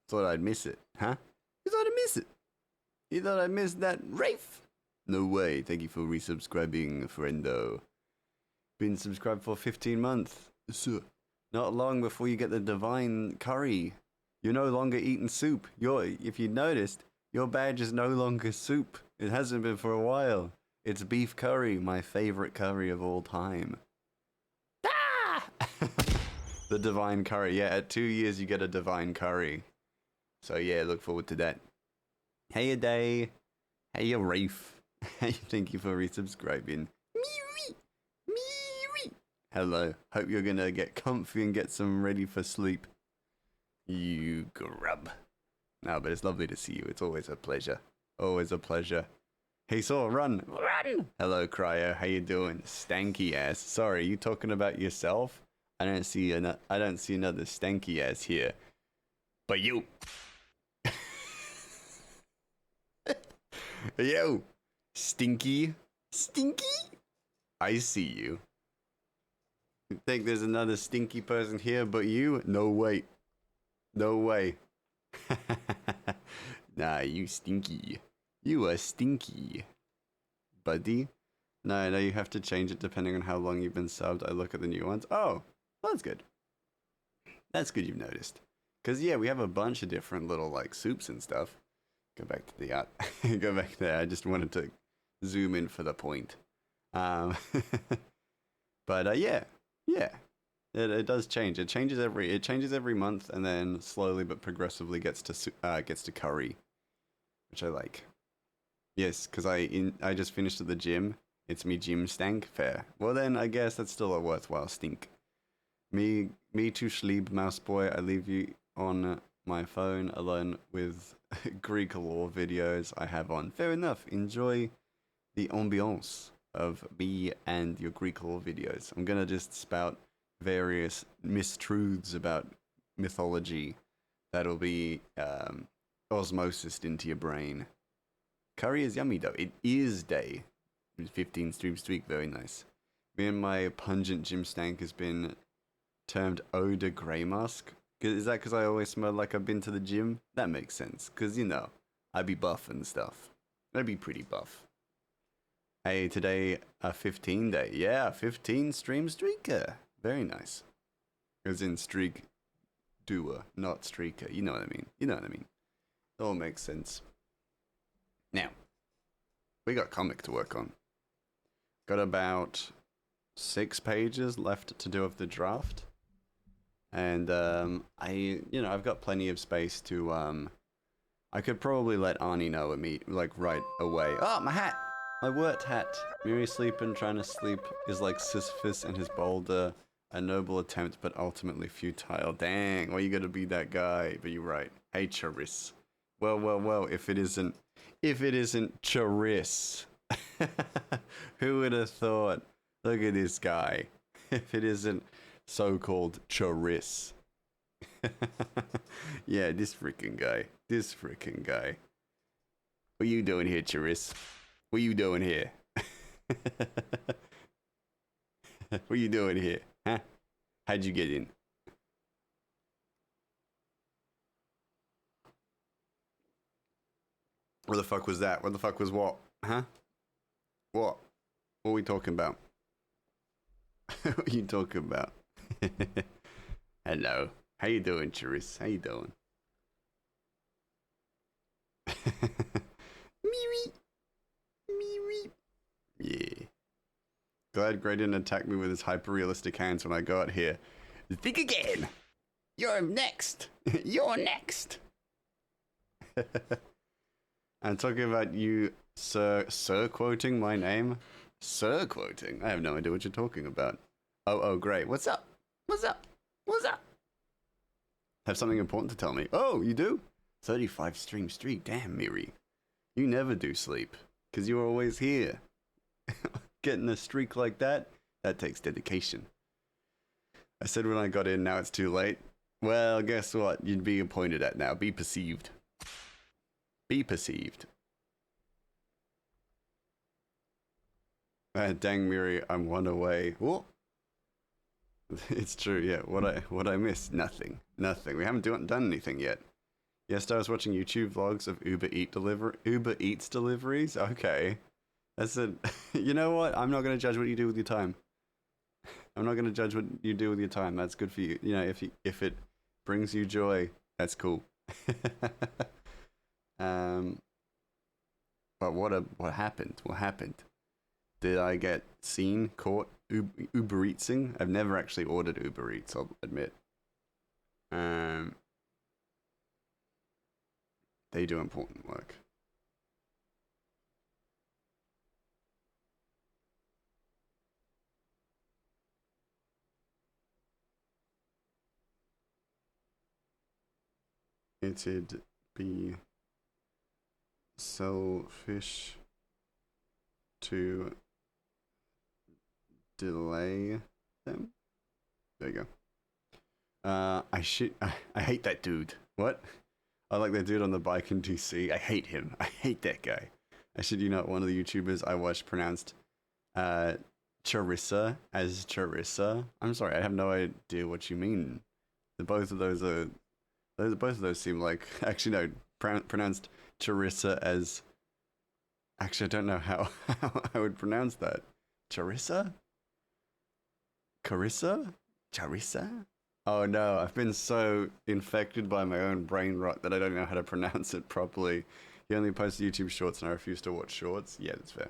Thought I'd miss it, huh? You thought I'd miss it? You thought I'd miss that Rafe? No way. Thank you for resubscribing, friendo. Been subscribed for 15 months. Sir. Not long before you get the divine curry. You're no longer eating soup. If you noticed, your badge is no longer soup. It hasn't been for a while. It's beef curry, my favorite curry of all time. Ah! The divine curry. Yeah, at 2 years you get a divine curry. So yeah, look forward to that. Hey, a day. Hey, a Rafe. Thank you for resubscribing. Hello. Hope you're gonna get comfy and get some ready for sleep. You grub. No, but it's lovely to see you. It's always a pleasure. Always a pleasure. Hey, Saw, run! Run! Hello, Cryo. How you doing? Stanky ass. Sorry, you talking about yourself? I don't see another stanky ass here. But you. Yo, Stinky. Stinky? I see you. You think there's another stinky person here but you? No way. No way. Nah, you stinky. You are stinky. Buddy? No, you have to change it depending on how long you've been subbed. I look at the new ones. Oh, well, that's good. That's good you've noticed. Because, yeah, we have a bunch of different little, like, soups and stuff. Go back to the art. Go back there. I just wanted to zoom in for the point. But, yeah. It does change. It changes every month, and then slowly but progressively gets to curry, which I like. Yes, because I just finished at the gym. It's me gym stank. Fair. Well then, I guess that's still a worthwhile stink. Me too sleep, mouse boy. I leave you on my phone alone with Greek lore videos I have on. Fair enough. Enjoy the ambiance of me and your Greek lore videos. I'm gonna just spout various mistruths about mythology that'll be osmosis into your brain. Curry is yummy though. It is day. 15 streams a week, very nice. Me and my pungent gym stank has been termed eau de grey mask. Is that because I always smell like I've been to the gym? That makes sense, because you know, I be buff and stuff. I be pretty buff. Hey, today a 15 day. Yeah, 15 stream streaker. Very nice. As in streak doer, not streaker. You know what I mean. It all makes sense. Now, we got comic to work on. Got about 6 pages left to do of the draft. And I've got plenty of space to I could probably let Arnie know right away. Oh, my hat! My wort hat. Miri sleeping, trying to sleep is like Sisyphus and his boulder. A noble attempt, but ultimately futile. Dang, why you gotta be that guy? But you're right. Hey, Charis. Well, if it isn't Charis. Who would have thought? Look at this guy. If it isn't so-called Charis. Yeah, this freaking guy. What you doing here, Charis? What you doing here? What you doing here? Huh? How'd you get in? What the fuck was that? What the fuck was what? Huh? What? What are we talking about? What are you talking about? Hello. How you doing, Charis? How you doing? Meewee. Yeah. Glad Gray didn't attack me with his hyper-realistic hands when I got here. Think again! You're next! You're next! I'm talking about you, sir quoting my name? Sir quoting? I have no idea what you're talking about. Oh, great. What's up? Have something important to tell me. Oh, you do? 35 stream streak. Damn, Miri. You never do sleep. Because you're always here. Getting a streak like that takes dedication. I said when I got in, now it's too late. Well, guess what? You'd be pointed at now. Be perceived. Be perceived. Dang, Miri, I'm one away. What? It's true, yeah. What I missed? Nothing. We haven't done anything yet. Yesterday I was watching YouTube vlogs of Uber Eats deliveries. Okay. That's it. You know what? I'm not gonna judge what you do with your time. I'm not gonna judge what you do with your time. That's good for you. You know, if it brings you joy, that's cool. But what happened? What happened? Did I get seen, caught Uber Eatsing? I've never actually ordered Uber Eats, I'll admit. They do important work. It'd be selfish to delay them. There you go. I hate that dude. What? I like that dude on the bike in DC. I hate him. I hate that guy. I shit you not, one of the YouTubers I watched pronounced Charissa as Charissa. I'm sorry, I have no idea what you mean. Both of those seem like, actually no, pronounced Charissa as, actually I don't know how I would pronounce that. Charissa? Carissa? Charissa? Oh no, I've been so infected by my own brain rot that I don't know how to pronounce it properly. He only posts YouTube shorts and I refuse to watch shorts. Yeah, that's fair.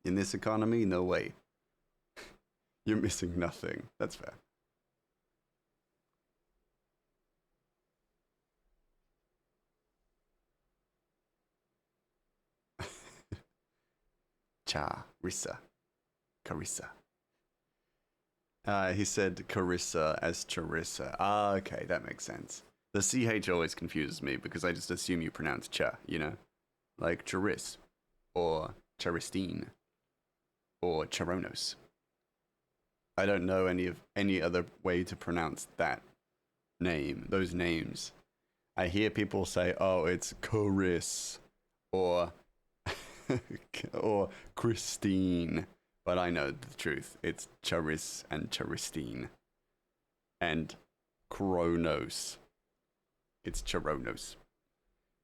In this economy, no way. You're missing nothing. That's fair. Charissa. Carissa. He said Carissa as Charissa. Ah, okay, that makes sense. The CH always confuses me because I just assume you pronounce cha, you know? Like Charis, or Charistine, or Charonos. I don't know any other way to pronounce that name, those names. I hear people say, oh, it's Caris, or, or Christine. But I know the truth. It's Charis and Charistine. And Kronos. It's Charonos.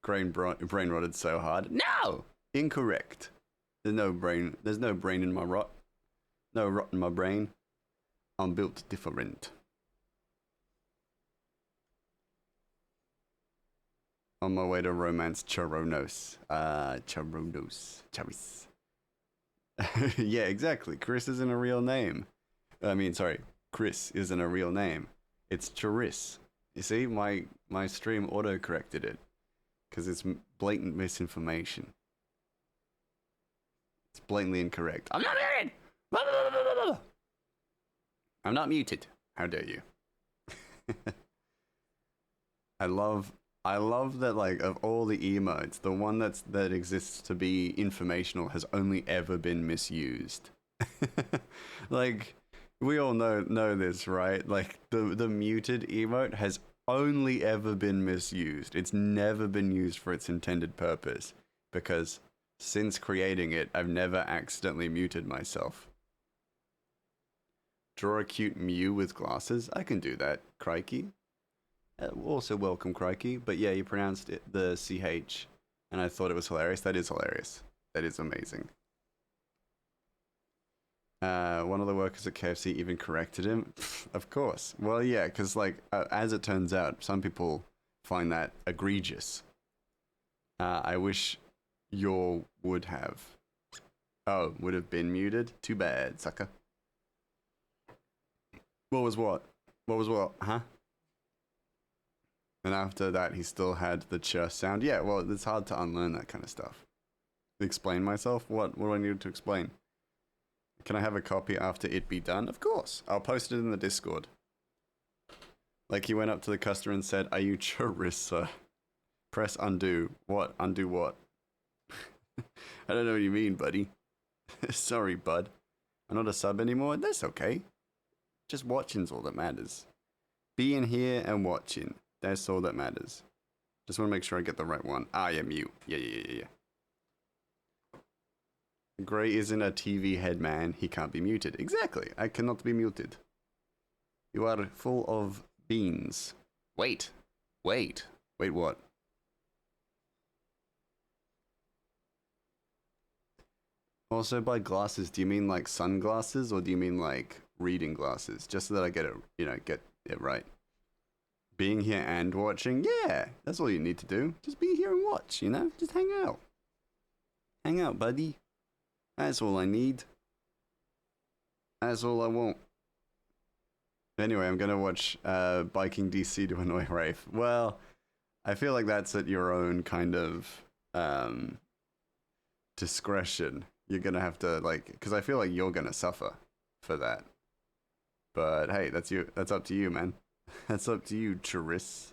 Brain rotted so hard. No! Incorrect. There's no brain in my rot. No rot in my brain. I'm built different. On my way to romance Charonos. Charonos. Charis. Yeah, exactly. Chris isn't a real name. I mean, sorry, Chris isn't a real name. It's Charis. You see, my stream auto-corrected it. Because it's blatant misinformation. It's blatantly incorrect. I'm not muted! I'm not muted. How dare you? I love that, like, of all the emotes, the one that exists to be informational has only ever been misused. Like, we all know this, right? Like, the muted emote has only ever been misused. It's never been used for its intended purpose. Because since creating it, I've never accidentally muted myself. Draw a cute Mew with glasses? I can do that, crikey. Also welcome, crikey. But yeah, you pronounced it the CH, and I thought it was hilarious. That is hilarious. That is amazing. One of the workers at KFC even corrected him. Of course. Well, yeah, because like as it turns out, some people find that egregious. I wish your would have. Oh, would have been muted. Too bad, sucker. What was what? What was what? Huh? And after that, he still had the ch sound. Yeah, well, it's hard to unlearn that kind of stuff. Explain myself? What do I need to explain? Can I have a copy after it be done? Of course. I'll post it in the Discord. Like he went up to the customer and said, are you Charissa? Press undo. What? Undo what? I don't know what you mean, buddy. Sorry, bud. I'm not a sub anymore? That's okay. Just watching's all that matters. Being here and watching. That's all that matters. Just want to make sure I get the right one. Ah, yeah, mute. Yeah. Gray isn't a TV head man. He can't be muted. Exactly. I cannot be muted. You are full of beans. Wait. Wait, what? Also, by glasses, do you mean like sunglasses or do you mean like reading glasses? Just so that I get it, get it right. Being here and watching, yeah, that's all you need to do. Just be here and watch, Just hang out. Hang out, buddy. That's all I need. That's all I want. Anyway, I'm gonna watch Biking DC to annoy Rafe. Well, I feel like that's at your own kind of discretion. You're gonna have to because I feel like you're gonna suffer for that. But hey, that's you. That's up to you, man. That's up to you, Charis.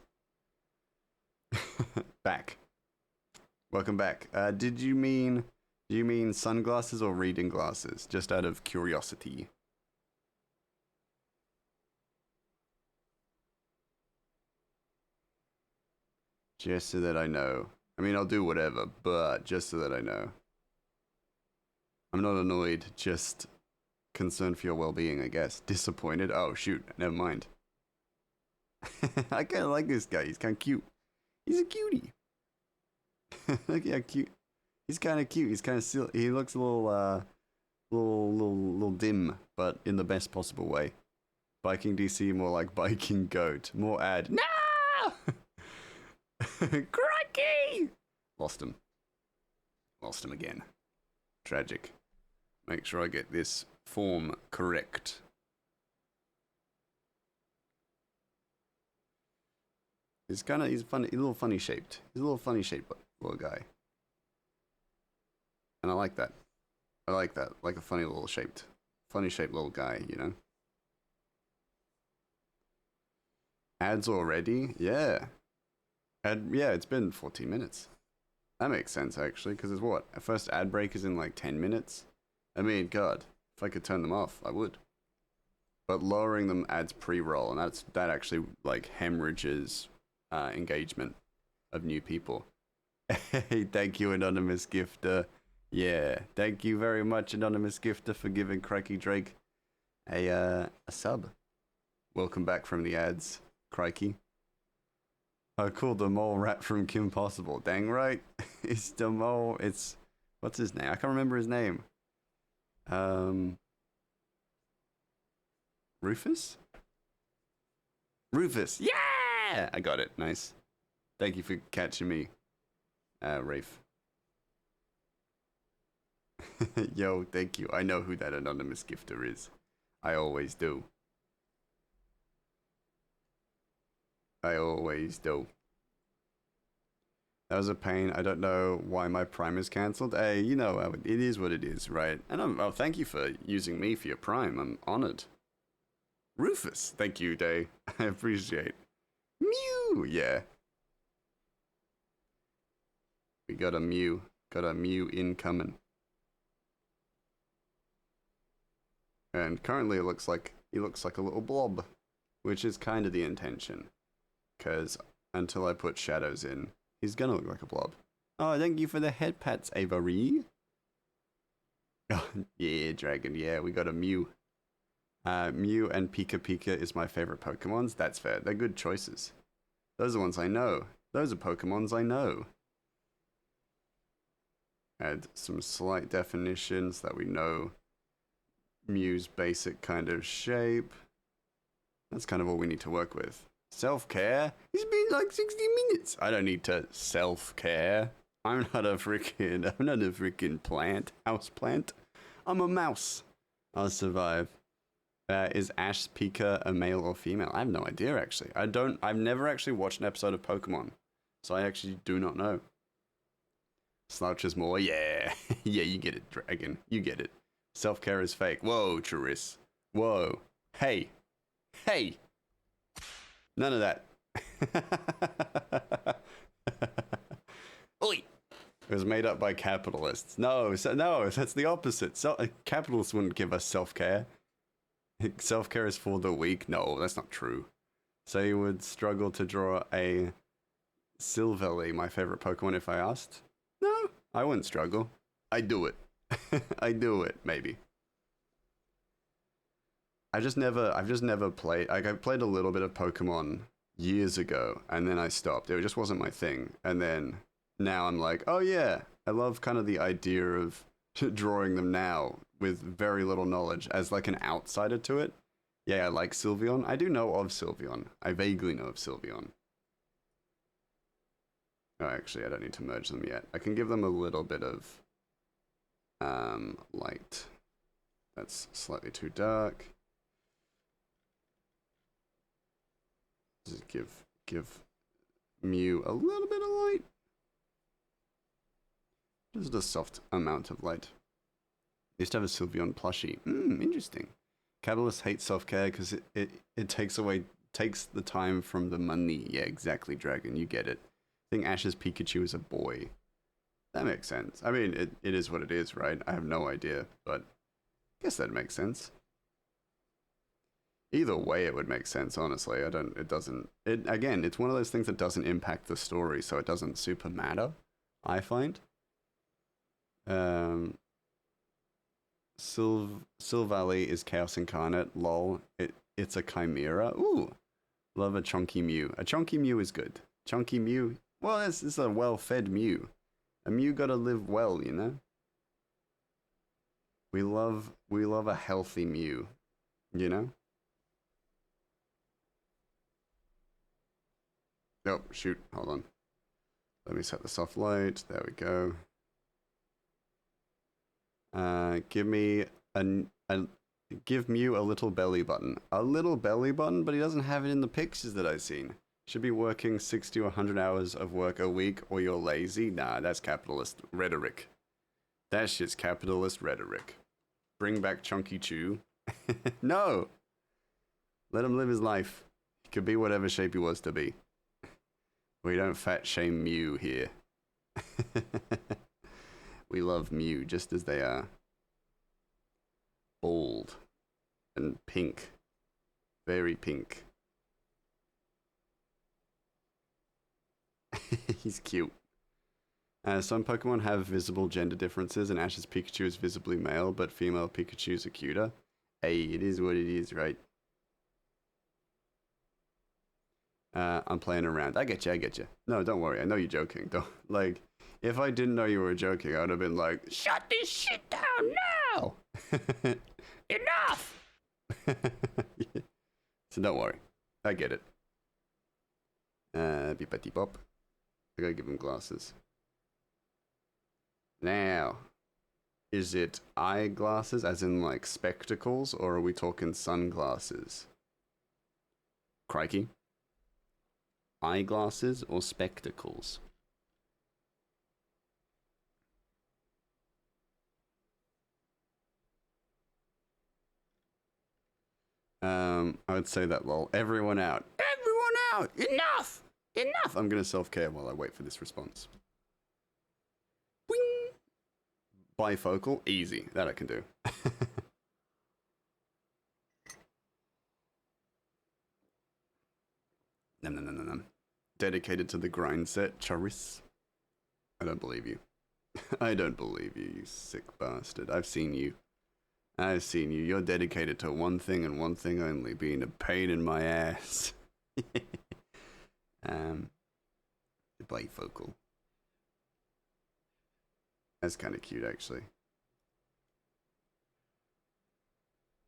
Back. Welcome back. Do you mean sunglasses or reading glasses? Just out of curiosity. Just so that I know. I mean, I'll do whatever, but just so that I know. I'm not annoyed, just concerned for your well-being, I guess. Disappointed? Oh, shoot. Never mind. I kind of like this guy. He's kind of cute. He's a cutie. Look how cute. He's kind of cute. He's kind of silly. He looks a little dim, but in the best possible way. Biking DC, more like biking goat. More ad. No! Crikey! Lost him. Lost him again. Tragic. Make sure I get this form correct. He's funny, a little funny shaped. He's a little funny shaped little guy. And I like that. I like that. Like a funny shaped little guy, Ads already? Yeah. Yeah, it's been 14 minutes. That makes sense, actually, because it's what? A first ad break is in like 10 minutes? I mean, God, if I could turn them off, I would. But lowering them adds pre-roll, and that actually, hemorrhages engagement of new people. Hey, thank you, Anonymous Gifter. Yeah, thank you very much, Anonymous Gifter, for giving Crikey Drake a sub. Welcome back from the ads, Crikey. Oh, cool, the mole rat from Kim Possible. Dang right. It's the mole. What's his name? I can't remember his name. Rufus? Rufus. Yeah! I got it. Nice. Thank you for catching me, Rafe. Yo, thank you. I know who that anonymous gifter is. I always do. I always do. That was a pain. I don't know why my Prime is cancelled. Hey, it is what it is, right? And thank you for using me for your Prime. I'm honored. Rufus, thank you, Day. I appreciate. Mew, yeah. We got a Mew. Got a Mew incoming. And currently he looks like a little blob, which is kind of the intention. Because until I put shadows in, he's gonna look like a blob. Oh, thank you for the head pats, Avery. Oh, yeah, Dragon, yeah, we got a Mew. Mew and Pika Pika is my favorite Pokemons. That's fair. They're good choices. Those are ones I know. Those are Pokemons I know. Add some slight definitions that we know Mew's basic kind of shape. That's kind of all we need to work with. Self-care? It's been like 60 minutes. I don't need to self-care. I'm not a freaking plant. House plant. I'm a mouse. I'll survive. Is Ash Pika a male or female? I have no idea, actually. I've never actually watched an episode of Pokemon, so I actually do not know. Slouches more? Yeah. Yeah, you get it, Dragon. You get it. Self-care is fake. Whoa, Charis. Whoa. Hey. Hey. None of that. Oi. It was made up by capitalists. No, that's the opposite. Capitalists wouldn't give us self-care. Self-care is for the weak. No, that's not true. So you would struggle to draw a Silverly, my favorite Pokemon, if I asked? No, I wouldn't struggle. I do it. I do it, maybe. I've just never played. I played a little bit of Pokemon years ago, and then I stopped. It just wasn't my thing. And then now I'm like, oh yeah, I love kind of the idea of drawing them now with very little knowledge as like an outsider to it. Yeah, I like Sylveon. I do know of Sylveon. I vaguely know of Sylveon. Oh, actually, I don't need to merge them yet. I can give them a little bit of light. That's slightly too dark. Just give Mew a little bit of light. Just a soft amount of light. Used to have a Sylveon plushie. Interesting. Capitalists hate self-care because it takes the time from the money. Yeah, exactly, Dragon. You get it. I think Ash's Pikachu is a boy. That makes sense. I mean, it is what it is, right? I have no idea, but I guess that makes sense. Either way, it would make sense, honestly. Again, it's one of those things that doesn't impact the story, so it doesn't super matter, I find. Sylvally is Chaos Incarnate. Lol. It's a Chimera. Ooh. Love a Chunky Mew. A Chunky Mew is good. Chunky Mew. Well, it's a well-fed Mew. A Mew gotta live well, you know? We love a healthy Mew, you know? Oh, shoot. Hold on. Let me set the soft light. There we go. Give Mew a little belly button. A little belly button, but he doesn't have it in the pictures that I've seen. Should be working 60 or 100 hours of work a week, or you're lazy. Nah, that's capitalist rhetoric. That's just capitalist rhetoric. Bring back Chunky Chew. No! Let him live his life. He could be whatever shape he was to be. We don't fat shame Mew here. We love Mew just as they are. Bald. And pink. Very pink. He's cute. Some Pokemon have visible gender differences, and Ash's Pikachu is visibly male, but female Pikachus are cuter. Hey, it is what it is, right? I'm playing around. I get you. No, don't worry. I know you're joking. Don't, like, if I didn't know you were joking, I would have been like, shut this shit down now! Enough! Yeah. So don't worry. I get it. Beepity bop. I gotta give him glasses. Now, is it eyeglasses, as in like spectacles, or are we talking sunglasses? Crikey. Eyeglasses or spectacles? I would say that, lol. Everyone out. Everyone out! Enough! Enough! I'm gonna self-care while I wait for this response. Wing! Bifocal? Easy. That I can do. Nom. Dedicated to the grind set, Charis. I don't believe you. I don't believe you, you sick bastard. I've seen you. You're dedicated to one thing and one thing only, being a pain in my ass. Bifocal. That's kind of cute, actually.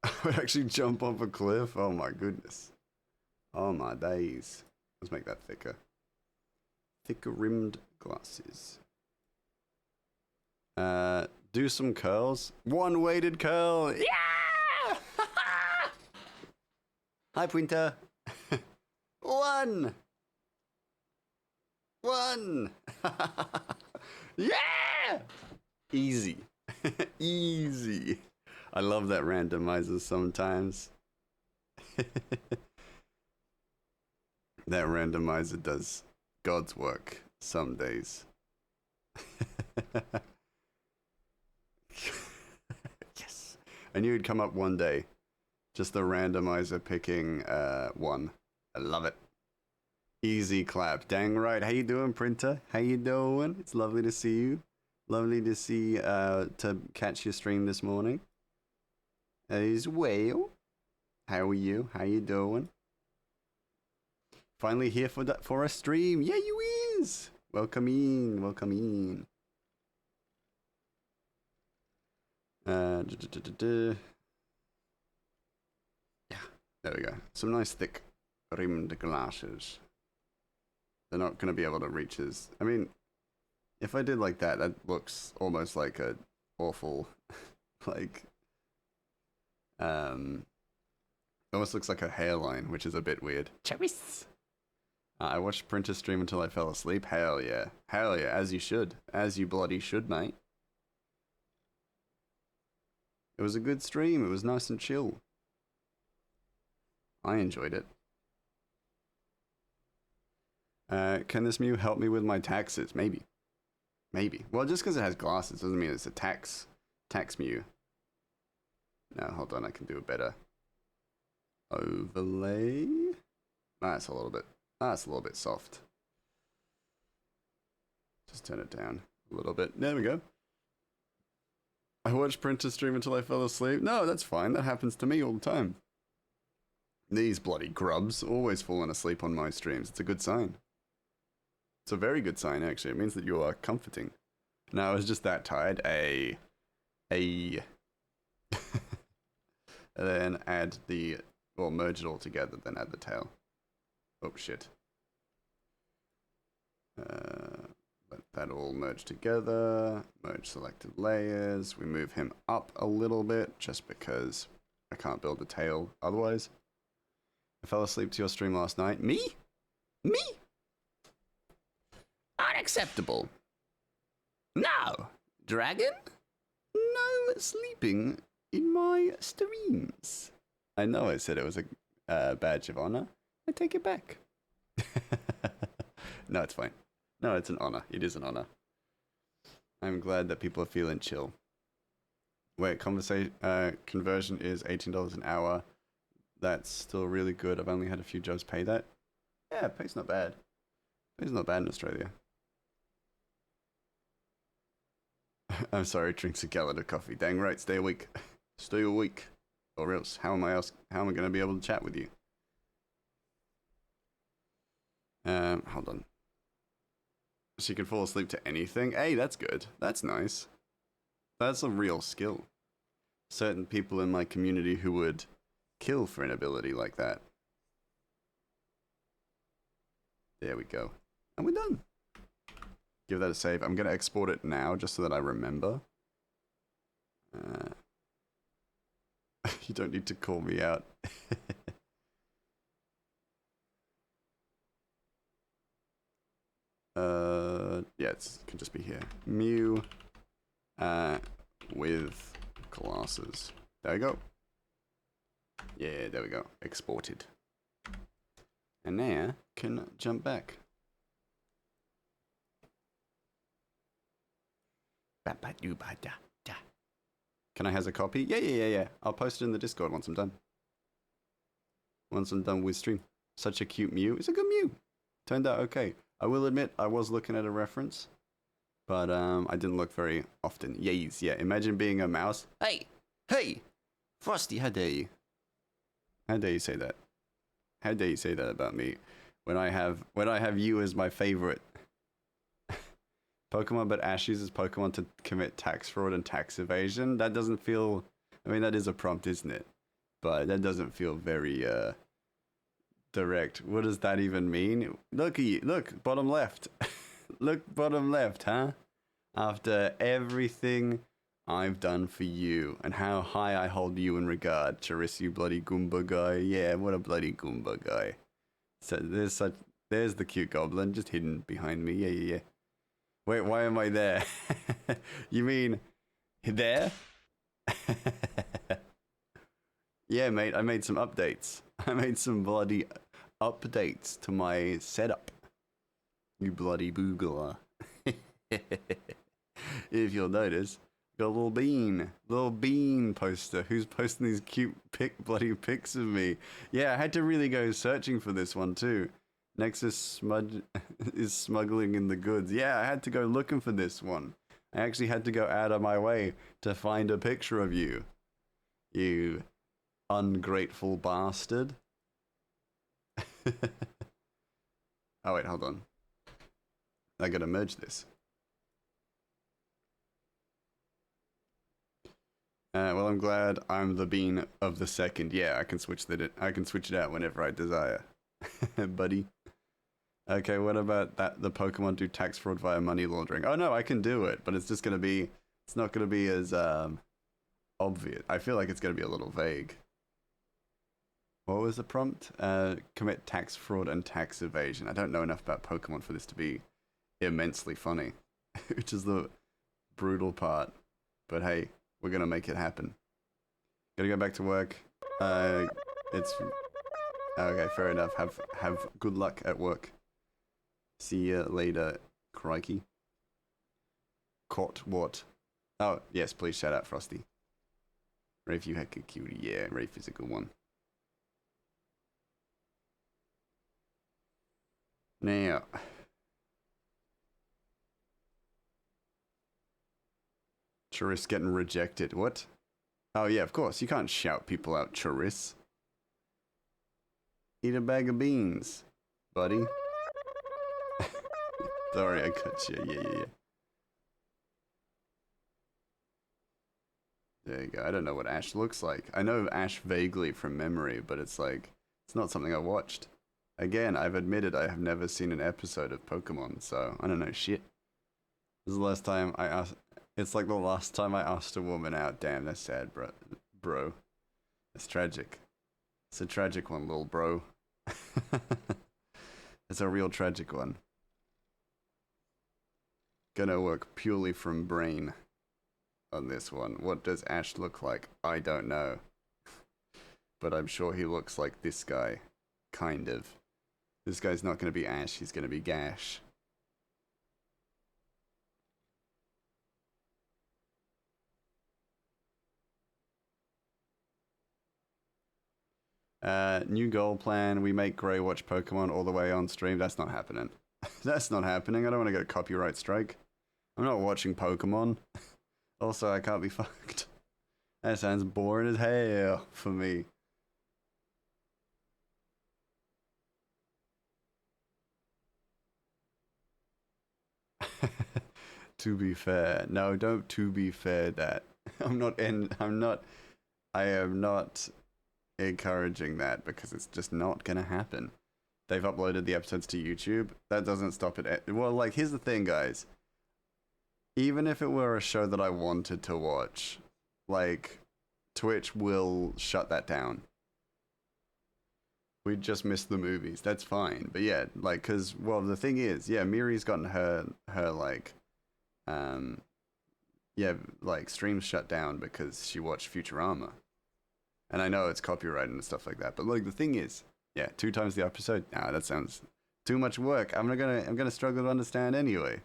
I would actually jump off a cliff. Oh my goodness. Oh my days. Let's make that thicker. Thicker rimmed glasses. Do some curls. One weighted curl. Yeah! Hi, Pointer. One. Yeah! Easy. Easy. I love that randomizer sometimes. That randomizer does God's work some days. Yes. I knew it'd come up one day. Just the randomizer picking one. I love it. Easy clap. Dang right. How you doing, Printer? How you doing? It's lovely to see you. Lovely to see, to catch your stream this morning. As well. How are you? How you doing? Finally here for a stream. Yeah, you is. Welcome in. Welcome in. Yeah, there we go. Some nice thick rimmed glasses. They're not going to be able to reach his... I mean, if I did like that, that looks almost like a awful, like, almost looks like a hairline, which is a bit weird. Chavis! I watched Printer stream until I fell asleep. Hell yeah. Hell yeah, as you should. As you bloody should, mate. It was a good stream. It was nice and chill. I enjoyed it. Can this Mew help me with my taxes? Maybe. Maybe. Well, just because it has glasses doesn't mean it's a tax Mew. Now, hold on. I can do a better overlay. That's a little bit soft. Just turn it down a little bit. There we go. I watched Printer stream until I fell asleep. No, that's fine. That happens to me all the time. These bloody grubs always falling asleep on my streams. It's a good sign. It's a very good sign, actually. It means that you are comforting. No, I was just that tired. And then add the... Well, merge it all together, then add the tail. Oh, shit. Let that all merge together. Merge selected layers. We move him up a little bit, just because I can't build the tail otherwise. I fell asleep to your stream last night. Me? Me? Unacceptable. No. Dragon? No sleeping in my streams. I know I said it was a badge of honor. I take it back. No, it's fine. No, it's an honor. It is an honor. I'm glad that people are feeling chill. Wait, conversion is $18 an hour. That's still really good. I've only had a few jobs pay that. Yeah, pay's not bad. Pay's not bad in Australia. I'm sorry, drinks a gallon of coffee. Dang right, stay awake. Stay awake. Or else, how am I going to be able to chat with you? Hold on. She can fall asleep to anything? Hey, that's good. That's nice. That's a real skill. Certain people in my community who would kill for an ability like that. There we go. And we're done. Give that a save. I'm going to export it now just so that I remember. You don't need to call me out. Yeah, it can just be here. Mew with glasses. There we go. Yeah, there we go. Exported. And now can jump back. Can I has a copy? Yeah. I'll post it in the Discord once I'm done. Once I'm done with stream. Such a cute Mew. It's a good Mew. Turned out okay. I will admit, I was looking at a reference, but I didn't look very often. Yays, yeah. Imagine being a mouse. Hey, Frosty, how dare you? How dare you say that? How dare you say that about me? When I have you as my favorite. Pokemon, but Ash uses Pokemon to commit tax fraud and tax evasion. That doesn't feel... I mean, that is a prompt, isn't it? But that doesn't feel very, direct. What does that even mean? Look at you. Look, bottom left. Look, bottom left, huh? After everything I've done for you and how high I hold you in regard, Charis, you bloody Goomba guy. Yeah, what a bloody Goomba guy. So there's the cute goblin just hidden behind me. Yeah. Wait, why am I there? You mean there? Yeah, mate, I made some updates. I made some bloody updates to my setup. You bloody boogler. If you'll notice, got a little bean poster. Who's posting these cute bloody pics of me? Yeah, I had to really go searching for this one too. Nexus Smudge is smuggling in the goods. Yeah, I had to go looking for this one. I actually had to go out of my way to find a picture of you. You ungrateful bastard. Oh wait, hold on. I gotta merge this. Well, I'm glad I'm the bean of the second. Yeah, I can switch that. I can switch it out whenever I desire, buddy. Okay, what about that? The Pokemon do tax fraud via money laundering. Oh no, I can do it, but it's just gonna be. It's not gonna be as obvious. I feel like it's gonna be a little vague. What was the prompt? Commit tax fraud and tax evasion. I don't know enough about Pokemon for this to be immensely funny, which is the brutal part. But hey, we're gonna make it happen. Gotta go back to work. It's okay. Fair enough. Have good luck at work. See you later, crikey. Caught what? Oh yes, please shout out Frosty. Rafe, you heck a cutie. Yeah, Rafe is a good one. Now, Chariss getting rejected. What? Oh yeah, of course. You can't shout people out, Chariss. Eat a bag of beans, buddy. Sorry, I cut you. Yeah. There you go. I don't know what Ash looks like. I know Ash vaguely from memory, but it's like, it's not something I watched. Again, I've admitted I have never seen an episode of Pokemon, so I don't know shit. This is the last time I asked. It's like the last time I asked a woman out. Damn, that's sad, bro. That's tragic. It's a tragic one, little bro. It's a real tragic one. Gonna work purely from brain on this one. What does Ash look like? I don't know. But I'm sure he looks like this guy. Kind of. This guy's not gonna be Ash, he's gonna be Gash. New goal plan. We make Grey watch Pokemon all the way on stream. That's not happening. That's not happening. I don't want to get a copyright strike. I'm not watching Pokemon. Also, I can't be fucked. That sounds boring as hell for me. To be fair. No, don't to be fair that. I am not encouraging that because it's just not gonna happen. They've uploaded the episodes to YouTube. That doesn't stop it. Well, like, here's the thing, guys. Even if it were a show that I wanted to watch, like, Twitch will shut that down. We just missed the movies. That's fine. But yeah, like, cause, well, the thing is, yeah, Miri's gotten her like, yeah, like, streams shut down because she watched Futurama. And I know it's copyrighted and stuff like that, but like, the thing is, yeah, 2 times the episode. Nah, that sounds too much work. I'm gonna struggle to understand anyway.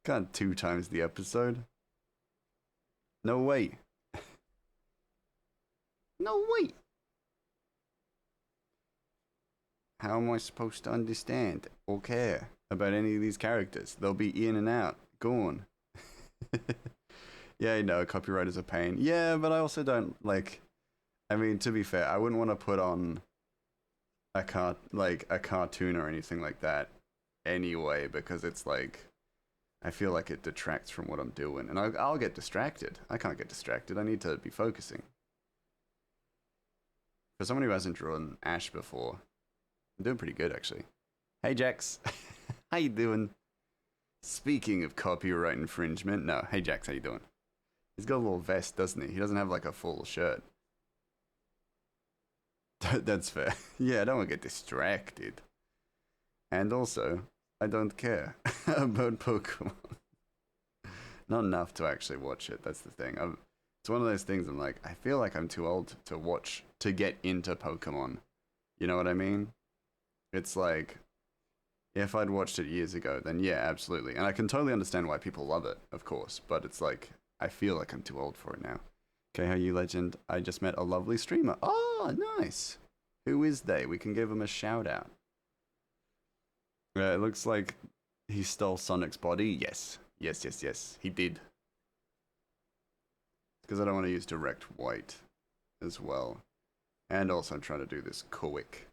Can't 2 times the episode. No way. No way. How am I supposed to understand or care about any of these characters? They'll be in and out, gone. Yeah, no, copyright is a pain. Yeah, but I also don't like. I mean, to be fair, I wouldn't want to put on a cartoon or anything like that anyway, because it's like, I feel like it detracts from what I'm doing, and I'll get distracted. I can't get distracted. I need to be focusing. For someone who hasn't drawn Ash before, I'm doing pretty good actually. Hey Jax, how you doing? Speaking of copyright infringement, no. Hey Jax, how you doing? He's got a little vest, doesn't he? He doesn't have like a full shirt. That's fair. Yeah, I don't want to get distracted. And also, I don't care about Pokemon. Not enough to actually watch it. That's the thing. It's one of those things I'm like, I feel like I'm too old to watch, to get into Pokemon. You know what I mean? It's like, if I'd watched it years ago, then yeah, absolutely. And I can totally understand why people love it, of course. But it's like, I feel like I'm too old for it now. Okay, how you legend? I just met a lovely streamer. Oh, nice. Who is they? We can give them a shout out. It looks like he stole Sonic's body. Yes. Yes. He did. Because I don't want to use direct white as well. And also I'm trying to do this quick.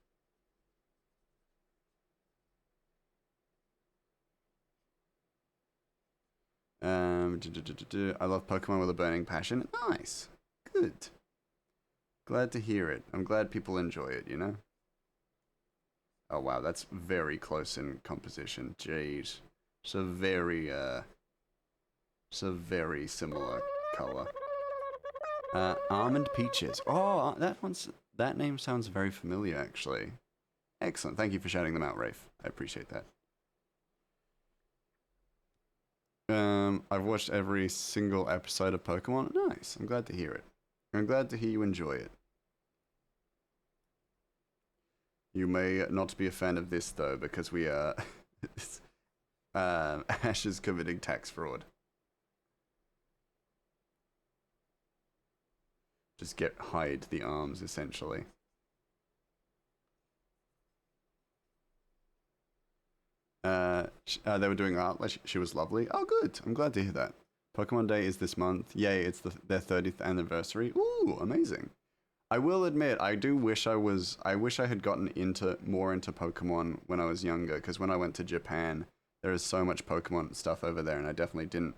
I love Pokemon with a burning passion. Nice. Good. Glad to hear it. I'm glad people enjoy it, you know? Oh, wow, that's very close in composition. Jeez. It's a very similar color. Almond Peaches. Oh, that name sounds very familiar, actually. Excellent. Thank you for shouting them out, Rafe. I appreciate that. I've watched every single episode of Pokemon. Nice. I'm glad to hear it. I'm glad to hear you enjoy it. You may not be a fan of this though, because we are Ash is committing tax fraud. Just hide the arms essentially. They were doing art. She was lovely. Oh, good. I'm glad to hear that. Pokemon Day is this month. Yay! It's their 30th anniversary. Ooh, amazing. I will admit, I wish I had gotten more into Pokemon when I was younger. Because when I went to Japan, there is so much Pokemon stuff over there, and I definitely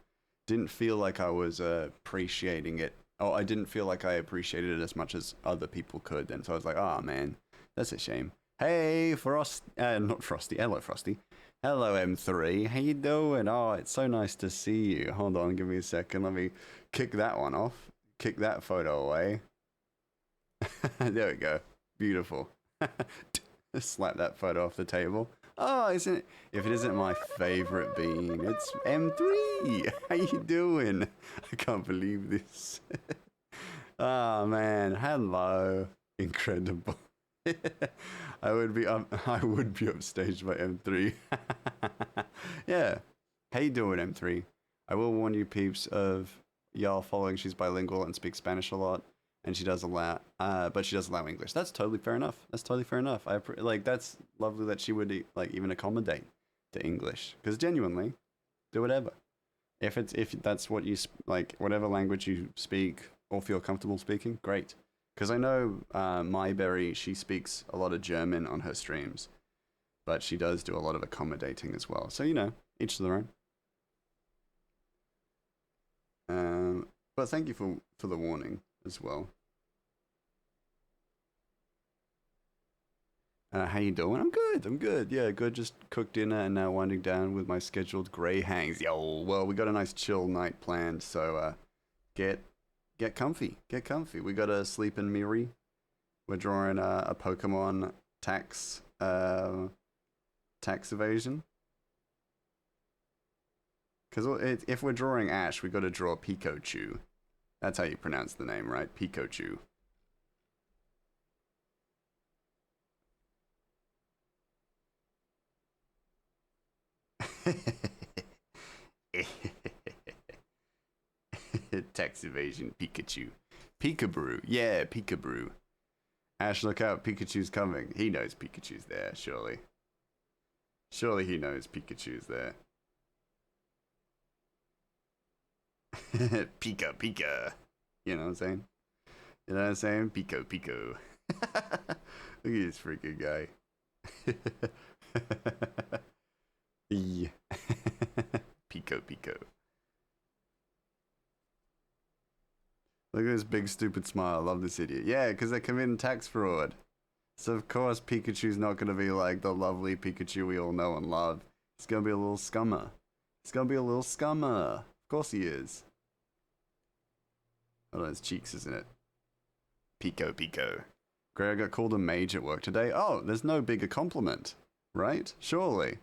didn't feel like I was appreciating it. Oh, I didn't feel like I appreciated it as much as other people could. And so I was like, oh man, that's a shame. Hey, not Frosty. Hello, Frosty. Hello, M3. How you doing? Oh, it's so nice to see you. Hold on, give me a second. Let me kick that one off. Kick that photo away. There we go. Beautiful. Slap that photo off the table. Oh, if it isn't my favorite bean, it's M3. How you doing? I can't believe this. Oh man, hello. Incredible. I would be upstaged by M3. Yeah. How you doing, M3? I will warn you, peeps, of y'all following. She's bilingual and speaks Spanish a lot, and she does allow, but she does allow English. That's totally fair enough. That's totally fair enough. That's lovely that she would even accommodate to English, because genuinely, do whatever. If that's what you like, whatever language you speak or feel comfortable speaking, great. Because I know Myberry, she speaks a lot of German on her streams, but she does do a lot of accommodating as well. So, each to their own. But thank you for the warning as well. How you doing? I'm good. Yeah, good. Just cooked dinner and now winding down with my scheduled grey hangs. Yo, well, we got a nice chill night planned, so get comfy. Get comfy. We got a sleep in Miri. We're drawing a Pokemon tax evasion. Because if we're drawing Ash, we got to draw Pikachu. That's how you pronounce the name, right? Pikachu. Tax evasion, Pikachu. Peekaboo. Yeah, Peekaboo. Ash, look out, Pikachu's coming. He knows Pikachu's there, surely. Surely he knows Pikachu's there. Pika, Pika. You know what I'm saying? You know what I'm saying? Pico, Pico. Look at this freaking guy. Yeah. Pico, Pico. Look at this big stupid smile. I love this idiot. Yeah, because they're committing tax fraud. So of course Pikachu's not going to be like the lovely Pikachu we all know and love. He's going to be a little scummer. He's going to be a little scummer. Of course he is. Hold on, his cheeks, isn't it? Pico, Pico. Greg got called a mage at work today. Oh, there's no bigger compliment, right? Surely.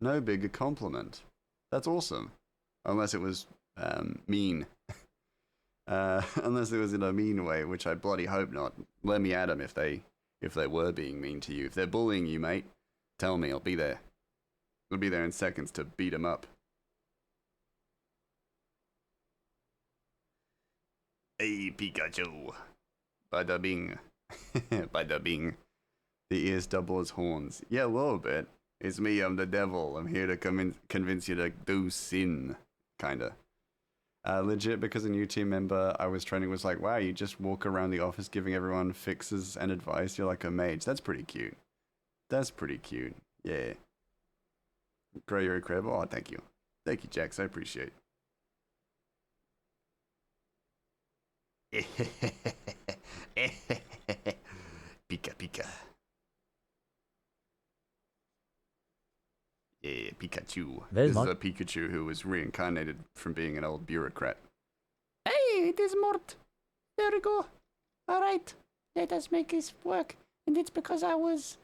No bigger compliment. That's awesome. Unless it was mean. Unless it was in a mean way, which I bloody hope not. Let me at them if they were being mean to you. If they're bullying you, mate, tell me. I'll be there. I'll be there in seconds to beat them up. Hey, Pikachu. Bada bing. Bada bing. The ears double as horns. Yeah, a little bit. It's me, I'm the devil. I'm here to convince you to do sin. Kinda. Legit, because a new team member I was training was like, wow, you just walk around the office giving everyone fixes and advice. You're like a mage. That's pretty cute. That's pretty cute. Yeah. Grow, you're incredible. Oh, thank you. Thank you, Jax. I appreciate it. Pika Pika. Yeah, Pikachu. This is a Pikachu who was reincarnated from being an old bureaucrat. Hey, it is Mort. There we go. All right, let us make this work. And it's because I was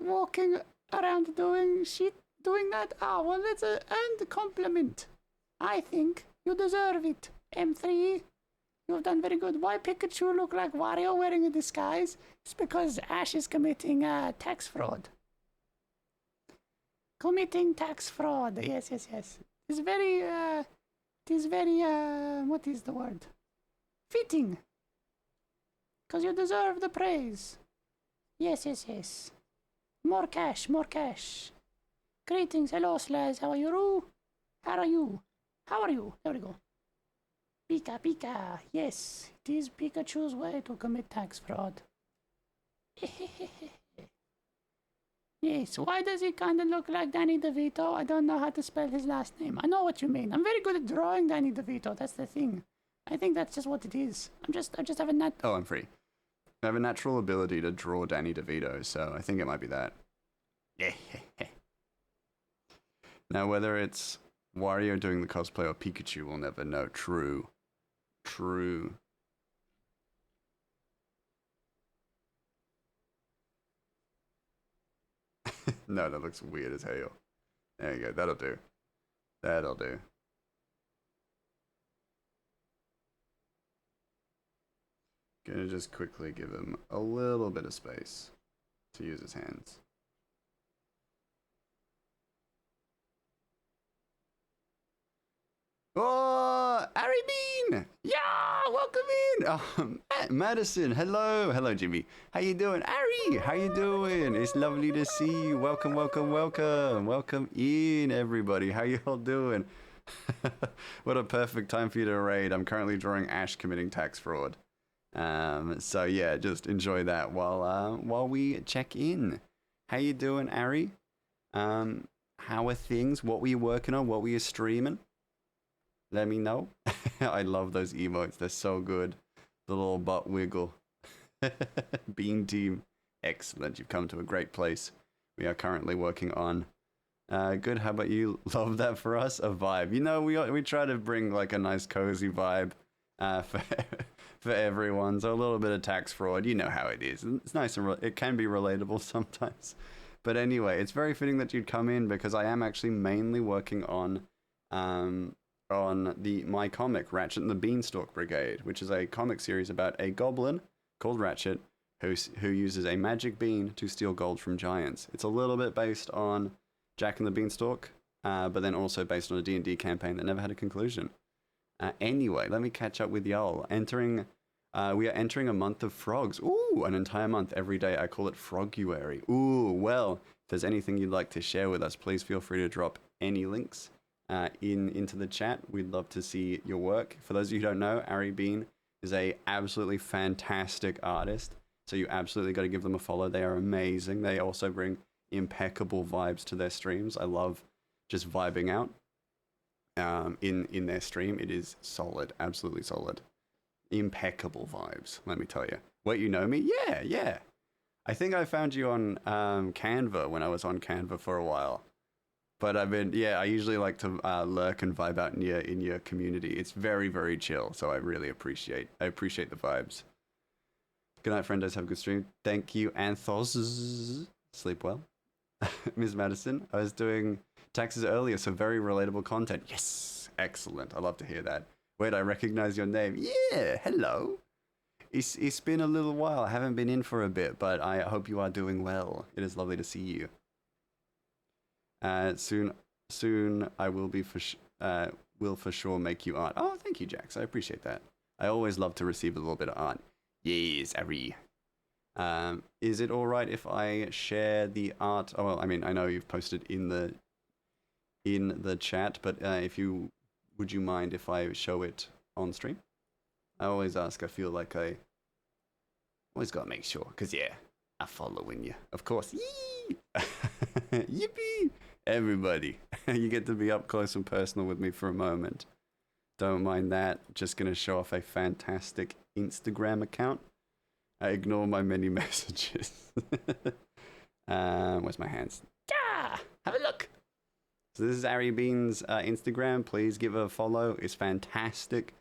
walking around doing shit, doing that. Ah, well, that's an earned compliment. I think you deserve it. M3, you've done very good. Why Pikachu look like Wario wearing a disguise? It's because Ash is committing tax fraud. Committing tax fraud. Yes. It's very, what is the word? Fitting. Because you deserve the praise. Yes. More cash. Greetings, hello, Slaz. How are you? There we go. Pika. Yes, it is Pikachu's way to commit tax fraud. Yes, why does he kind of look like Danny DeVito? I don't know how to spell his last name. I know what you mean. I'm very good at drawing Danny DeVito. That's the thing. I think that's just what it is. I just have a Oh, I'm free. I have a natural ability to draw Danny DeVito, so I think it might be that. Now, whether it's Wario doing the cosplay or Pikachu, we'll never know. True. No, that looks weird as hell. There you go. That'll do. Gonna just quickly give him a little bit of space to use his hands. Oh, Ari Bean! Yeah, welcome in. Madison, hello, Jimmy. How you doing, Ari? How you doing? It's lovely to see you. Welcome in, everybody. How you all doing? What a perfect time for you to raid. I'm currently drawing Ash committing tax fraud. So yeah, just enjoy that while we check in. How you doing, Ari? How are things? What were you working on? What were you streaming? Let me know. I love those emotes. They're so good. The little butt wiggle. Bean team. Excellent. You've come to a great place. We are currently working on. Good. How about you? Love that for us. A vibe. You know, we try to bring like a nice cozy vibe for everyone. So a little bit of tax fraud. You know how it is. It's nice and it can be relatable sometimes. But anyway, it's very fitting that you'd come in because I am actually mainly working on my comic, Ratchet and the Beanstalk Brigade, which is a comic series about a goblin called Ratchet who uses a magic bean to steal gold from giants. It's a little bit based on Jack and the Beanstalk, but then also based on a D&D campaign that never had a conclusion. Anyway, let me catch up with y'all. We are entering a month of frogs. Ooh, an entire month every day. I call it Froguary. Ooh, well, if there's anything you'd like to share with us, please feel free to drop any links into the chat. We'd love to see your work. For those of you who don't know, Ari Bean is a absolutely fantastic artist, so you absolutely got to give them a follow. They are amazing. They also bring impeccable vibes to their streams. I love just vibing out in their stream. It is solid, absolutely solid. Impeccable vibes, let me tell you. Wait, you know me? Yeah. I think I found you on Canva when I was on Canva for a while. But I usually like to lurk and vibe out in your community. It's very, very chill, so I really appreciate the vibes. Good night, friend. Have a good stream. Thank you, Anthos. Sleep well. Ms. Madison, I was doing taxes earlier, so very relatable content. Yes, excellent. I love to hear that. Wait, I recognize your name. Yeah, hello. It's been a little while. I haven't been in for a bit, but I hope you are doing well. It is lovely to see you. Soon I will for sure make you art. Oh, thank you, Jax. I appreciate that. I always love to receive a little bit of art. Yes, Ari. Is it all right if I share the art? Oh, well, I mean, I know you've posted in the chat, but would you mind if I show it on stream? I always ask. I feel like I always gotta make sure, cause yeah, I'm following you, of course. Yee! Yippee! Everybody, you get to be up close and personal with me for a moment. Don't mind that. Just gonna show off a fantastic Instagram account. I ignore my many messages. Where's my hands? Yeah, have a look. So this is Ari Bean's Instagram. Please give her a follow. It's fantastic.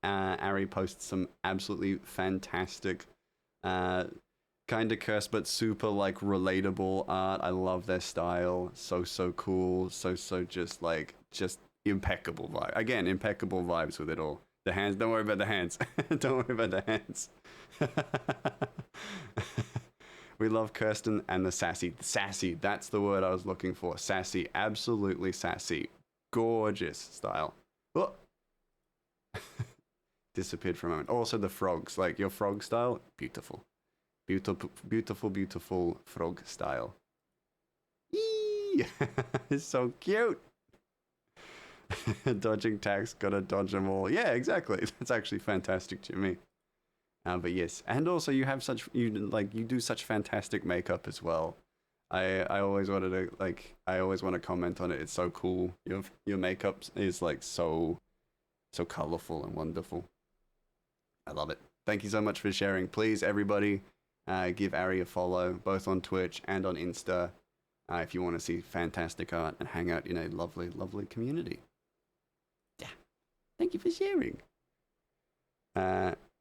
Ari posts some absolutely fantastic, kind of cursed but super like relatable art. I love their style. So cool. So just impeccable vibe. Again, impeccable vibes with it all. The hands. Don't worry about the hands. Don't worry about the hands. We love Kirsten and the sassy. Sassy, that's the word I was looking for. Sassy, absolutely sassy. Gorgeous style. Oh. Disappeared for a moment. Also the frogs, like your frog style, beautiful. Beautiful frog style. Eee! It's so cute. Dodging tax, gotta dodge them all. Yeah, exactly. That's actually fantastic, Jimmy. But yes, and also you have you do such fantastic makeup as well. I always wanted to I always want to comment on it. It's so cool. Your makeup is like so colorful and wonderful. I love it. Thank you so much for sharing. Please, everybody, give Ari a follow both on Twitch and on Insta if you want to see fantastic art and hang out in a lovely community. Yeah. Thank you for sharing.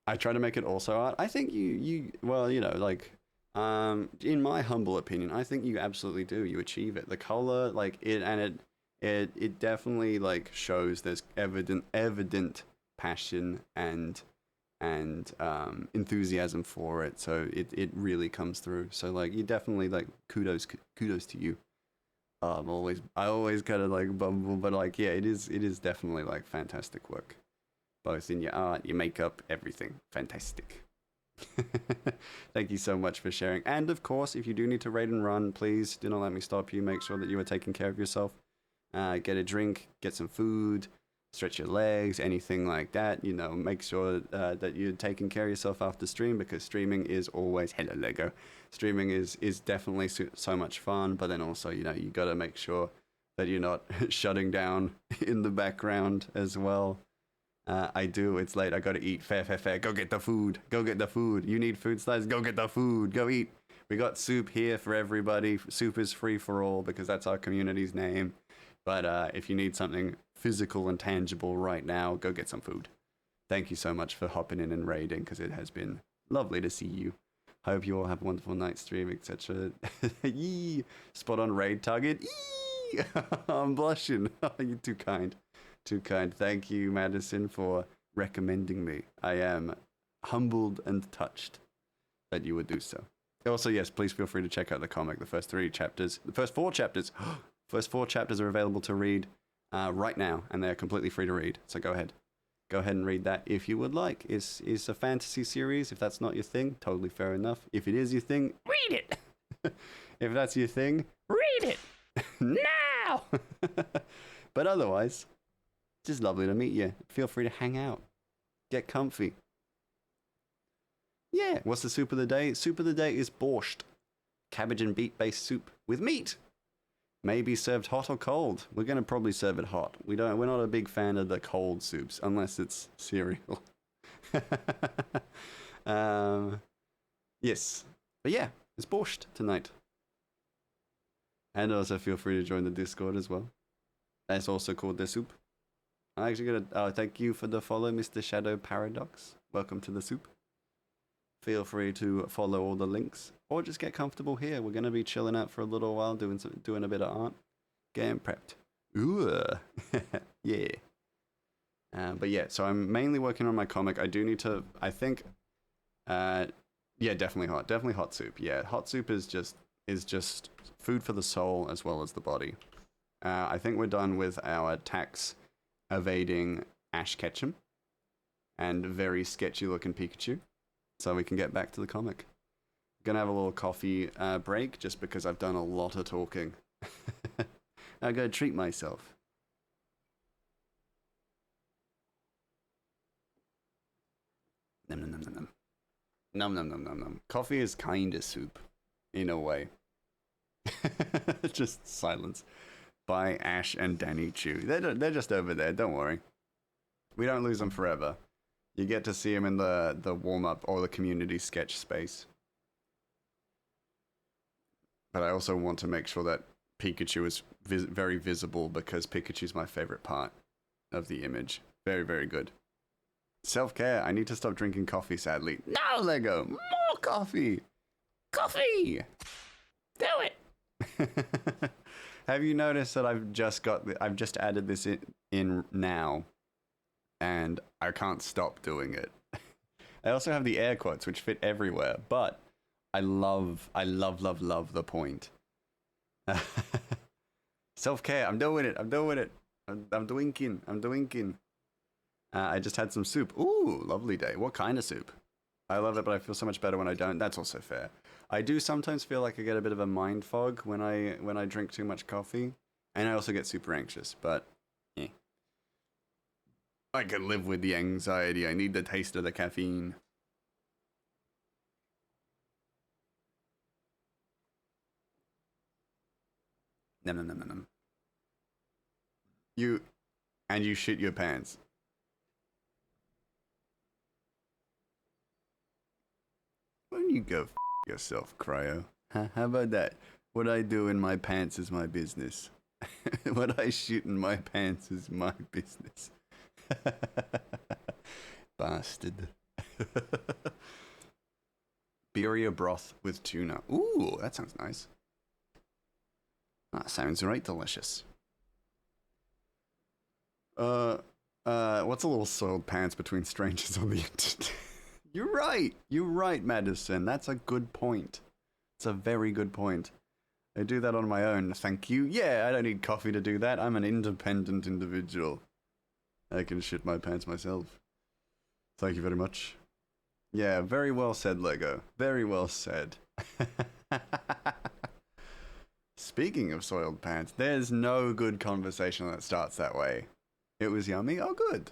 I try to make it also art. I think you well, you know, like, in my humble opinion, I think you absolutely do. You achieve it. The color, like it definitely like shows there's evident passion and enthusiasm for it. So it really comes through. So like you definitely like kudos to you. I always kind of like bumble, but like yeah, it is definitely like fantastic work. Both in your art, your makeup, everything. Fantastic. Thank you so much for sharing. And of course, if you do need to raid and run, please do not let me stop you. Make sure that you are taking care of yourself. Get a drink, get some food, stretch your legs, anything like that. You know, make sure that you're taking care of yourself after stream, because streaming is always, hello Lego. Streaming is definitely so much fun, but then also, you know, you got to make sure that you're not shutting down in the background as well. I do. It's late. I gotta eat. Fair. Go get the food. You need food slides. Go get the food. Go eat. We got soup here for everybody. Soup is free for all because that's our community's name. But if you need something physical and tangible right now, go get some food. Thank you so much for hopping in and raiding, because it has been lovely to see you. Hope you all have a wonderful night stream, etc. Yee! Spot on raid target. Yee! I'm blushing. You're too kind. Too kind. Thank you, Madison, for recommending me. I am humbled and touched that you would do so. Also, yes, please feel free to check out the comic. The first 4 chapters are available to read right now, and they're completely free to read. So go ahead and read that if you would like. It's a fantasy series. If that's not your thing, totally fair enough. If it is your thing, read it. If that's your thing, read it now. But otherwise, just lovely to meet you. Feel free to hang out. Get comfy. Yeah, what's the soup of the day? Soup of the day is borscht. Cabbage and beet-based soup with meat. Maybe served hot or cold. We're going to probably serve it hot. We're not a big fan of the cold soups, unless it's cereal. Yes. But yeah, it's borscht tonight. And also feel free to join the Discord as well. That's also called the soup. I'm actually gonna thank you for the follow, Mr. Shadow Paradox. Welcome to the soup. Feel free to follow all the links, or just get comfortable here. We're gonna be chilling out for a little while, doing a bit of art, getting prepped. Ooh, yeah. But yeah, so I'm mainly working on my comic. I do need to. I think, yeah, definitely hot soup. Yeah, hot soup is just food for the soul as well as the body. I think we're done with our tax evading Ash Ketchum and very sketchy looking Pikachu, so we can get back to the comic. Gonna have a little coffee break just because I've done a lot of talking. I gotta treat myself. Nom. Coffee is kinda soup in a way. Just silence. By Ash and Danny Chu. They're just over there, don't worry. We don't lose them forever. You get to see them in the warm-up or the community sketch space. But I also want to make sure that Pikachu is very visible because Pikachu's my favorite part of the image. Very, very good. Self-care. I need to stop drinking coffee, sadly. No, Lego! More coffee! Coffee! Do it! Have you noticed that I've just added this in now, and I can't stop doing it. I also have the air quotes, which fit everywhere, but I love the point. Self-care. I'm doing it. I'm doinking. I just had some soup. Ooh, lovely day. What kind of soup? I love it, but I feel so much better when I don't. That's also fair. I do sometimes feel like I get a bit of a mind fog when I drink too much coffee, and I also get super anxious, but yeah. I can live with the anxiety. I need the taste of the caffeine. Nom. You shit your pants. Why don't you go f yourself, Cryo? How about that? What I do in my pants is my business. What I shit in my pants is my business. Bastard. Birria broth with tuna. Ooh, that sounds nice. That sounds right delicious. What's a little soiled pants between strangers on the internet? You're right, Madison. That's a good point. It's a very good point. I do that on my own, thank you. Yeah, I don't need coffee to do that. I'm an independent individual. I can shit my pants myself. Thank you very much. Yeah, very well said, Lego. Very well said. Speaking of soiled pants, there's no good conversation that starts that way. It was yummy? Oh, good.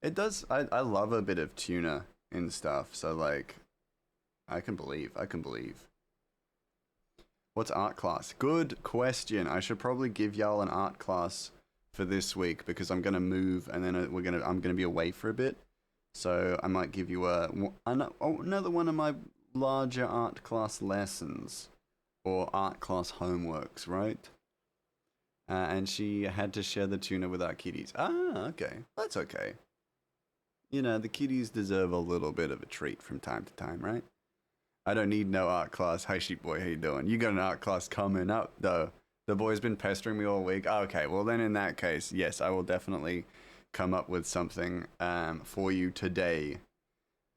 It does. I love a bit of tuna and stuff, so, like, I can believe. What's art class? Good question. I should probably give y'all an art class for this week because I'm gonna move and then I'm gonna be away for a bit. So I might give you another one of my larger art class lessons or art class homeworks, right? And she had to share the tuna with our kitties. Ah, okay. That's okay. You know, the kitties deserve a little bit of a treat from time to time, right? I don't need no art class. Hey, sheep boy, how you doing? You got an art class coming up, though. The boy's been pestering me all week. Okay, well then in that case, yes, I will definitely come up with something for you today.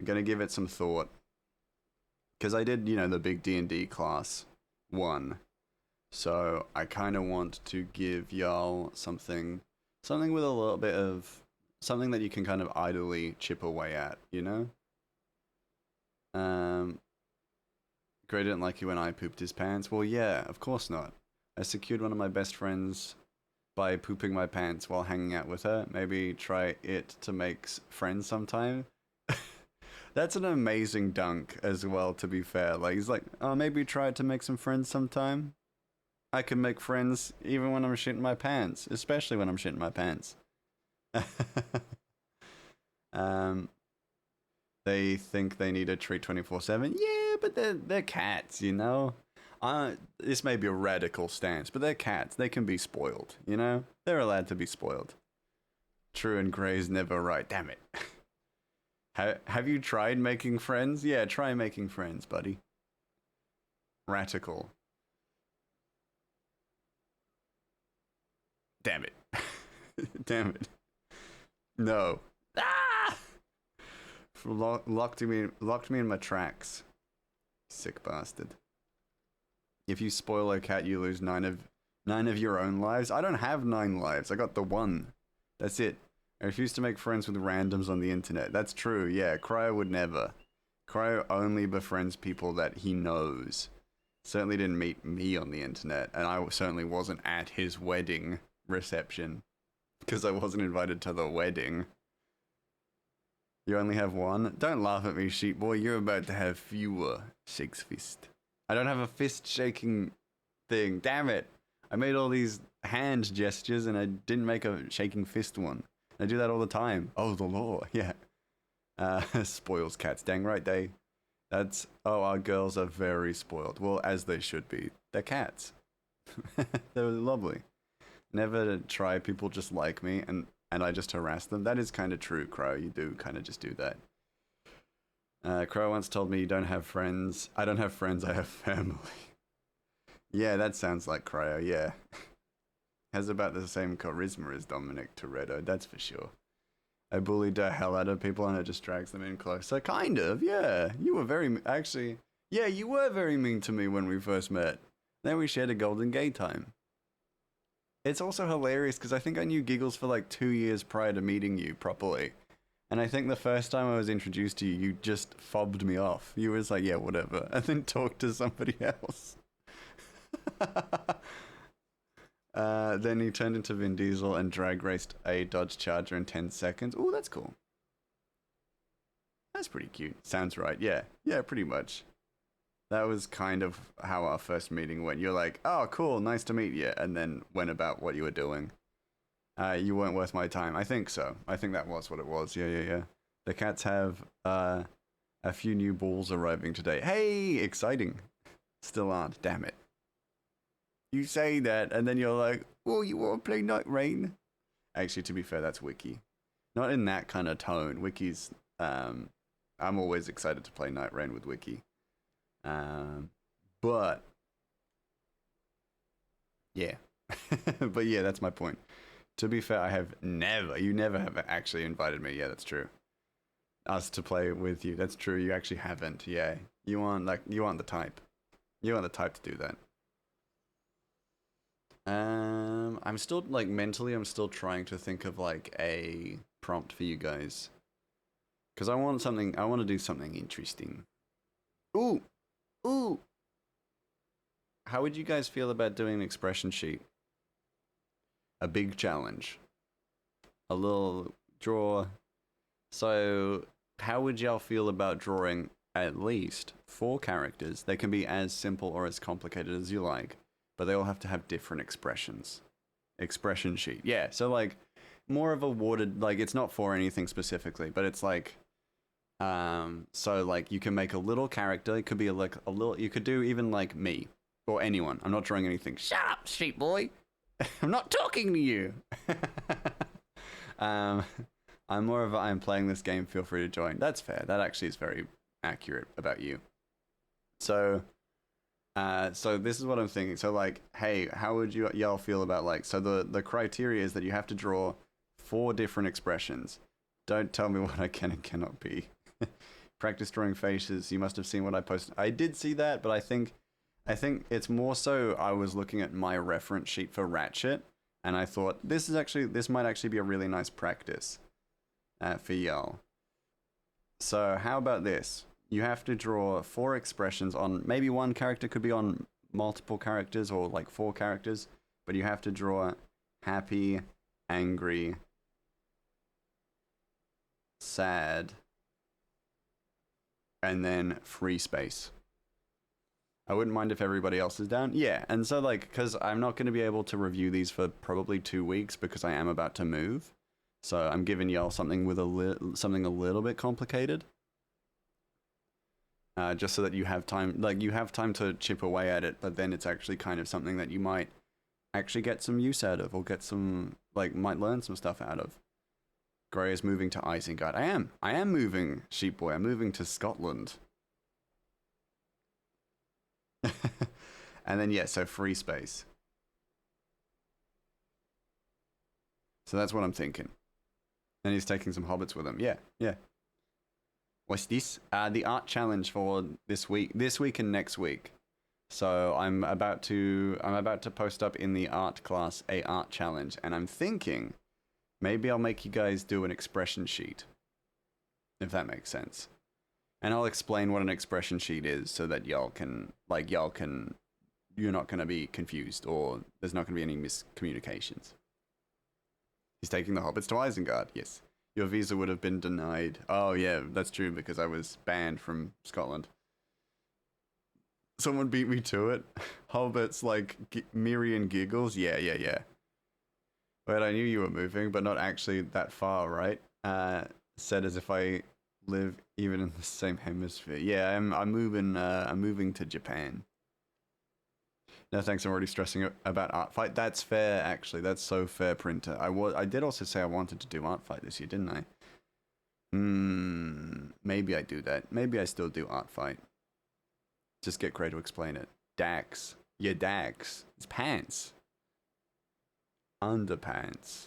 I'm going to give it some thought. Because I did, the big D&D class 1. So I kind of want to give y'all something with a little bit of, something that you can kind of idly chip away at, Gray didn't like you when I pooped his pants. Well, yeah, of course not. I secured one of my best friends by pooping my pants while hanging out with her. Maybe try it to make friends sometime. That's an amazing dunk as well, to be fair. Like, he's like, oh, maybe try it to make some friends sometime. I can make friends even when I'm shitting my pants, especially when I'm shitting my pants. They think they need a treat 24/7. Yeah, but they're cats, This may be a radical stance, but they're cats. They can be spoiled, They're allowed to be spoiled. True and Gray's never right. Damn it. Have you tried making friends? Yeah, try making friends, buddy. Radical. Damn it. Damn it. No. Ah! Locked me in my tracks. Sick bastard. If you spoil a cat, you lose 9 of your own lives. I don't have 9 lives. I got the 1. That's it. I refuse to make friends with randoms on the internet. That's true. Yeah, Cryo would never. Cryo only befriends people that he knows. Certainly didn't meet me on the internet, and I certainly wasn't at his wedding reception because I wasn't invited to the wedding. You only have 1? Don't laugh at me, sheep boy. You're about to have fewer. Shakes fist. I don't have a fist shaking thing. Damn it. I made all these hand gestures and I didn't make a shaking fist one. They do that all the time. Oh, the law. Yeah. Spoils cats. Dang right, that's, oh, our girls are very spoiled. Well, as they should be. They're cats. They're lovely. Never try people just like me and I just harass them. That is kind of true, Crow. You do kind of just do that. Crow once told me you don't have friends. I don't have friends, I have family. Yeah, that sounds like Crow, yeah. Has about the same charisma as Dominic Toretto, that's for sure. I bullied the hell out of people and it just drags them in closer. Kind of, yeah. You were very, actually, yeah, you were very mean to me when we first met. Then we shared a golden gay time. It's also hilarious because I think I knew Giggles for like 2 years prior to meeting you properly. And I think the first time I was introduced to you, you just fobbed me off. You was like, yeah, whatever. And then talked to somebody else. Then he turned into Vin Diesel and drag raced a Dodge Charger in 10 seconds. Ooh, that's cool. That's pretty cute. Sounds right. Yeah. Yeah, pretty much. That was kind of how our first meeting went. You're like, oh, cool, nice to meet you. And then went about what you were doing. You weren't worth my time. I think so. I think that was what it was. Yeah. The cats have a few new balls arriving today. Hey, exciting. Still aren't. Damn it. You say that, and then you're like, oh, you want to play Night Rain? Actually, to be fair, that's Wiki. Not in that kind of tone. Wiki's, I'm always excited to play Night Rain with Wiki. But, yeah. But yeah, that's my point. To be fair, you never have actually invited me. Yeah, that's true. Us to play with you. That's true. You actually haven't. Yeah. You aren't the type. You aren't the type to do that. I'm still, like, mentally, I'm still trying to think of, like, a prompt for you guys. Because I want to do something interesting. Ooh! How would you guys feel about doing an expression sheet? A big challenge. A little draw. So, how would y'all feel about drawing at least 4 characters? They can be as simple or as complicated as you like. But they all have to have different expressions. Expression sheet. Yeah, so like more of a worded, like it's not for anything specifically, but it's like so like you can make a little character. It could be like a little, you could do even like me or anyone. I'm not drawing anything. Shut up, sheep boy. I'm not talking to you. I'm more of a I'm playing this game, feel free to join. That's fair. That actually is very accurate about you. So this is what I'm thinking. So like, hey, how would y'all feel about like, so the criteria is that you have to draw 4 different expressions. Don't tell me what I can and cannot be. Practice drawing faces. You must have seen what I posted. I did see that, but I think it's more so I was looking at my reference sheet for Ratchet and I thought this might actually be a really nice practice for y'all. So how about this? You have to draw 4 expressions on, maybe one character could be on multiple characters or like 4 characters, but you have to draw happy, angry, sad, and then free space. I wouldn't mind if everybody else is down. Yeah, and so like, because I'm not going to be able to review these for probably 2 weeks because I am about to move. So I'm giving y'all something with something a little bit complicated. Just so that you have time, like you have time to chip away at it, but then it's actually kind of something that you might actually get some use out of, or get some, like, might learn some stuff out of. Grey is moving to Isengard. I am moving, sheep boy. I'm moving to Scotland. And then yeah, so free space. So that's what I'm thinking. And he's taking some hobbits with him. Yeah. What's this? The art challenge for this week and next week. So I'm about to post up in the art class a art challenge, and I'm thinking maybe I'll make you guys do an expression sheet, if that makes sense. And I'll explain what an expression sheet is so that you're not going to be confused, or there's not going to be any miscommunications. He's taking the hobbits to Isengard, yes. Your visa would have been denied. Oh, yeah, that's true, because I was banned from Scotland. Someone beat me to it. Hobbits like Miri and Giggles? Yeah. Wait, I knew you were moving, but not actually that far, right? Said as if I live even in the same hemisphere. Yeah, I'm moving. I'm moving to Japan. No thanks. I'm already stressing about art fight. That's fair, actually. That's so fair, Printer. I did also say I wanted to do art fight this year, didn't I? Maybe I do that. Maybe I still do art fight. Just get Gray to explain it. Dax. Yeah, Dax. It's pants. Underpants.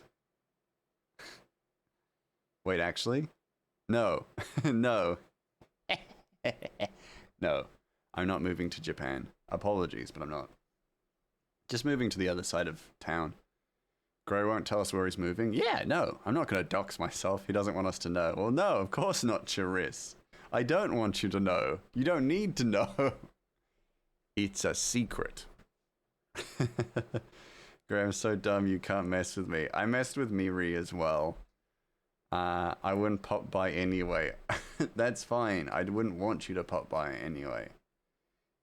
Wait, actually? No. No. No. I'm not moving to Japan. Apologies, but I'm not. Just moving to the other side of town. Gray won't tell us where he's moving. Yeah, no. I'm not going to dox myself. He doesn't want us to know. Well, no, of course not, Charis. I don't want you to know. You don't need to know. It's a secret. Gray, I'm so dumb you can't mess with me. I messed with Miri as well. I wouldn't pop by anyway. That's fine. I wouldn't want you to pop by anyway.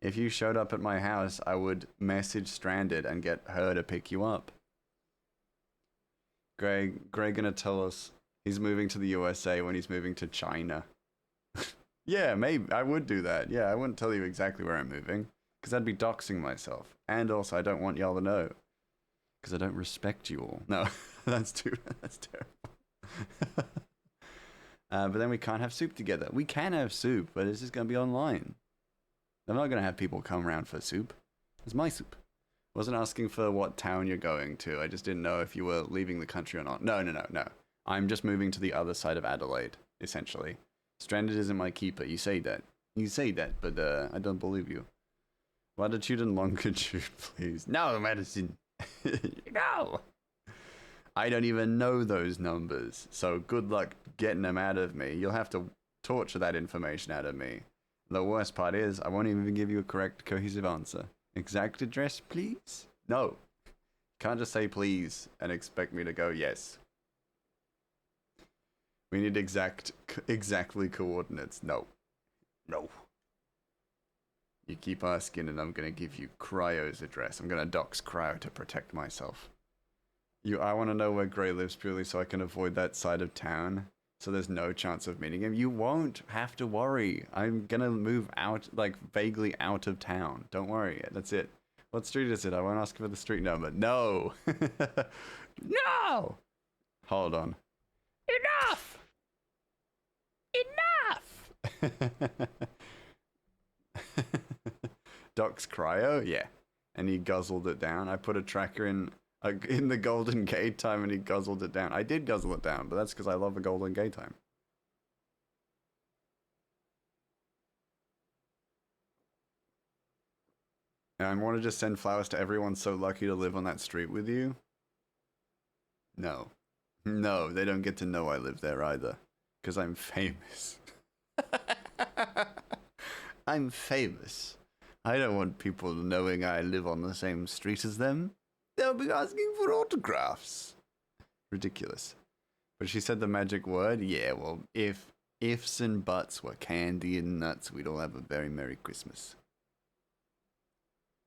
If you showed up at my house, I would message Stranded and get her to pick you up. Greg gonna tell us he's moving to the USA when he's moving to China. Yeah, maybe. I would do that. Yeah, I wouldn't tell you exactly where I'm moving. Because I'd be doxing myself. And also, I don't want y'all to know. Because I don't respect you all. No, that's terrible. But then we can't have soup together. We can have soup, but it's just going to be online. I'm not going to have people come around for soup. It's my soup. I wasn't asking for what town you're going to. I just didn't know if you were leaving the country or not. No. I'm just moving to the other side of Adelaide, essentially. Stranded isn't my keeper. You say that. But I don't believe you. Latitude and longitude, please. No, Madison. No. I don't even know those numbers, so good luck getting them out of me. You'll have to torture that information out of me. The worst part is, I won't even give you a correct, cohesive answer. Exact address, please? No. Can't just say please and expect me to go yes. We need exactly coordinates. No. You keep asking and I'm going to give you Cryo's address. I'm going to dox Cryo to protect myself. I want to know where Gray lives purely so I can avoid that side of town. So there's no chance of meeting him. You won't have to worry. I'm going to move out, like vaguely out of town. Don't worry. That's it. What street is it? I won't ask for the street number. No. No. Hold on. Enough. Doc's Cryo? Yeah. And he guzzled it down. I put a tracker in the Golden Gate time and he guzzled it down. I did guzzle it down, but that's because I love the Golden Gate time. And I want to just send flowers to everyone so lucky to live on that street with you. No. No, they don't get to know I live there either. Because I'm famous. I'm famous. I don't want people knowing I live on the same street as them. They'll be asking for autographs. Ridiculous. But she said the magic word. Yeah, well, if ifs and buts were candy and nuts, we'd all have a very Merry Christmas.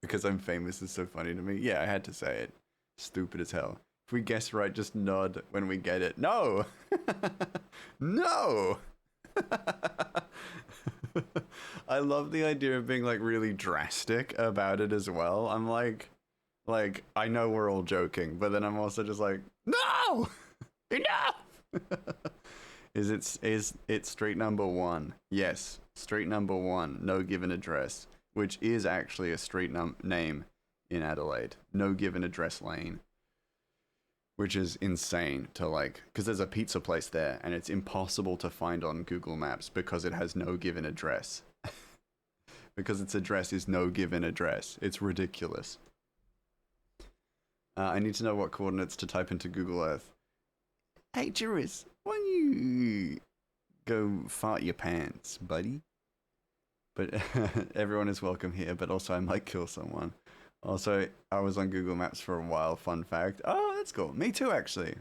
Because I'm famous is so funny to me. Yeah, I had to say it. Stupid as hell. If we guess right, just nod when we get it. No! No! I love the idea of being like really drastic about it as well. I'm like I know we're all joking, but then I'm also just like, no, enough. Is it street number 1? Yes, street number 1. No given address, which is actually a street name in Adelaide. No given address lane. Which is insane to like, because there's a pizza place there and it's impossible to find on Google Maps because it has no given address. Because its address is no given address. It's ridiculous. I need to know what coordinates to type into Google Earth. Hey, Juris, why don't you go fart your pants, buddy? But everyone is welcome here, but also I might kill someone. Also, I was on Google Maps for a while, fun fact. Oh, that's cool. Me too, actually.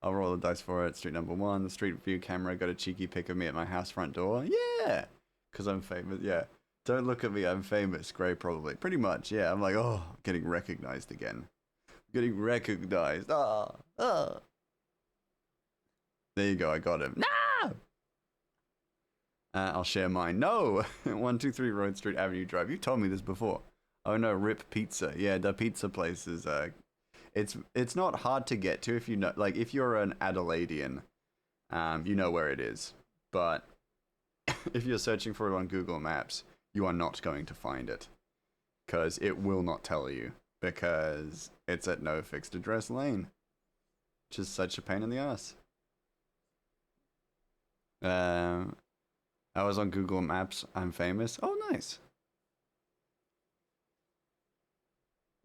I'll roll the dice for it. Street number 1, the street view camera got a cheeky pic of me at my house front door. Yeah! Because I'm famous, yeah. Don't look at me, I'm famous. Gray, probably. Pretty much, yeah. I'm like, oh, getting recognized again. Getting recognized. Ah, ah. There you go. I got him. No. I'll share mine. No. 123 Road Street Avenue Drive. You told me this before. Oh no, Rip Pizza. Yeah, the pizza place is it's not hard to get to if you know, like if you're an Adelaidean, you know where it is. But if you're searching for it on Google Maps, you are not going to find it because it will not tell you because it's at no fixed address lane, which is such a pain in the ass. I was on Google Maps. I'm famous. Oh, nice.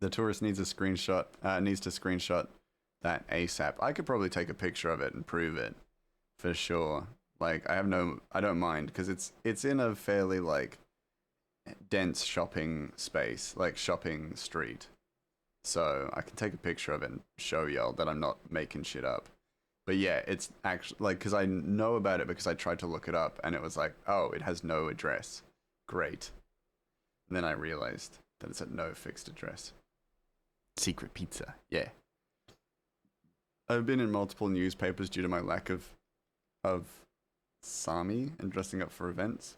The tourist needs a screenshot. Needs to screenshot that ASAP. I could probably take a picture of it and prove it, for sure. Like I don't mind because it's in a fairly like dense shopping space, like shopping street. So I can take a picture of it and show y'all that I'm not making shit up. But yeah, it's actually like because I know about it because I tried to look it up and it was like, oh, it has no address. Great. And then I realized that it's at no fixed address. Secret pizza, yeah. I've been in multiple newspapers due to my lack of Sami and dressing up for events.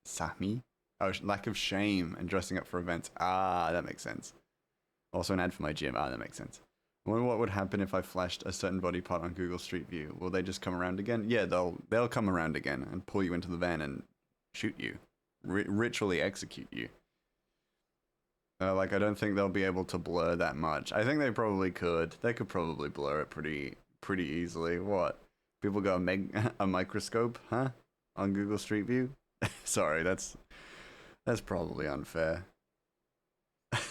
Sami? Oh, lack of shame and dressing up for events. Ah, that makes sense. Also an ad for my gym. Ah, that makes sense. I wonder what would happen if I flashed a certain body part on Google Street View. Will they just come around again? Yeah, they'll come around again and pull you into the van and shoot you. Ritually execute you. Like, I don't think they'll be able to blur that much. I think they probably could. They could probably blur it pretty easily. What? People got a microscope, huh? On Google Street View? Sorry, that's probably unfair.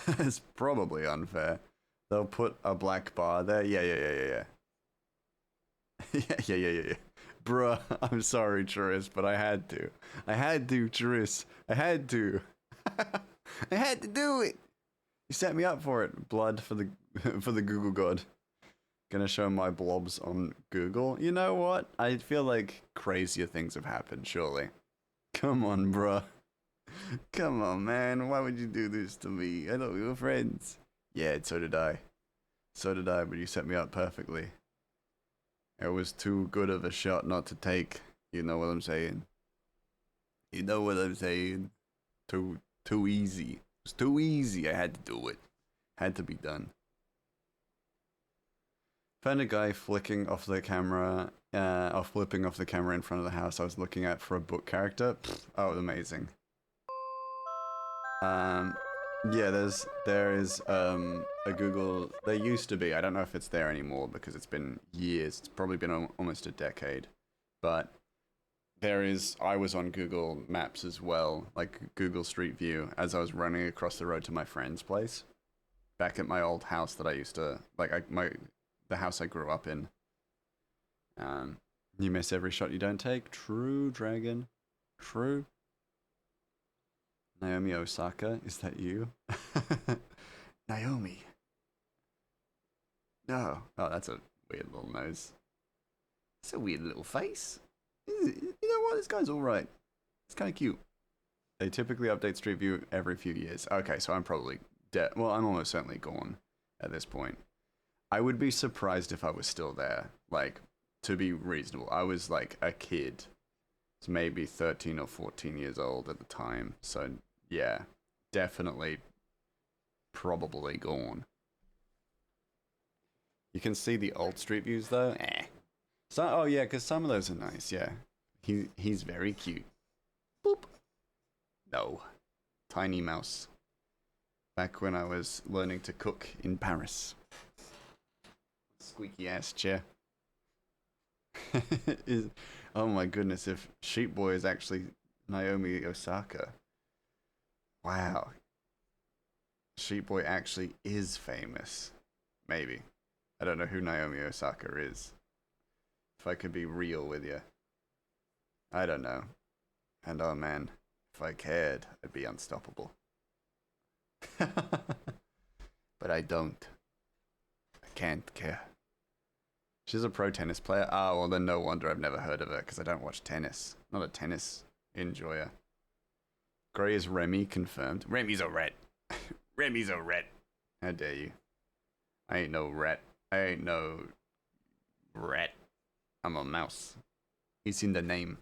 That's probably unfair. They'll put a black bar there. Yeah. Yeah. Bruh, I'm sorry, Tris, but I had to. Tris. I had to. I had to do it. You set me up for it. Blood for the for the Google god. Gonna show my blobs on Google. You know what? I feel like crazier things have happened, surely. Come on, bruh. Come on, man. Why would you do this to me? I thought we were friends. Yeah, so did I. But you set me up perfectly. It was too good of a shot not to take. You know what I'm saying? Too easy. It was too easy. I had to do it. Had to be done. Found a guy flipping off the camera in front of the house I was looking at for a book character. Oh, amazing. Yeah, there is a Google. There used to be. I don't know if it's there anymore because it's been years. It's probably been almost a decade. But I was on Google Maps as well, like Google Street View, as I was running across the road to my friend's place, back at my old house that I used to the house I grew up in. You miss every shot you don't take. True, Dragon. True. Naomi Osaka, is that you? Naomi. No. Oh, that's a weird little nose. It's a weird little face. You know what? This guy's alright. It's kind of cute. They typically update Street View every few years. Okay, so I'm probably dead. Well, I'm almost certainly gone at this point. I would be surprised if I was still there. Like, to be reasonable. I was like a kid. It's maybe 13 or 14 years old at the time. So, yeah. Definitely. Probably gone. You can see the old Street Views though. So, oh yeah, because some of those are nice, yeah. He's very cute. Boop. No. Tiny mouse. Back when I was learning to cook in Paris. Squeaky ass chair. Oh my goodness, if Sheep Boy is actually Naomi Osaka. Wow. Sheep Boy actually is famous. Maybe. I don't know who Naomi Osaka is. If I could be real with you. I don't know. And oh man, if I cared, I'd be unstoppable. But I don't. I can't care. She's a pro tennis player. Oh, well then no wonder I've never heard of her, because I don't watch tennis. Not a tennis enjoyer. Grey is Remy, confirmed. Remy's a rat. Remy's a rat. How dare you? I ain't no rat. I ain't no rat. I'm a mouse. It's in the name.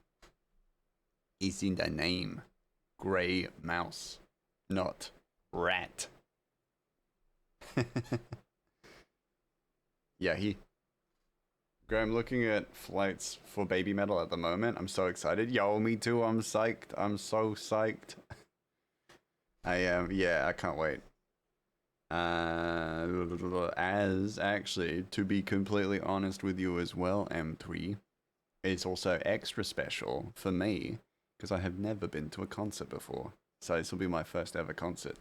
It's in the name. Grey mouse. Not rat. Yeah, I'm looking at flights for baby metal at the moment. I'm so excited. Yo, me too. I'm psyched. I'm so psyched. I am. Yeah, I can't wait. As actually, to be completely honest with you as well, M3, it's also extra special for me because I have never been to a concert before. So this will be my first ever concert.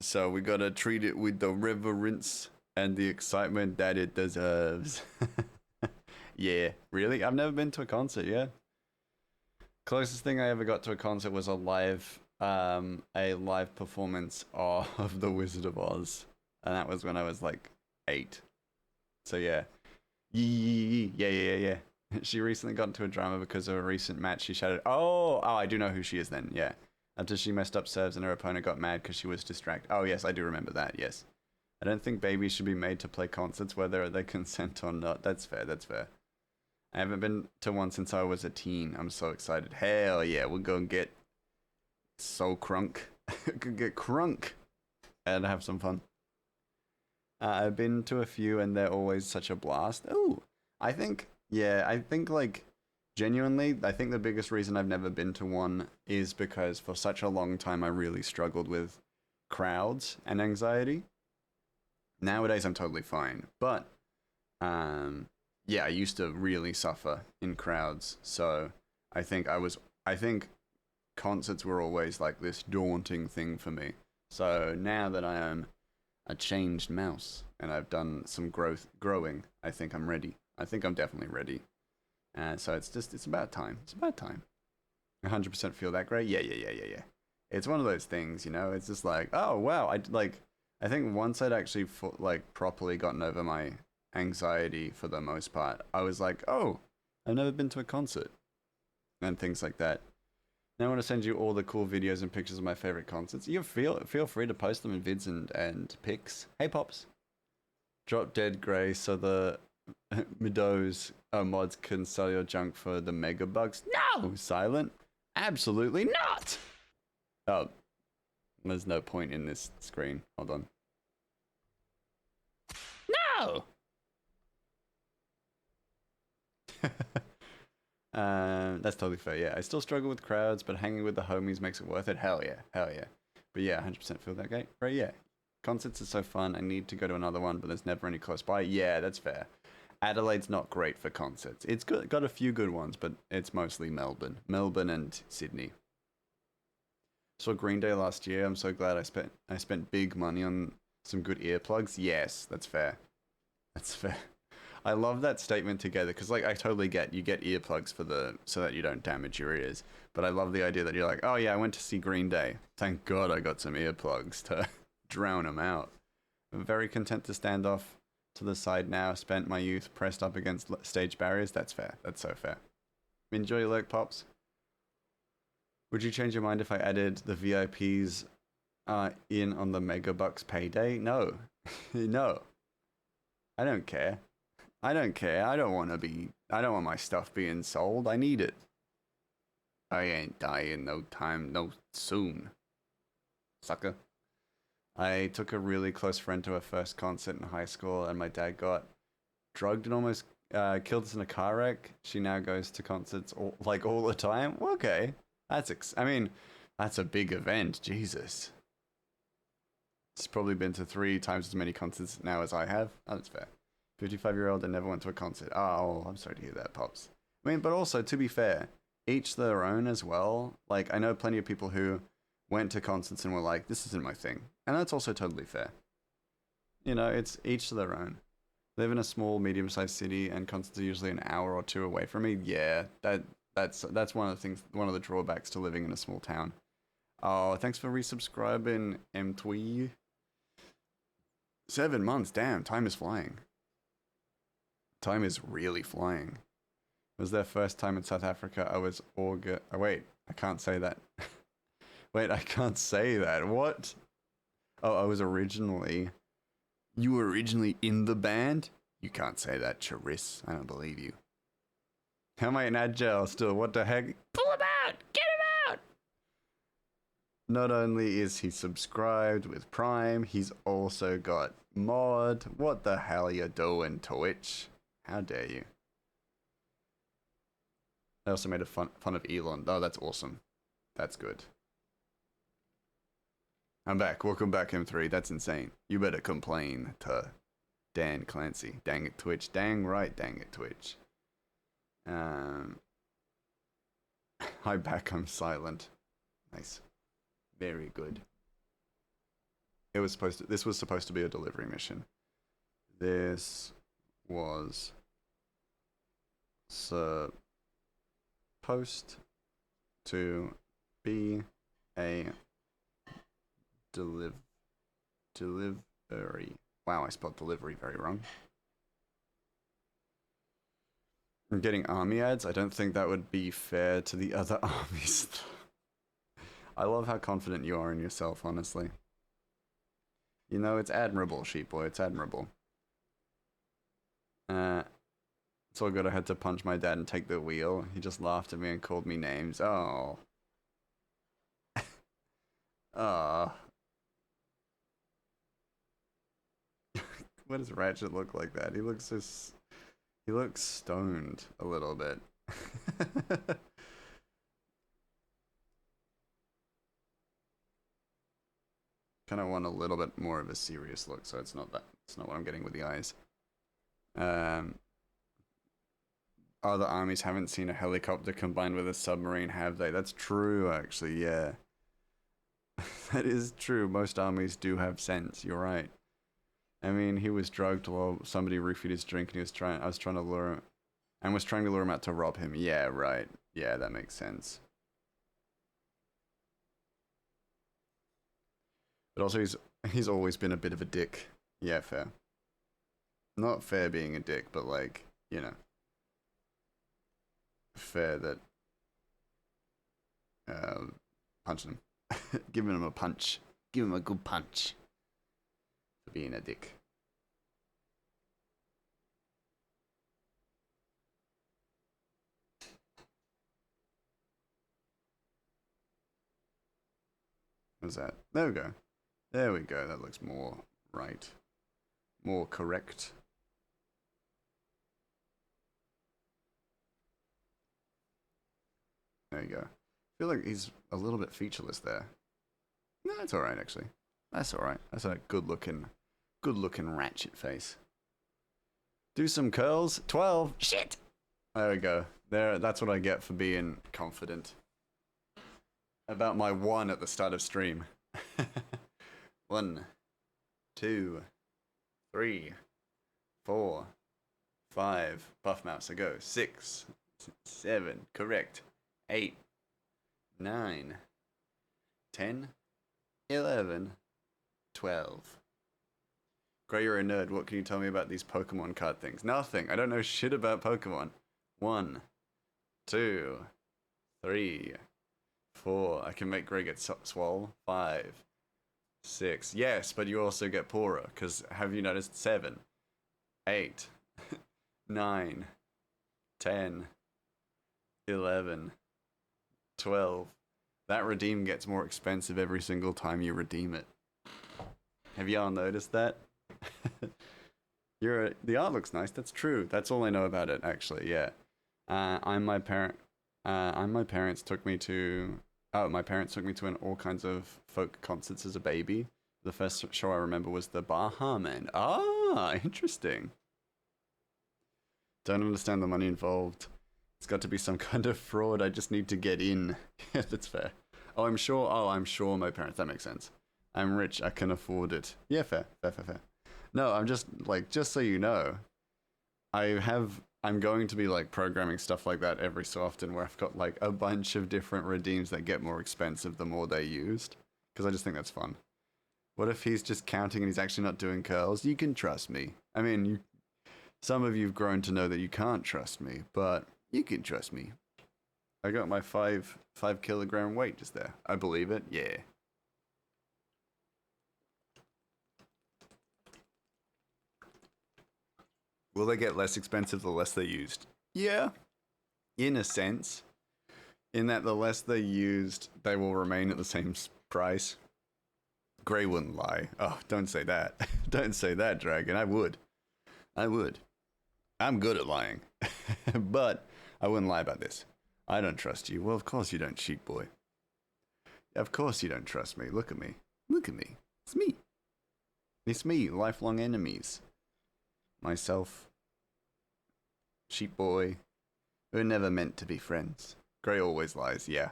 So we gotta treat it with the reverence and the excitement that it deserves. Yeah, really? I've never been to a concert, yeah. Closest thing I ever got to a concert was a live performance of The Wizard of Oz. And that was when I was like 8. So yeah. Yeah. She recently got into a drama because of a recent match she shattered. Oh, I do know who she is then, yeah. After she messed up serves and her opponent got mad because she was distracted. Oh yes, I do remember that, yes. I don't think babies should be made to play concerts whether they consent or not. That's fair, that's fair. I haven't been to one since I was a teen. I'm so excited. Hell yeah, we'll go and get so crunk. Could get crunk and have some fun. I've been to a few and they're always such a blast. Ooh, I think like genuinely, I think the biggest reason I've never been to one is because for such a long time I really struggled with crowds and anxiety. Nowadays I'm totally fine, but yeah, I used to really suffer in crowds. So I think concerts were always like this daunting thing for me. So now that I am a changed mouse and I've done some growing, I think I'm ready. I think I'm definitely ready. So it's about time. It's about time. 100% feel that great. Yeah. It's one of those things, you know. It's just like, oh wow, I think once I'd actually properly gotten over my anxiety for the most part, I was like, oh, I've never been to a concert and things like that. Now I want to send you all the cool videos and pictures of my favorite concerts. You feel free to post them in vids and pics. Hey Pops, drop dead grey so the Midos mods can sell your junk for the mega bucks. No, Silent, absolutely not. Oh, there's no point in this screen. Hold on. No. That's totally fair. Yeah, I still struggle with crowds, but hanging with the homies makes it worth it. Hell yeah. But yeah, 100% feel that great. Right? Yeah. Concerts are so fun. I need to go to another one, but there's never any close by. Yeah, that's fair. Adelaide's not great for concerts. It's got a few good ones, but it's mostly Melbourne and Sydney. Saw Green Day last year. I'm so glad I spent big money on some good earplugs. Yes, that's fair. That's fair. I love that statement together because, like, I totally get you get earplugs so that you don't damage your ears. But I love the idea that you're like, oh yeah, I went to see Green Day. Thank God I got some earplugs to drown them out. I'm very content to stand off to the side now. Spent my youth pressed up against stage barriers. That's fair. That's so fair. Enjoy your lurk, Pops. Would you change your mind if I added the VIPs in on the Megabucks payday? No. No. I don't care. I don't want my stuff being sold. I need it. I ain't dying no time, no soon. Sucker. I took a really close friend to her first concert in high school and my dad got drugged and almost killed us in a car wreck. She now goes to concerts all the time. Well, okay. That's a big event. Jesus. She's probably been to 3 times as many concerts now as I have. Oh, that's fair. 55-year-old that never went to a concert. Oh, I'm sorry to hear that, Pops. I mean, but also, to be fair, each their own as well. Like, I know plenty of people who went to concerts and were like, this isn't my thing. And that's also totally fair. You know, it's each to their own. I live in a small, medium-sized city, and concerts are usually an hour or 2 away from me. Yeah, that's one of the drawbacks to living in a small town. Oh, thanks for resubscribing, M-Twee. 7 months, damn, time is flying. Time is really flying. It was their first time in South Africa. I was wait, I can't say that. Wait, I can't say that. What? Oh, I was originally. You were originally in the band? You can't say that, Charis. I don't believe you. How am I in Agile still? What the heck? Pull him out! Get him out! Not only is he subscribed with Prime, he's also got mod. What the hell you doing, Twitch? How dare you? I also made a fun of Elon. Oh, that's awesome. That's good. I'm back. Welcome back, M3. That's insane. You better complain to Dan Clancy. Dang it, Twitch. Dang right, dang it, Twitch. Hi, back. I'm silent. Nice. Very good. It was supposed to. This was supposed to be a delivery mission. This was supposed to be a delivery. Wow, I spelled delivery very wrong. I'm getting army ads. I don't think that would be fair to the other armies. I love how confident you are in yourself, honestly. You know, it's admirable, sheep boy. It's admirable. It's all good. I had to punch my dad and take the wheel. He just laughed at me and called me names. Oh. Ah. What does Ratchet look like that? He looks just... He looks stoned a little bit. Kind of want a little bit more of a serious look, so it's not what I'm getting with the eyes. Other armies haven't seen a helicopter combined with a submarine, have they? That's true, actually, yeah. That is true. Most armies do have sense, you're right. I mean, he was drugged while somebody roofied his drink and I was trying to lure him, and was trying to lure him out to rob him. Yeah, right. Yeah, that makes sense. But also, he's always been a bit of a dick. Yeah, fair. Not fair being a dick, but like, you know. Fair that... punching him. Giving him a punch. Give him a good punch. For being a dick. What's that? There we go. There we go. That looks more right. More correct. There you go. I feel like he's a little bit featureless there. No, that's alright, actually. That's alright. That's a good looking Ratchet face. Do some curls. 12. Shit! There we go. That's what I get for being confident. About my 1 at the start of stream. 1, 2, 3, 4, 5. Buff mouse, I go. 6, 7. Correct. 8, 9, 10, 11, 12. Gray, you're a nerd. What can you tell me about these Pokemon card things? Nothing. I don't know shit about Pokemon. 1, 2, 3, 4. I can make Gray get swole. 5, 6. Yes, but you also get poorer, because have you noticed? 7, 8, 9, 10, 11, 12. That redeem gets more expensive every single time you redeem it. Have y'all noticed that? The art looks nice. That's true. That's all I know about it, actually. Yeah. My parents took me to all kinds of folk concerts as a baby. The first show I remember was the Baha Men. Ah, interesting. Don't understand the money involved. It's got to be some kind of fraud. I just need to get in. Yeah, that's fair. I'm sure my parents. That makes sense. I'm rich. I can afford it. Yeah, fair. No, I'm just so you know, I'm going to be like programming stuff like that every so often where I've got like a bunch of different redeems that get more expensive the more they're used. Because I just think that's fun. What if he's just counting and he's actually not doing curls? You can trust me. I mean, some of you've grown to know that you can't trust me, but you can trust me. I got my 5 kilogram weight just there. I believe it. Yeah. Will they get less expensive the less they're used? Yeah, in a sense. In that the less they're used, they will remain at the same price. Grey wouldn't lie. Oh, don't say that. Don't say that, Dragon. I would. I'm good at lying. But I wouldn't lie about this. I don't trust you. Well, of course you don't, sheep boy. Of course you don't trust me. Look at me. Look at me. It's me. It's me, lifelong enemies. Myself. Sheep boy. We're never meant to be friends. Grey always lies, yeah.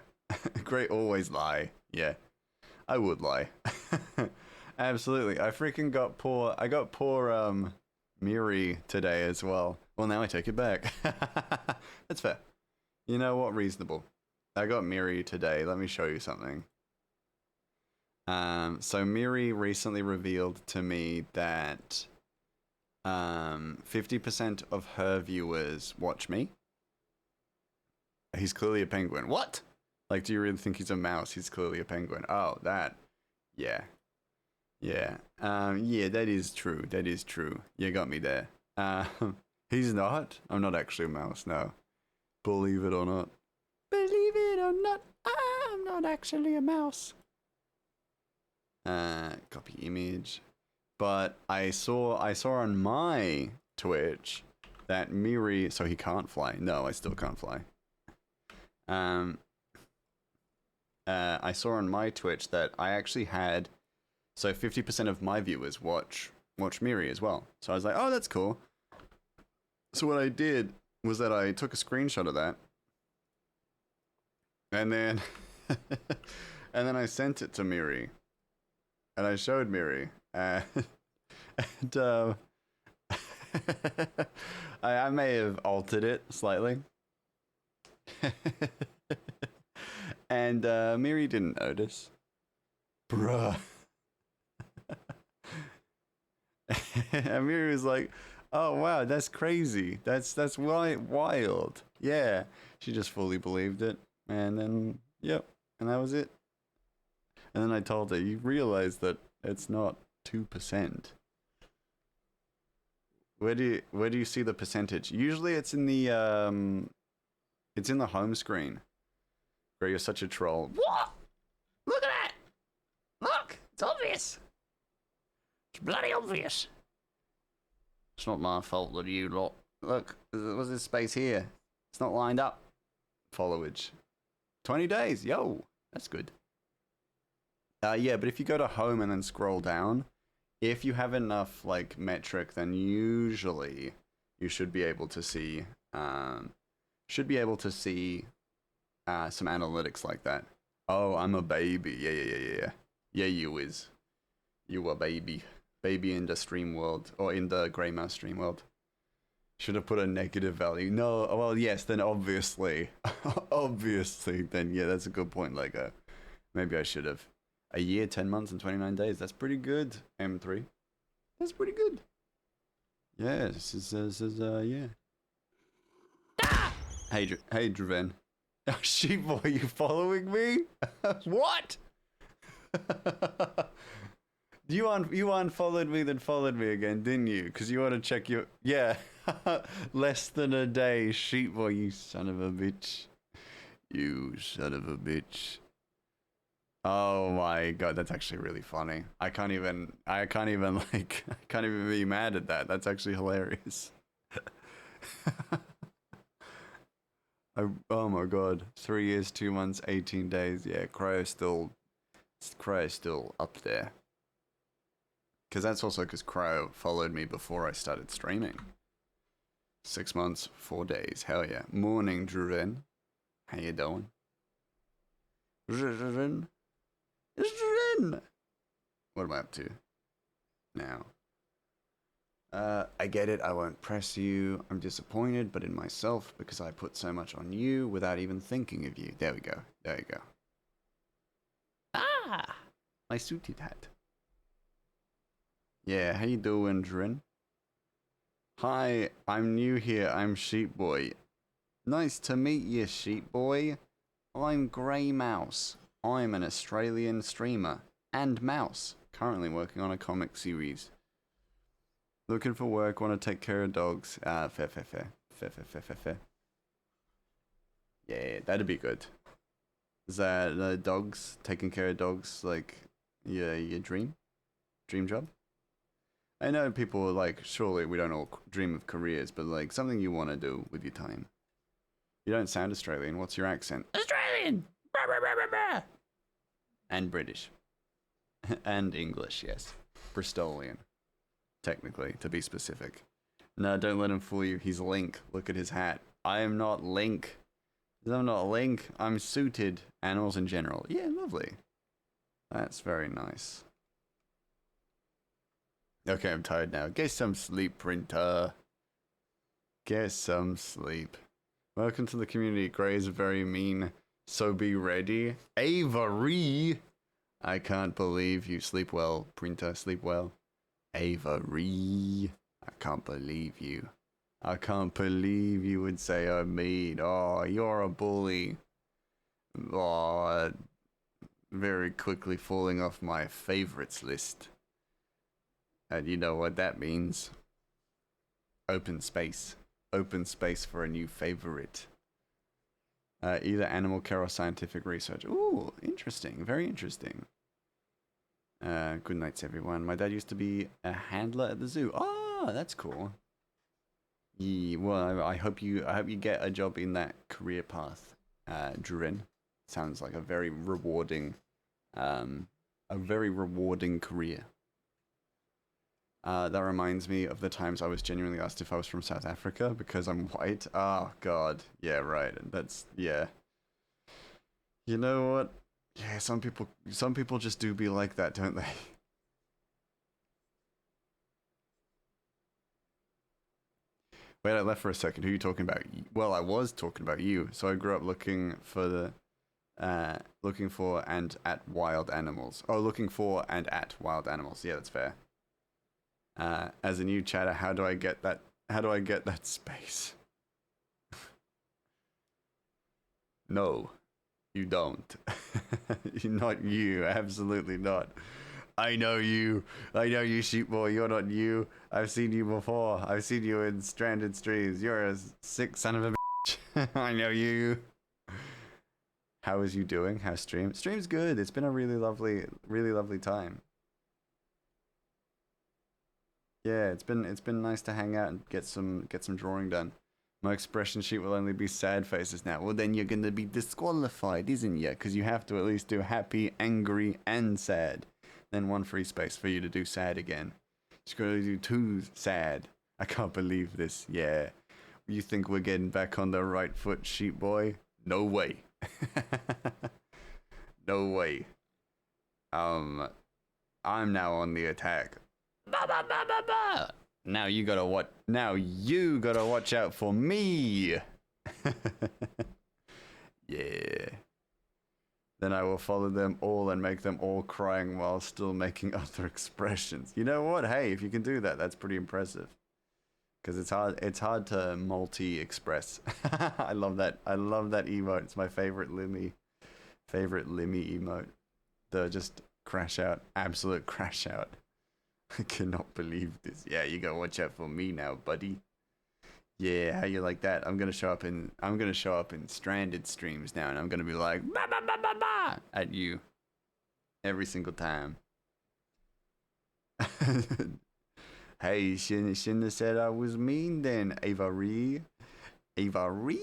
Grey always lie, yeah. I would lie. Absolutely. I freaking got poor Miri today as well. Well, now I take it back. That's fair. You know what? Reasonable. I got Miri today. Let me show you something. So Miri recently revealed to me that 50% of her viewers watch me. He's clearly a penguin. What? Like, do you really think he's a mouse? He's clearly a penguin. Oh, that. Yeah. Yeah. Yeah, that is true. That is true. You got me there. He's not. I'm not actually a mouse, no. Believe it or not. Believe it or not, I'm not actually a mouse. Copy image. But I saw on my Twitch that Miri, so he can't fly. No, I still can't fly. I saw on my Twitch that I actually had, so 50% of my viewers watch Miri as well. So I was like, oh, that's cool. So what I did was that I took a screenshot of that, and then I sent it to Miri, and I showed Miri, and I may have altered it slightly. And Miri didn't notice. Bruh. And Miri was like, oh wow, that's crazy. That's wild. Yeah. She just fully believed it. And then, yep. And that was it. And then I told her, you realize that it's not 2%. Where do you see the percentage? Usually it's in the home screen. Where you're such a troll. What? Look at that! Look! It's obvious! It's bloody obvious. It's not my fault that you lot. Look, what's this space here? It's not lined up. Followage. 20 days, yo! That's good. Yeah, but if you go to home and then scroll down, if you have enough, like, metric, then usually you should be able to see, some analytics like that. Oh, I'm a baby. Yeah. Yeah, you is. You a baby. Baby in the stream world. Or in the Grey Mouse stream world. Should have put a negative value. No, well, yes, then obviously. Obviously, then yeah, that's a good point, Lego. Maybe I should have. A year, 10 months, and 29 days. That's pretty good, M3. That's pretty good. Yeah, this is yeah. Ah! Hey, Draven. Oh, sheep boy, you following me? What? You unfollowed me, then followed me again, didn't you? Because you want to check your... Yeah. Less than a day, sheep boy, you son of a bitch. You son of a bitch. Oh my god, that's actually really funny. I can't even be mad at that. That's actually hilarious. Oh my god. 3 years, 2 months, 18 days. Yeah, Cryo's still up there. Because that's also because Cryo followed me before I started streaming. 6 months, 4 days. Hell yeah. Morning, Druven. How you doing? Druven? What am I up to now? I get it, I won't press you. I'm disappointed, but in myself, because I put so much on you without even thinking of you. There we go. There you go. Ah! My suited hat. Yeah, how you doing, Drin? Hi, I'm new here. I'm Sheep Boy. Nice to meet you, Sheep Boy. I'm Grey Mouse. I'm an Australian streamer and mouse, currently working on a comic series. Looking for work, want to take care of dogs. Fair. Fair. Yeah, that'd be good. Is that dogs, taking care of dogs, like, your dream job? I know people like, surely we don't all dream of careers, but like something you want to do with your time. You don't sound Australian. What's your accent? Australian! And British. And English, yes. Bristolian, technically, to be specific. No, don't let him fool you. He's Link. Look at his hat. I am not Link. I'm not Link. I'm suited. Animals in general. Yeah, lovely. That's very nice. Okay, I'm tired now. Get some sleep, printer. Get some sleep. Welcome to the community. Grey is very mean. So be ready. Avery! I can't believe you. Sleep well, printer. Sleep well. Avery. I can't believe you. I can't believe you would say I'm mean. Oh, you're a bully. Oh, very quickly falling off my favorites list. And you know what that means. Open space. Open space for a new favorite. Either animal care or scientific research. Ooh, interesting. Very interesting. Good nights, everyone. My dad used to be a handler at the zoo. Oh, that's cool. Yeah, well, I hope you get a job in that career path, Durin. Sounds like a very rewarding career. That reminds me of the times I was genuinely asked if I was from South Africa because I'm white. Oh, God. Yeah, right. That's, yeah. You know what? Yeah, some people just do be like that, don't they? Wait, I left for a second. Who are you talking about? Well, I was talking about you. So I grew up looking for and at wild animals. Oh, looking for and at wild animals. Yeah, that's fair. As a new chatter, how do I get that? How do I get that space? No, you don't. Not you. Absolutely not. I know you, sheep boy. You're not you. I've seen you before. I've seen you in Stranded Streams. You're a sick son of a bitch. I know you. How is you doing? How's stream? Stream's good. It's been a really lovely time. Yeah, it's been nice to hang out and get some drawing done. My expression sheet will only be sad faces now. Well, then you're gonna be disqualified, isn't you? Because you have to at least do happy, angry, and sad. Then one free space for you to do sad again. Just gotta do 2 sad. I can't believe this. Yeah. You think we're getting back on the right foot, sheep boy? No way. No way. I'm now on the attack. Ba, ba, ba, ba, ba. Now you gotta watch out for me. Yeah. Then I will follow them all and make them all crying while still making other expressions. You know what? Hey, if you can do that, that's pretty impressive. Because it's hard to multi-express. I love that emote. It's my favorite Limmy emote. The just crash out, absolute crash out. I cannot believe this. Yeah, you gotta watch out for me now, buddy. Yeah, how you like that? I'm gonna show up in Stranded Streams now, and I'm gonna be like ba ba ba ba ba at you every single time. Hey, you shouldn't have said I was mean then, Avery. Avery.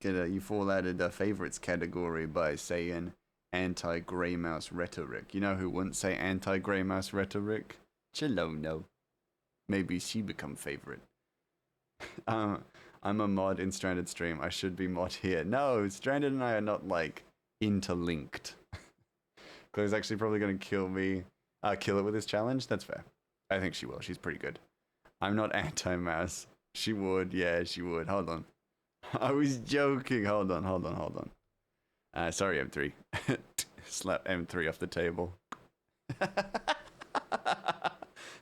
You fall out of the favorites category by saying anti-grey mouse rhetoric. You know who wouldn't say anti-grey mouse rhetoric? Chalono. Maybe she become favorite. I'm a mod in Stranded Stream. I should be mod here. No, Stranded and I are not like interlinked. Chloe's actually probably gonna kill me. Kill it with this challenge. That's fair. I think she will. She's pretty good. I'm not anti-mouse. She would. Yeah, she would. Hold on. I was joking. Hold on. Sorry, M3. Slap M3 off the table.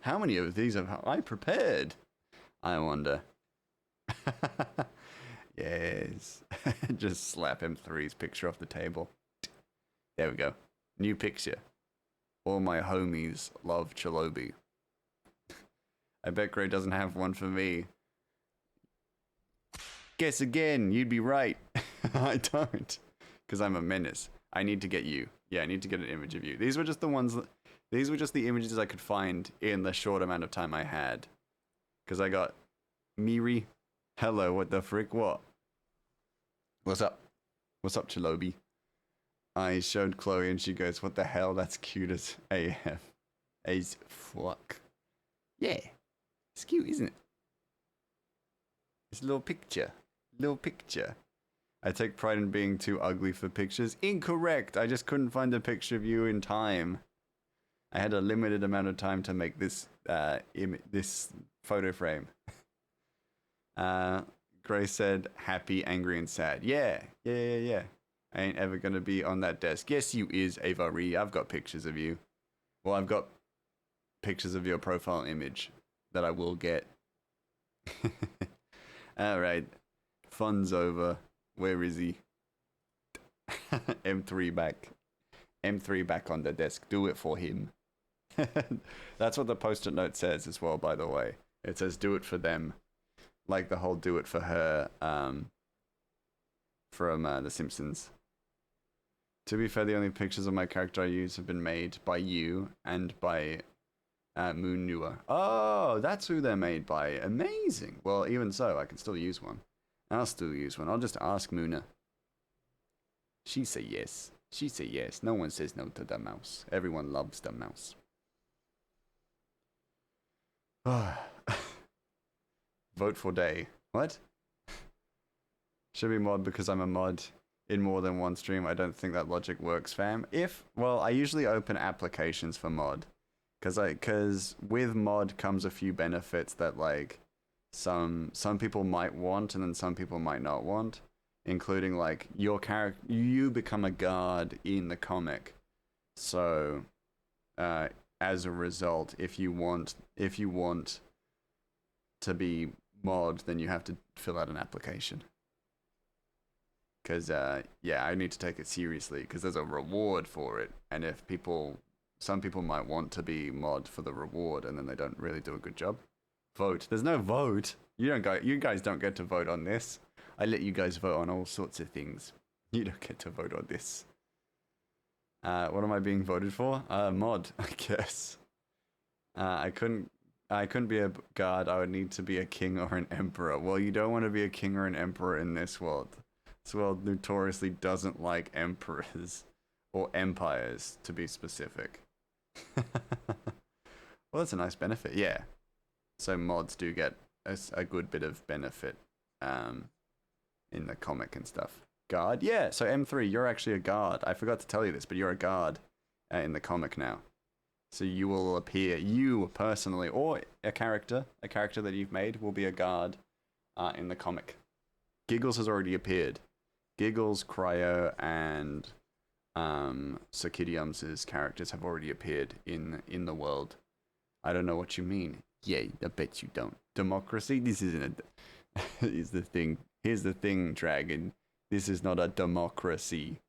How many of these have I prepared? I wonder. Yes. Just slap M3's picture off the table. There we go. New picture. All my homies love Chalobi. I bet Gray doesn't have one for me. Guess again, you'd be right. I don't. Because I'm a menace. I need to get you. Yeah, I need to get an image of you. These were just the ones that, these were just the images I could find in the short amount of time I had. Because I got Miri. Hello, what the frick? What? What's up? What's up, Chilobi? I showed Chloe and she goes, what the hell? That's cute as AF. As fuck. Yeah. It's cute, isn't it? It's a little picture. Little picture. I take pride in being too ugly for pictures. Incorrect! I just couldn't find a picture of you in time. I had a limited amount of time to make this this photo frame. Grace said, happy, angry, and sad. Yeah. I ain't ever gonna be on that desk. Yes, you is, Avery. I've got pictures of you. Well, I've got pictures of your profile image that I will get. Alright. Fun's over. Where is he? M3 back. M3 back on the desk. Do it for him. That's what the post-it note says as well, by the way. It says do it for them. Like the whole do it for her from The Simpsons. To be fair, the only pictures of my character I use have been made by you and by Moon Newer. Oh, that's who they're made by. Amazing. Well, even so, I can still use one. I'll still use one. I'll just ask Moona. She say yes. She say yes. No one says no to the mouse. Everyone loves the mouse. Vote for day. What? Should be mod because I'm a mod in more than one stream. I don't think that logic works, fam. Well, I usually open applications for mod. Because with mod comes a few benefits that, like, some people might want and then some people might not want, including like your character, you become a guard in the comic, so as a result, if you want to be mod, then you have to fill out an application, because yeah, I need to take it seriously because there's a reward for it, and if some people might want to be mod for the reward and then they don't really do a good job. Vote. There's no vote. You guys don't get to vote on this. I let you guys vote on all sorts of things. You don't get to vote on this. What am I being voted for? Mod, I guess. I couldn't be a guard. I would need to be a king or an emperor. Well, you don't want to be a king or an emperor in this world. This world notoriously doesn't like emperors or empires, to be specific. Well, that's a nice benefit. Yeah. So mods do get a good bit of benefit in the comic and stuff. Guard? Yeah, so M3, you're actually a guard. I forgot to tell you this, but you're a guard in the comic now. So you will appear, you personally, or a character that you've made will be a guard in the comic. Giggles has already appeared. Giggles, Cryo, and Circidium's characters have already appeared in the world. I don't know what you mean. Yeah, I bet you don't. Democracy? This isn't a... Here's the thing, Dragon. This is not a democracy.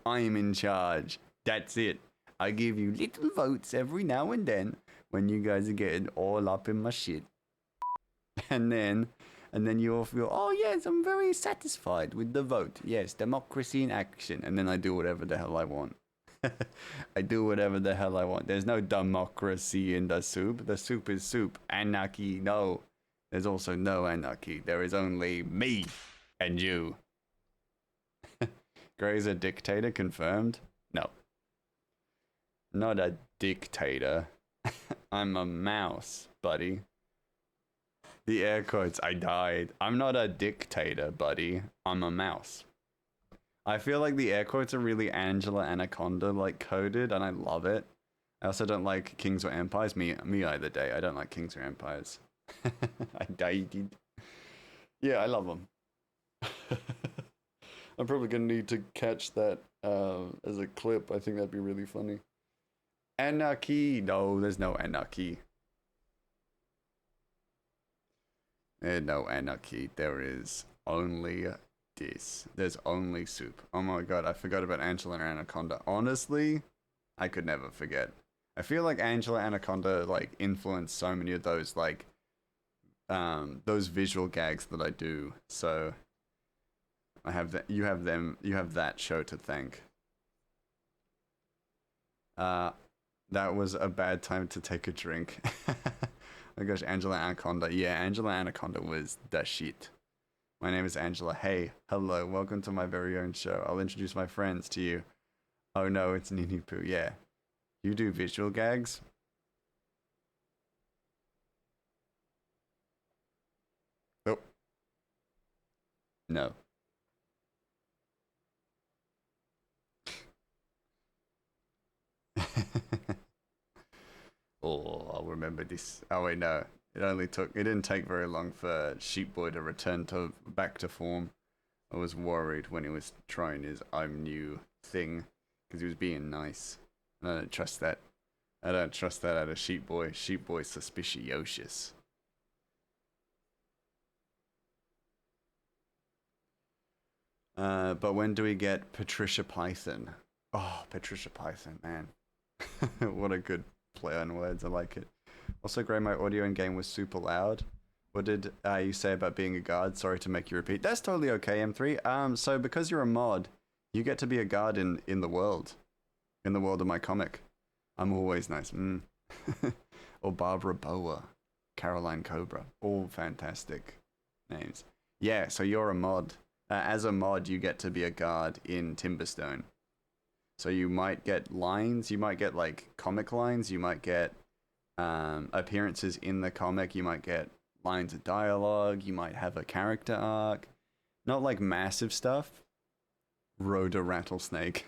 I'm in charge. That's it. I give you little votes every now and then when you guys are getting all up in my shit. And then you all feel, oh yes, I'm very satisfied with the vote. Yes, democracy in action. And then I do whatever the hell I want. I do whatever the hell I want. There's no democracy in the soup. The soup is soup. Anarchy, no. There's also no anarchy. There is only me and you. Gray's a dictator, confirmed? No. Not a dictator. I'm a mouse, buddy. The air quotes, I died. I'm not a dictator, buddy. I'm a mouse. I feel like the air quotes are really Angela Anaconda like coded, and I love it. I also don't like kings or empires. Me either day. I don't like kings or empires. I died. Yeah, I love them. I'm probably gonna need to catch that as a clip. I think that'd be really funny. Anarchy. No, there's no anarchy. There's no anarchy. There is only this. There's only soup. Oh my god, I forgot about Angela Anaconda. Honestly, I could never forget. I feel like Angela Anaconda like influenced so many of those like those visual gags that I do. So I have that. You have them. You have that show to thank. Uh, that was a bad time to take a drink. Oh my gosh, Angela Anaconda. Yeah, Angela Anaconda was the shit. My name is Angela. Hey, hello, welcome to my very own show. I'll introduce my friends to you. Oh no, it's Nini Poo. Yeah, you do visual gags. Oh no. Oh, I'll remember this. Oh wait, no. It didn't take very long for Sheep Boy to return to back to form. I was worried when he was trying his I'm new thing because he was being nice. And I don't trust that. I don't trust that out of Sheep Boy. Sheep Boy's suspicious. But when do we get Patricia Python? Oh, Patricia Python, man. What a good play on words. I like it. Also, Gray, my audio in game was super loud. What did you say about being a guard? Sorry to make you repeat. That's totally okay, M3. So because you're a mod, you get to be a guard in the world of my comic. I'm always nice. Or Barbara Boa, Caroline Cobra, all fantastic names. Yeah, so you're a mod. As a mod, you get to be a guard in Timberstone. So you might get lines, you might get like comic lines, you might get appearances in the comic, you might get lines of dialogue, you might have a character arc. Not like massive stuff. Rhoda Rattlesnake.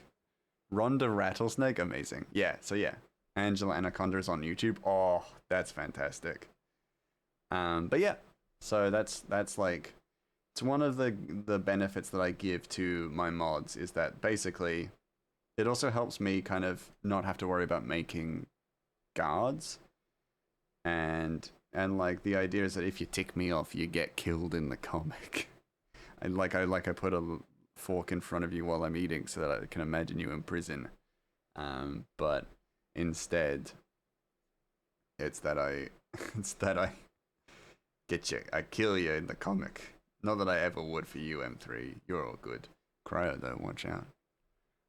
Rhonda Rattlesnake, amazing. Yeah, so yeah. Angela Anaconda is on YouTube. Oh, that's fantastic. But yeah, so that's like it's one of the benefits that I give to my mods is that basically it also helps me kind of not have to worry about making guards and like the idea is that if you tick me off you get killed in the comic. I put a fork in front of you while I'm eating so that I can imagine you in prison. But instead it's that I it's that I get you, I kill you in the comic. Not that I ever would for you, M3. You're all good. Cryo though, watch out.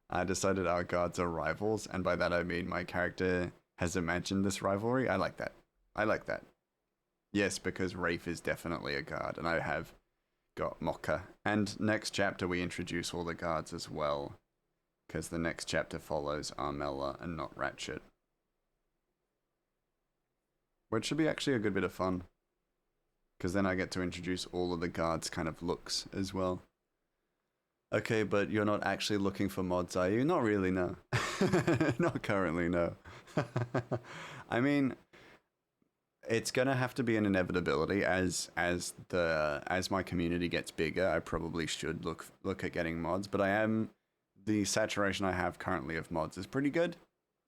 I decided our guards are rivals, and by that I mean my character has imagined this rivalry. I like that. I like that. Yes, because Rafe is definitely a guard, and I have got Mocha. And next chapter we introduce all the guards as well, because the next chapter follows Armella and not Ratchet. Which should be actually a good bit of fun, because then I get to introduce all of the guards' kind of looks as well. Okay, but you're not actually looking for mods, are you? Not really, no. Not currently, no. I mean, it's gonna have to be an inevitability as my community gets bigger. I probably should look at getting mods, but the saturation I have currently of mods is pretty good.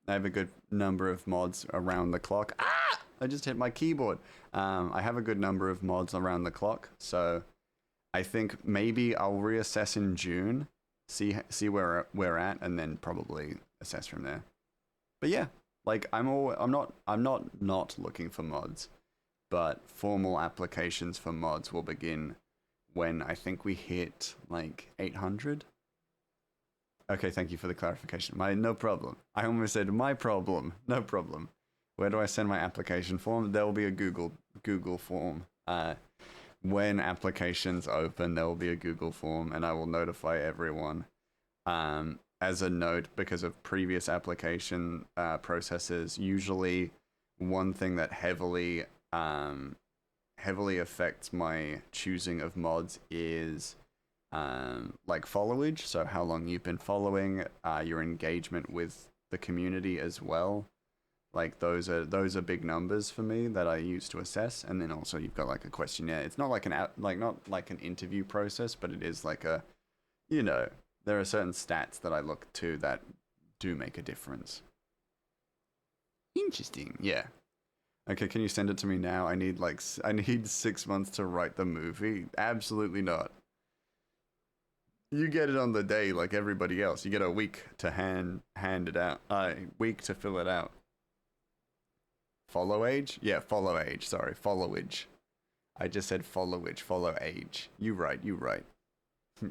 I have a good number of mods around the clock. Ah! I just hit my keyboard. I have a good number of mods around the clock, so I think maybe I'll reassess in June, see where we're at, and then probably assess from there. But yeah, like I'm not looking for mods, but formal applications for mods will begin when I think we hit like 800. Okay, thank you for the clarification. No problem. I almost said my problem. No problem. Where do I send my application form? There will be a Google form. When applications open, there will be a Google form, and I will notify everyone. As a note, because of previous application processes, usually one thing that heavily affects my choosing of mods is like followage. So how long you've been following, your engagement with the community as well. Like those are big numbers for me that I use to assess, and then also you've got like a questionnaire. It's not like not like an interview process, but it is like a, there are certain stats that I look to that do make a difference. Interesting, yeah. Okay, can you send it to me now? I need 6 months to write the movie. Absolutely not. You get it on the day like everybody else. You get a week to hand it out. A week to fill it out. Follow age? Yeah, follow age. Sorry, followage. I just said followage, follow age. You right, you right.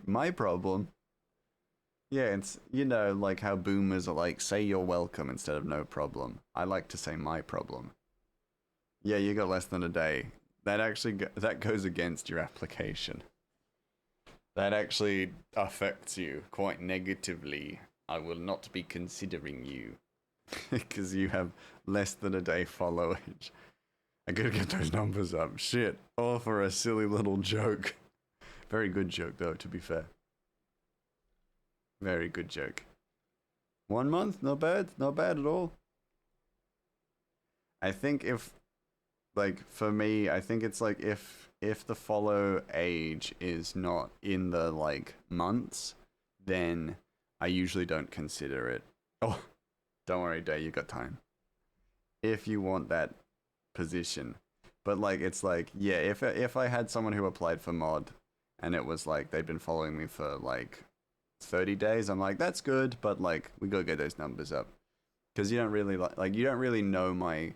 My problem. Yeah, it's, you know, like how boomers are like, say you're welcome instead of no problem. I like to say my problem. Yeah, you got less than a day. That actually, that goes against your application. That actually affects you quite negatively. I will not be considering you. Because you have less than a day followage. I gotta get those numbers up. Shit. All for a silly little joke. Very good joke, though, to be fair. Very good joke. 1 month? Not bad. Not bad at all. I think if, like, for me, I think it's like if the follow age is not in the, like, months, then I usually don't consider it. Oh, don't worry, Day, you got time. If you want that position. But, like, it's like, yeah, if I had someone who applied for mod and it was like they'd been following me for, like, 30 days, I'm like, that's good, but, like, we gotta get those numbers up. Because you don't really, like, you don't really know my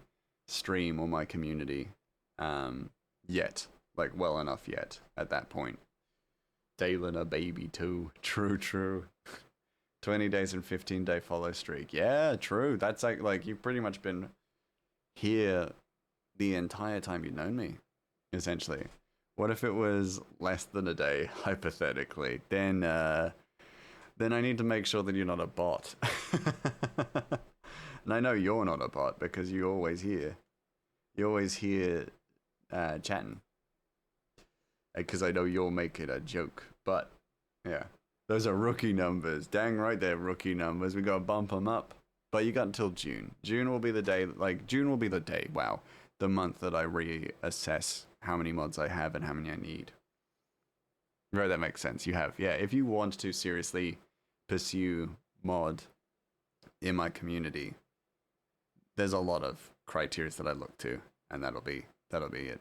stream or my community yet. Like, well enough yet at that point. Dalen a baby too. True, true. 20 days and 15-day follow streak. Yeah, true. That's like you've pretty much been here the entire time you've known me, essentially. What if it was less than a day, hypothetically? Then I need to make sure that you're not a bot. And I know you're not a bot because you're always here. You're always here chatting. Because I know you'll make it a joke. But, yeah. Those are rookie numbers. Dang right they're rookie numbers. We gotta bump them up. But you got until June. June will be the day, wow. The month that I reassess how many mods I have and how many I need. Right, that makes sense. You have, yeah. If you want to seriously pursue mod in my community, there's a lot of criteria that I look to, and that'll be it.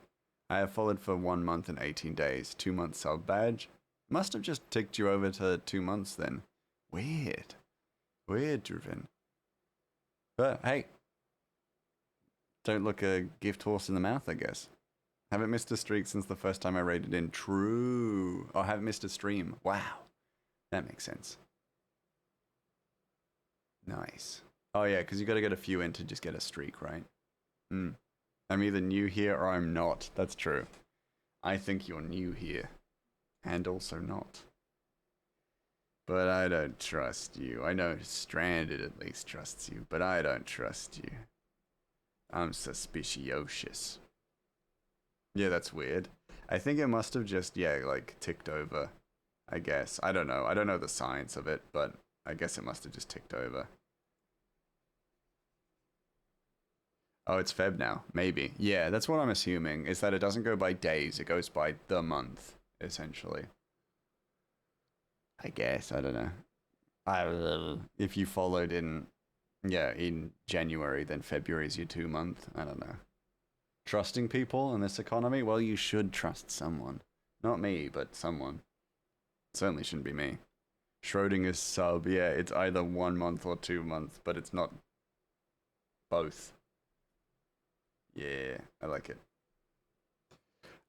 I have followed for 1 month and 18 days, 2 months sub badge. Must have just ticked you over to 2 months then. Weird, Driven. But hey, don't look a gift horse in the mouth, I guess. Haven't missed a streak since the first time I raided in. True. Oh, haven't missed a stream. Wow, that makes sense. Nice. Oh yeah, because you got to get a few in to just get a streak, right? I'm either new here or I'm not. That's true. I think you're new here. And also not. But I don't trust you. I know Stranded at least trusts you, but I don't trust you. I'm suspicious. Yeah, that's weird. I think it must have just, yeah, like, ticked over. I guess. I don't know. I don't know the science of it, but I guess it must have just ticked over. Oh, it's Feb now. Maybe. Yeah, that's what I'm assuming, is that it doesn't go by days, it goes by the month, essentially. I guess, I don't know. If you followed in January, then February is your 2 month. I don't know. Trusting people in this economy? Well, you should trust someone. Not me, but someone. It certainly shouldn't be me. Schrodinger's sub, yeah, it's either 1 month or 2 months, but it's not both. Yeah, I like it.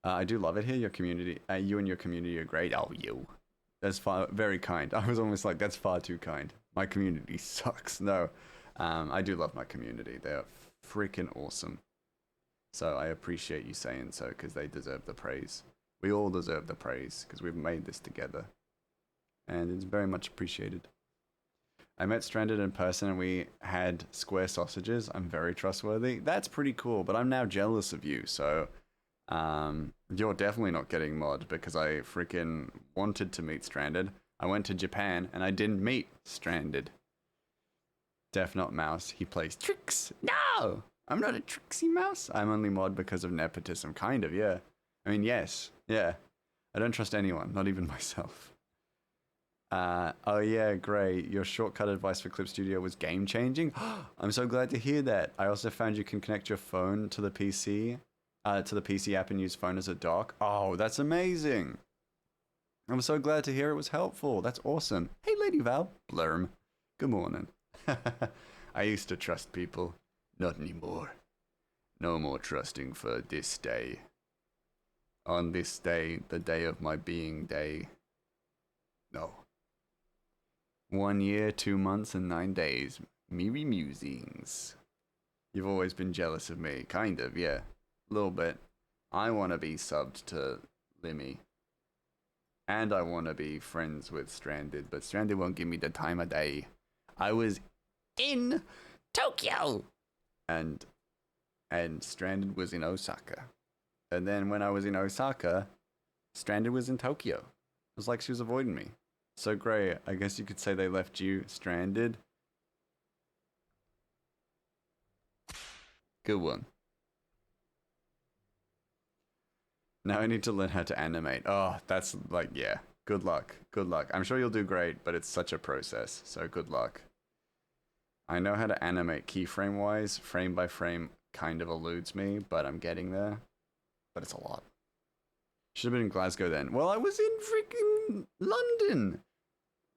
I do love it here. Your community, you and your community are great. Oh, you. That's very kind. I was almost like, that's far too kind. My community sucks. No, I do love my community. They're freaking awesome. So I appreciate you saying so, because they deserve the praise. We all deserve the praise, because we've made this together. And it's very much appreciated. I met Stranded in person and we had square sausages. I'm very trustworthy. That's pretty cool, but I'm now jealous of you, so you're definitely not getting mod because I freaking wanted to meet Stranded. I went to Japan and I didn't meet Stranded. Def not mouse. He plays tricks. No! I'm not a tricksy mouse. I'm only mod because of nepotism. Kind of, yeah. I mean, yes. Yeah. I don't trust anyone, not even myself. Oh yeah, great. Your shortcut advice for Clip Studio was game changing. I'm so glad to hear that. I also found you can connect your phone to the PC app and use phone as a dock. Oh, that's amazing. I'm so glad to hear it was helpful. That's awesome. Hey, Lady Val. Blurm. Good morning. I used to trust people. Not anymore. No more trusting for this day. On this day, the day of my being day. No. 1 year, 2 months, and 9 days. Meary musings. You've always been jealous of me. Kind of, yeah. A little bit. I want to be subbed to Limmy. And I want to be friends with Stranded, but Stranded won't give me the time of day. I was in Tokyo! And Stranded was in Osaka. And then when I was in Osaka, Stranded was in Tokyo. It was like she was avoiding me. So great. I guess you could say they left you stranded. Good one. Now I need to learn how to animate. Oh, that's like, yeah. Good luck. Good luck. I'm sure you'll do great, but it's such a process. So good luck. I know how to animate keyframe wise. Frame by frame kind of eludes me, but I'm getting there. But it's a lot. Should have been in Glasgow then. Well, I was in freaking London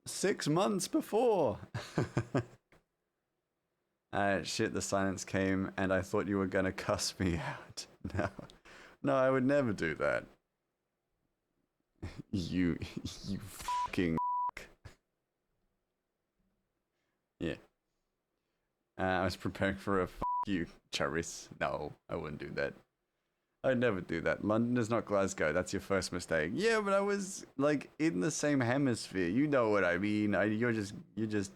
6 months before. Shit, the silence came and I thought you were gonna cuss me out. No, I would never do that. You fucking yeah. I was preparing for a you, Charis. No, I wouldn't do that. I'd never do that. London is not Glasgow. That's your first mistake. Yeah, but I was like in the same hemisphere. You know what I mean. You're just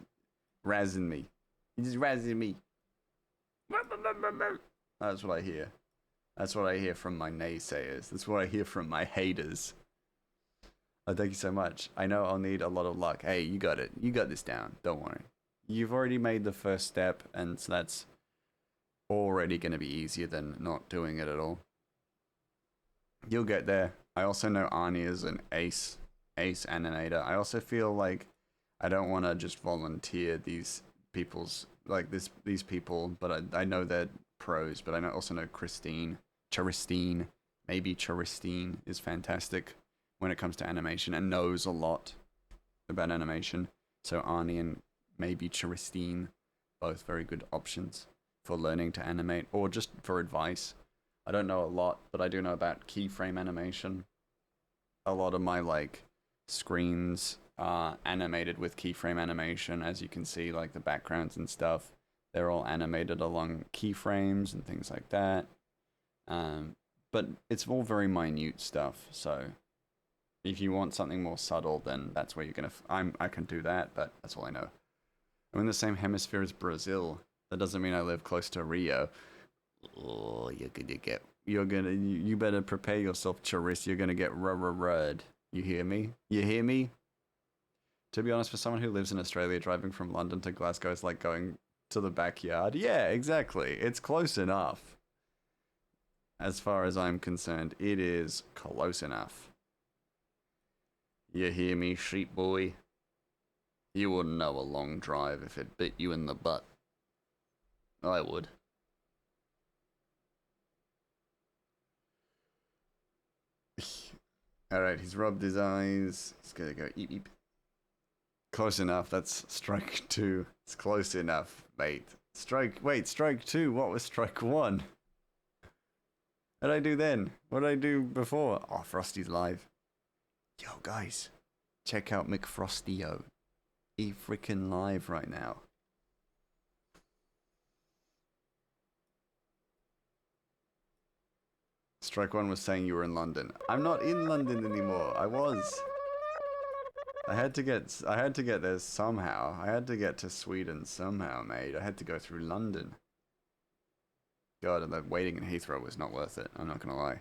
razzing me. You're just razzing me. That's what I hear. That's what I hear from my naysayers. That's what I hear from my haters. Oh, thank you so much. I know I'll need a lot of luck. Hey, you got it. You got this down. Don't worry. You've already made the first step, and so that's already going to be easier than not doing it at all. You'll get there. I also know Arnie is an ace animator. I also feel like I don't want to just volunteer these people, but I know they're pros, but I also know Charistine, maybe Charistine is fantastic when it comes to animation and knows a lot about animation. So Arnie and maybe Charistine, both very good options for learning to animate or just for advice. I don't know a lot, but I do know about keyframe animation. A lot of my like screens are animated with keyframe animation, as you can see, like the backgrounds and stuff. They're all animated along keyframes and things like that. But it's all very minute stuff. So if you want something more subtle, then that's where you're gonna. I can do that, but that's all I know. I'm in the same hemisphere as Brazil. That doesn't mean I live close to Rio. Oh, you better prepare yourself, Charis. You're gonna get rud. You hear me? You hear me? To be honest, for someone who lives in Australia, driving from London to Glasgow is like going to the backyard. Yeah, exactly. It's close enough. As far as I'm concerned, it is close enough. You hear me, sheep boy? You wouldn't know a long drive if it bit you in the butt. I would. Alright, he's rubbed his eyes. He's gonna go eep eep. Close enough, that's strike 2. It's close enough, mate. Strike 2, what was strike 1? What did I do then? What did I do before? Oh, Frosty's live. Yo, guys, check out McFrostio. He freaking live right now. Strike 1 was saying you were in London. I'm not in London anymore. I was. I had to get there somehow. I had to get to Sweden somehow, mate. I had to go through London. God, and that waiting in Heathrow was not worth it. I'm not gonna lie.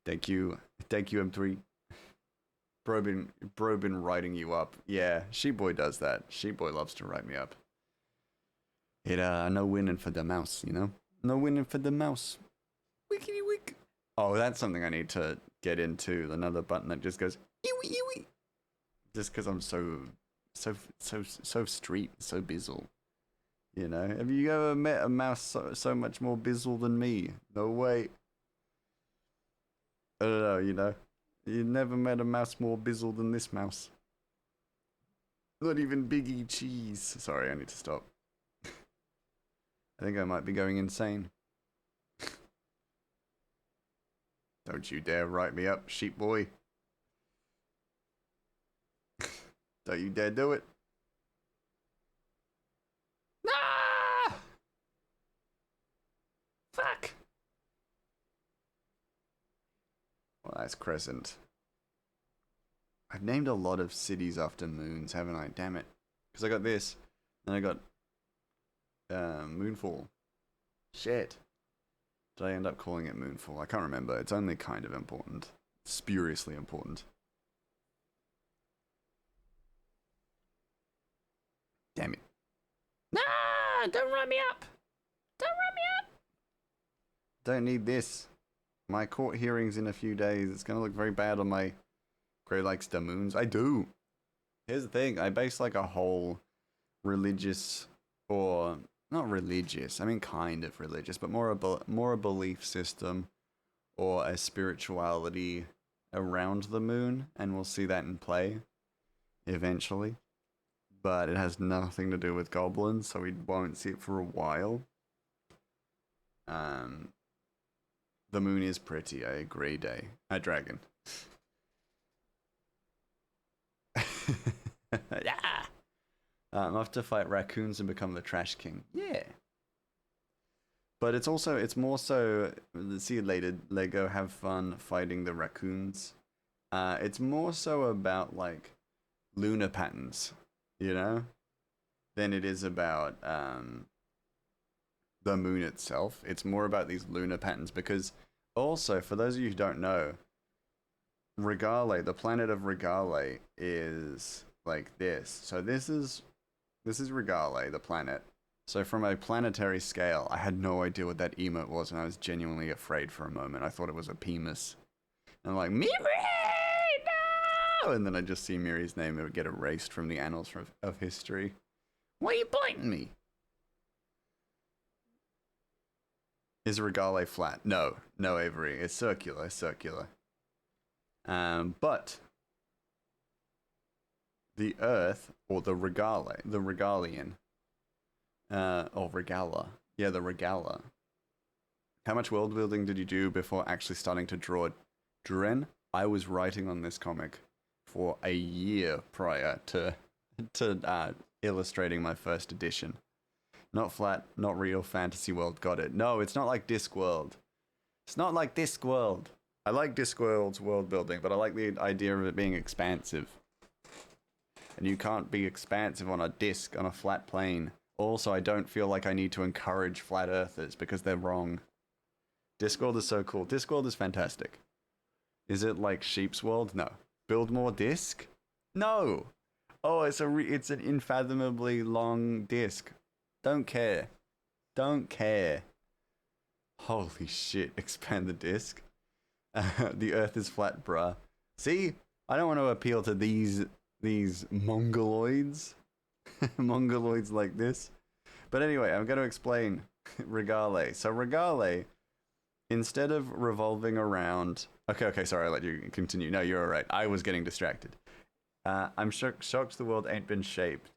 Thank you, M3. Bro been writing you up. Yeah, Sheepboy does that. Sheepboy loves to write me up. It no winning for the mouse, you know. No winning for the mouse. Wickety wick. Oh, that's something I need to get into. Another button that just goes eewee eewee. Just because I'm so street, so bizzle. You know, have you ever met a mouse so much more bizzle than me? No way. I don't know, you know. You never met a mouse more bizzle than this mouse. Not even Biggie Cheese. Sorry, I need to stop. I think I might be going insane. Don't you dare write me up, sheep boy. Don't you dare do it. Ah! Fuck. Well, that's Crescent. I've named a lot of cities after moons, haven't I? Damn it. Because I got this. Then I got Moonfall. Shit. Did I end up calling it Moonfall? I can't remember. It's only kind of important. Spuriously important. Damn it. Nah! Don't run me up! Don't run me up! Don't need this. My court hearing's in a few days. It's gonna look very bad on my Grey Likes the Moons. I do. Here's the thing. I base like a whole religious, or not religious, I mean kind of religious, but more a belief system or a spirituality around the moon, and we'll see that in play eventually. But it has nothing to do with goblins, so we won't see it for a while. The moon is pretty, I agree, a dragon. Yeah. I'm off to fight raccoons and become the trash king. Yeah. But it's more so, see you later, Lego, have fun fighting the raccoons. It's more so about, like, lunar patterns, you know? Than it is about, the moon itself. It's more about these lunar patterns, because also, for those of you who don't know, Regale, the planet of Regale, is like this. So this is Regale, the planet. So from a planetary scale, I had no idea what that emote was, and I was genuinely afraid for a moment. I thought it was a Penis. And I'm like, Miri, no! And then I just see Miri's name, it would get erased from the annals of history. Why are you biting me? Is Regale flat? No, Avery. It's circular. But the Earth, or the Regalian, or Regala. Yeah, the Regala. How much world building did you do before actually starting to draw Dren? I was writing on this comic for a year prior to illustrating my first edition. Not flat, not real, fantasy world, got it. No, it's not like Discworld. It's not like Discworld. I like Discworld's world building, but I like the idea of it being expansive. And you can't be expansive on a disc, on a flat plane. Also, I don't feel like I need to encourage flat earthers, because they're wrong. Discworld is so cool. Discworld is fantastic. Is it like Sheep's World? No. Build more disc? No! Oh, it's an unfathomably long disc. Don't care. Holy shit, expand the disc. The Earth is flat, bruh. See? I don't want to appeal to these mongoloids. Mongoloids like this. But anyway, I'm going to explain Regale. So Regale, instead of revolving around... Okay, sorry, I'll let you continue. No, you're alright. I was getting distracted. I'm shocked the world ain't been shaped.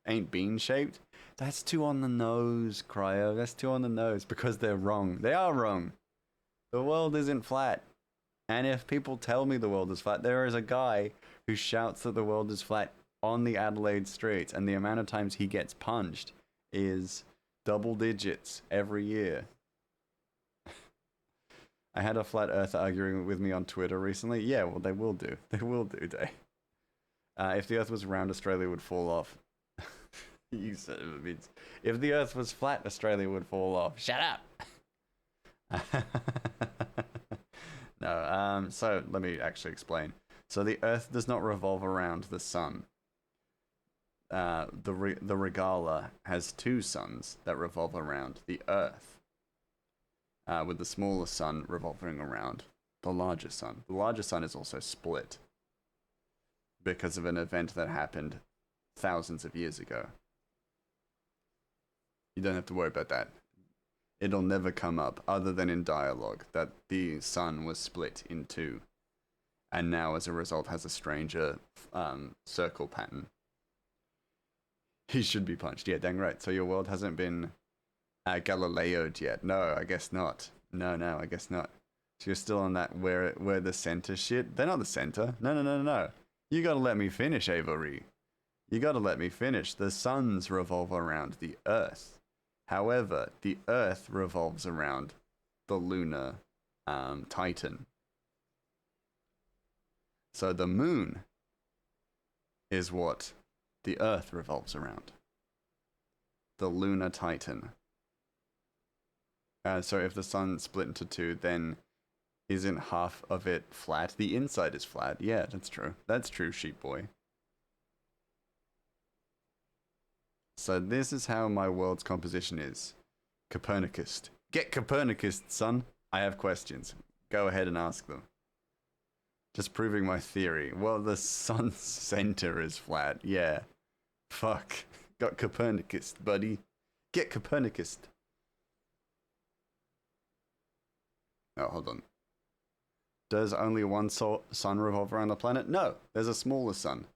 That's too on the nose, Cryo. That's too on the nose, because they're wrong. They are wrong. The world isn't flat. And if people tell me the world is flat, there is a guy who shouts that the world is flat on the Adelaide streets, and the amount of times he gets punched is double digits every year. I had a flat earther arguing with me on Twitter recently. Yeah, well, they will do. They will do, Day. If the Earth was round, Australia would fall off. You said it a bit. If the Earth was flat, Australia would fall off. Shut up! No, so let me actually explain. So the Earth does not revolve around the sun. The Regala has two suns that revolve around the Earth, with the smaller sun revolving around the larger sun. The larger sun is also split because of an event that happened thousands of years ago. You don't have to worry about that. It'll never come up, other than in dialogue, that the sun was split in two, and now as a result has a stranger circle pattern. He should be punched. Yeah, dang right. So your world hasn't been Galileo'd yet. No, I guess not. No, I guess not. So you're still on that where the center shit. They're not the center. No. You gotta let me finish, Avery. You gotta let me finish. The suns revolve around the Earth. However, the Earth revolves around the lunar Titan. So the moon is what the Earth revolves around. The lunar Titan. So if the sun split into two, then isn't half of it flat? The inside is flat. Yeah, that's true. That's true, sheep boy. So this is how my world's composition is. Copernicus. Get Copernicus, son. I have questions. Go ahead and ask them. Just proving my theory. Well, the sun's center is flat. Yeah. Fuck. Got Copernicus, buddy. Get Copernicus. Oh, hold on. Does only one sun revolve around the planet? No. There's a smaller sun.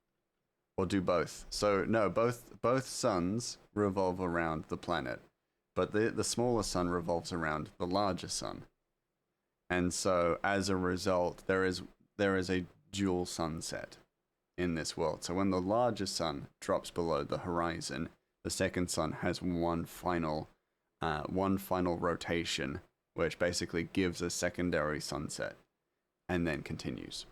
Or do both. So, no, both suns revolve around the planet. But the smaller sun revolves around the larger sun. And so, as a result, there is a dual sunset in this world. So when the larger sun drops below the horizon, the second sun has one final rotation, which basically gives a secondary sunset, and then continues.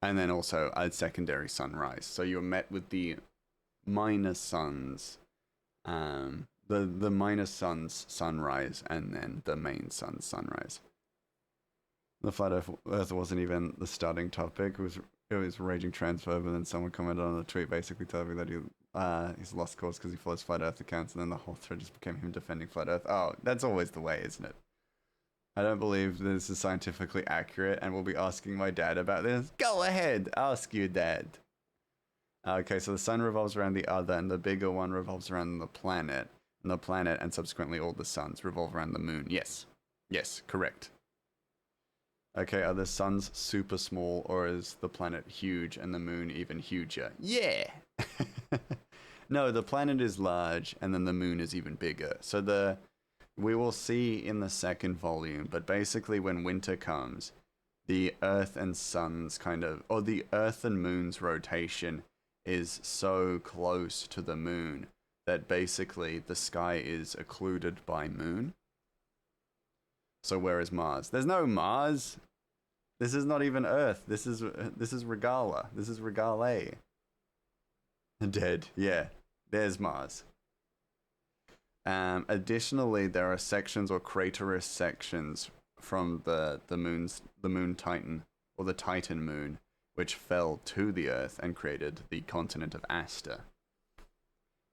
And then also a secondary sunrise. So you're met with the minor suns, the minor sun's sunrise, and then the main sun's sunrise. The flat Earth wasn't even the starting topic. It was raging transphobe, and then someone commented on a tweet basically telling me that he's lost cause because he follows flat Earth accounts, and then the whole thread just became him defending flat Earth. Oh, that's always the way, isn't it? I don't believe this is scientifically accurate, and we'll be asking my dad about this. Go ahead, ask your dad. Okay, so the sun revolves around the other, and the bigger one revolves around the planet, and subsequently all the suns revolve around the moon. Yes, correct. Okay, are the suns super small, or is the planet huge and the moon even huger? Yeah! No, the planet is large, and then the moon is even bigger. So we will see in the second volume, but basically when winter comes, the Earth and sun's the Earth and moon's rotation is so close to the moon that basically the sky is occluded by moon. So where is Mars? There's no Mars! This is not even Earth. This is Regala. This is Regale. Dead. Yeah. There's Mars. Additionally, there are sections or craterous sections from the moon Titan, or the Titan moon, which fell to the Earth and created the continent of Aster.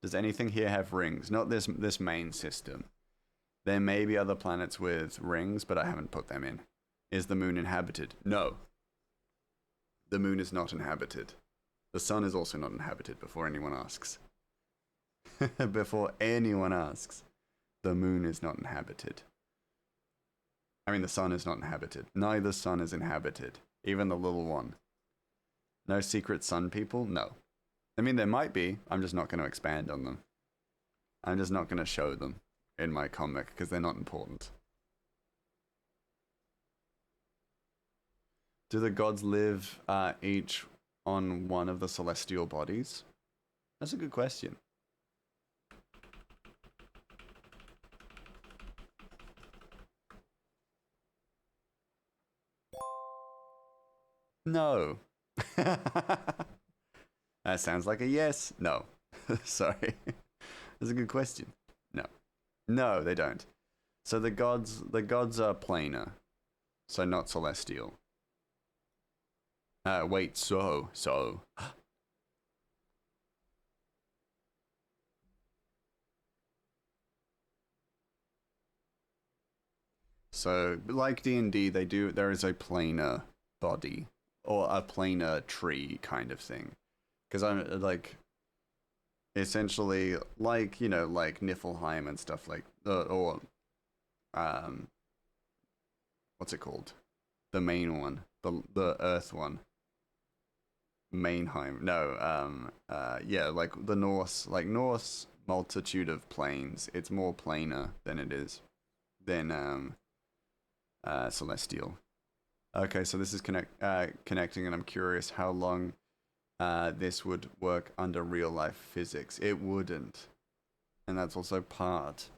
Does anything here have rings? Not this main system. There may be other planets with rings, but I haven't put them in. Is the moon inhabited? No. The moon is not inhabited. The sun is also not inhabited, before anyone asks. Before anyone asks. The moon is not inhabited. I mean, the sun is not inhabited. Neither sun is inhabited. Even the little one. No secret sun people? No. I mean, there might be. I'm just not going to expand on them. I'm just not going to show them in my comic, because they're not important. Do the gods live each on one of the celestial bodies? That's a good question. No. That sounds like a yes. No. Sorry. That's a good question. No. No, they don't. So the gods are planar. So not celestial. Wait, so. So, like D&D, there is a planar body, or a planar tree kind of thing. Because I'm, essentially, like Niflheim and stuff like, what's it called? The main one, the Earth one. Mainheim. No, like the Norse multitude of planes. It's more planar than it is than celestial. Okay, so this is connecting, and I'm curious how long this would work under real life physics. It wouldn't, and that's also part.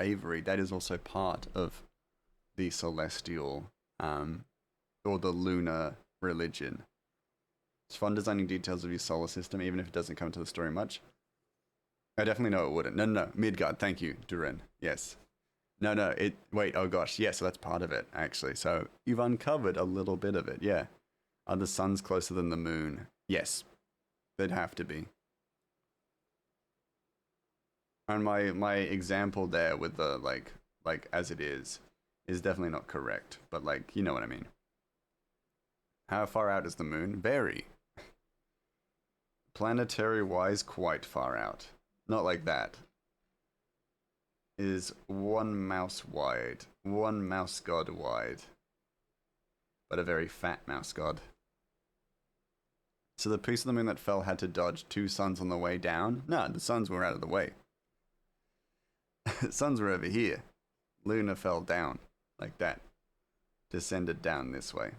Avery, that is also part of the celestial, or the lunar religion. It's fun designing details of your solar system, even if it doesn't come into the story much. I definitely know it wouldn't. No. Midgard, thank you, Durin. Yes. No, wait, oh gosh, yeah, so that's part of it, actually. So you've uncovered a little bit of it, yeah. Are the suns closer than the moon? Yes, they'd have to be. And my example there with the, like as it is definitely not correct. But, like, you know what I mean. How far out is the moon? Very. Planetary-wise, quite far out. Not like that. Is one mouse wide. One mouse god wide. But a very fat mouse god. So the piece of the moon that fell had to dodge 2 suns on the way down? No, the suns were out of the way. Suns were over here. Luna fell down. Like that. Descended down this way.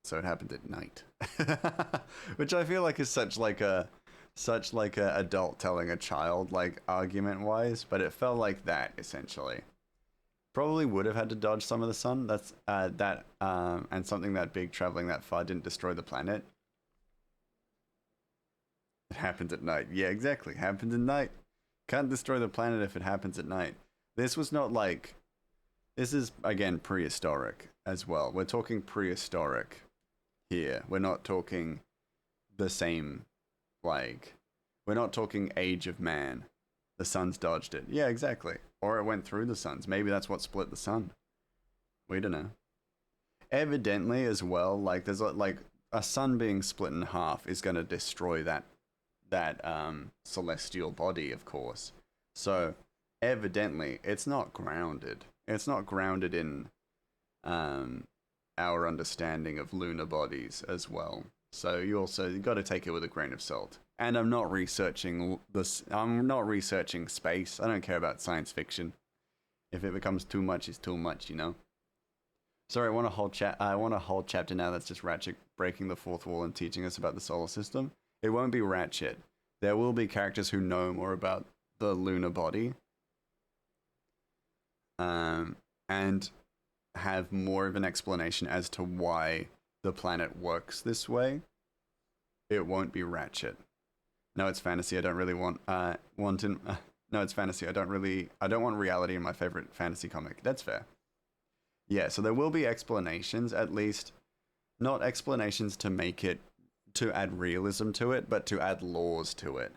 So it happened at night. Which I feel like is such like a adult telling a child, like, argument wise, but it felt like that essentially. Probably would have had to dodge some of the sun. That's and something that big traveling that far didn't destroy the planet. It happens at night. Yeah, exactly. Happens at night. Can't destroy the planet if it happens at night. This was not like, this is again prehistoric as well. We're talking prehistoric here. We're not talking the same, like, we're not talking age of man. The suns dodged it. Yeah, exactly. Or it went through the suns. Maybe that's what split the sun. We don't know. Evidently as well, like, there's like a sun being split in half is going to destroy that celestial body, of course. So evidently it's not grounded. It's not grounded in our understanding of lunar bodies as well. So you got to take it with a grain of salt. And I'm not researching this. I'm not researching space. I don't care about science fiction. If it becomes too much, it's too much, you know. Sorry, I want a whole chapter now that's just Ratchet breaking the fourth wall and teaching us about the solar system. It won't be Ratchet. There will be characters who know more about the lunar body, and have more of an explanation as to why the planet works this way. It won't be Ratchet. No, it's fantasy. I don't really want no, it's fantasy. I don't want reality in my favorite fantasy comic. That's fair. Yeah, so there will be explanations, at least not explanations to make it, to add realism to it, but to add laws to it.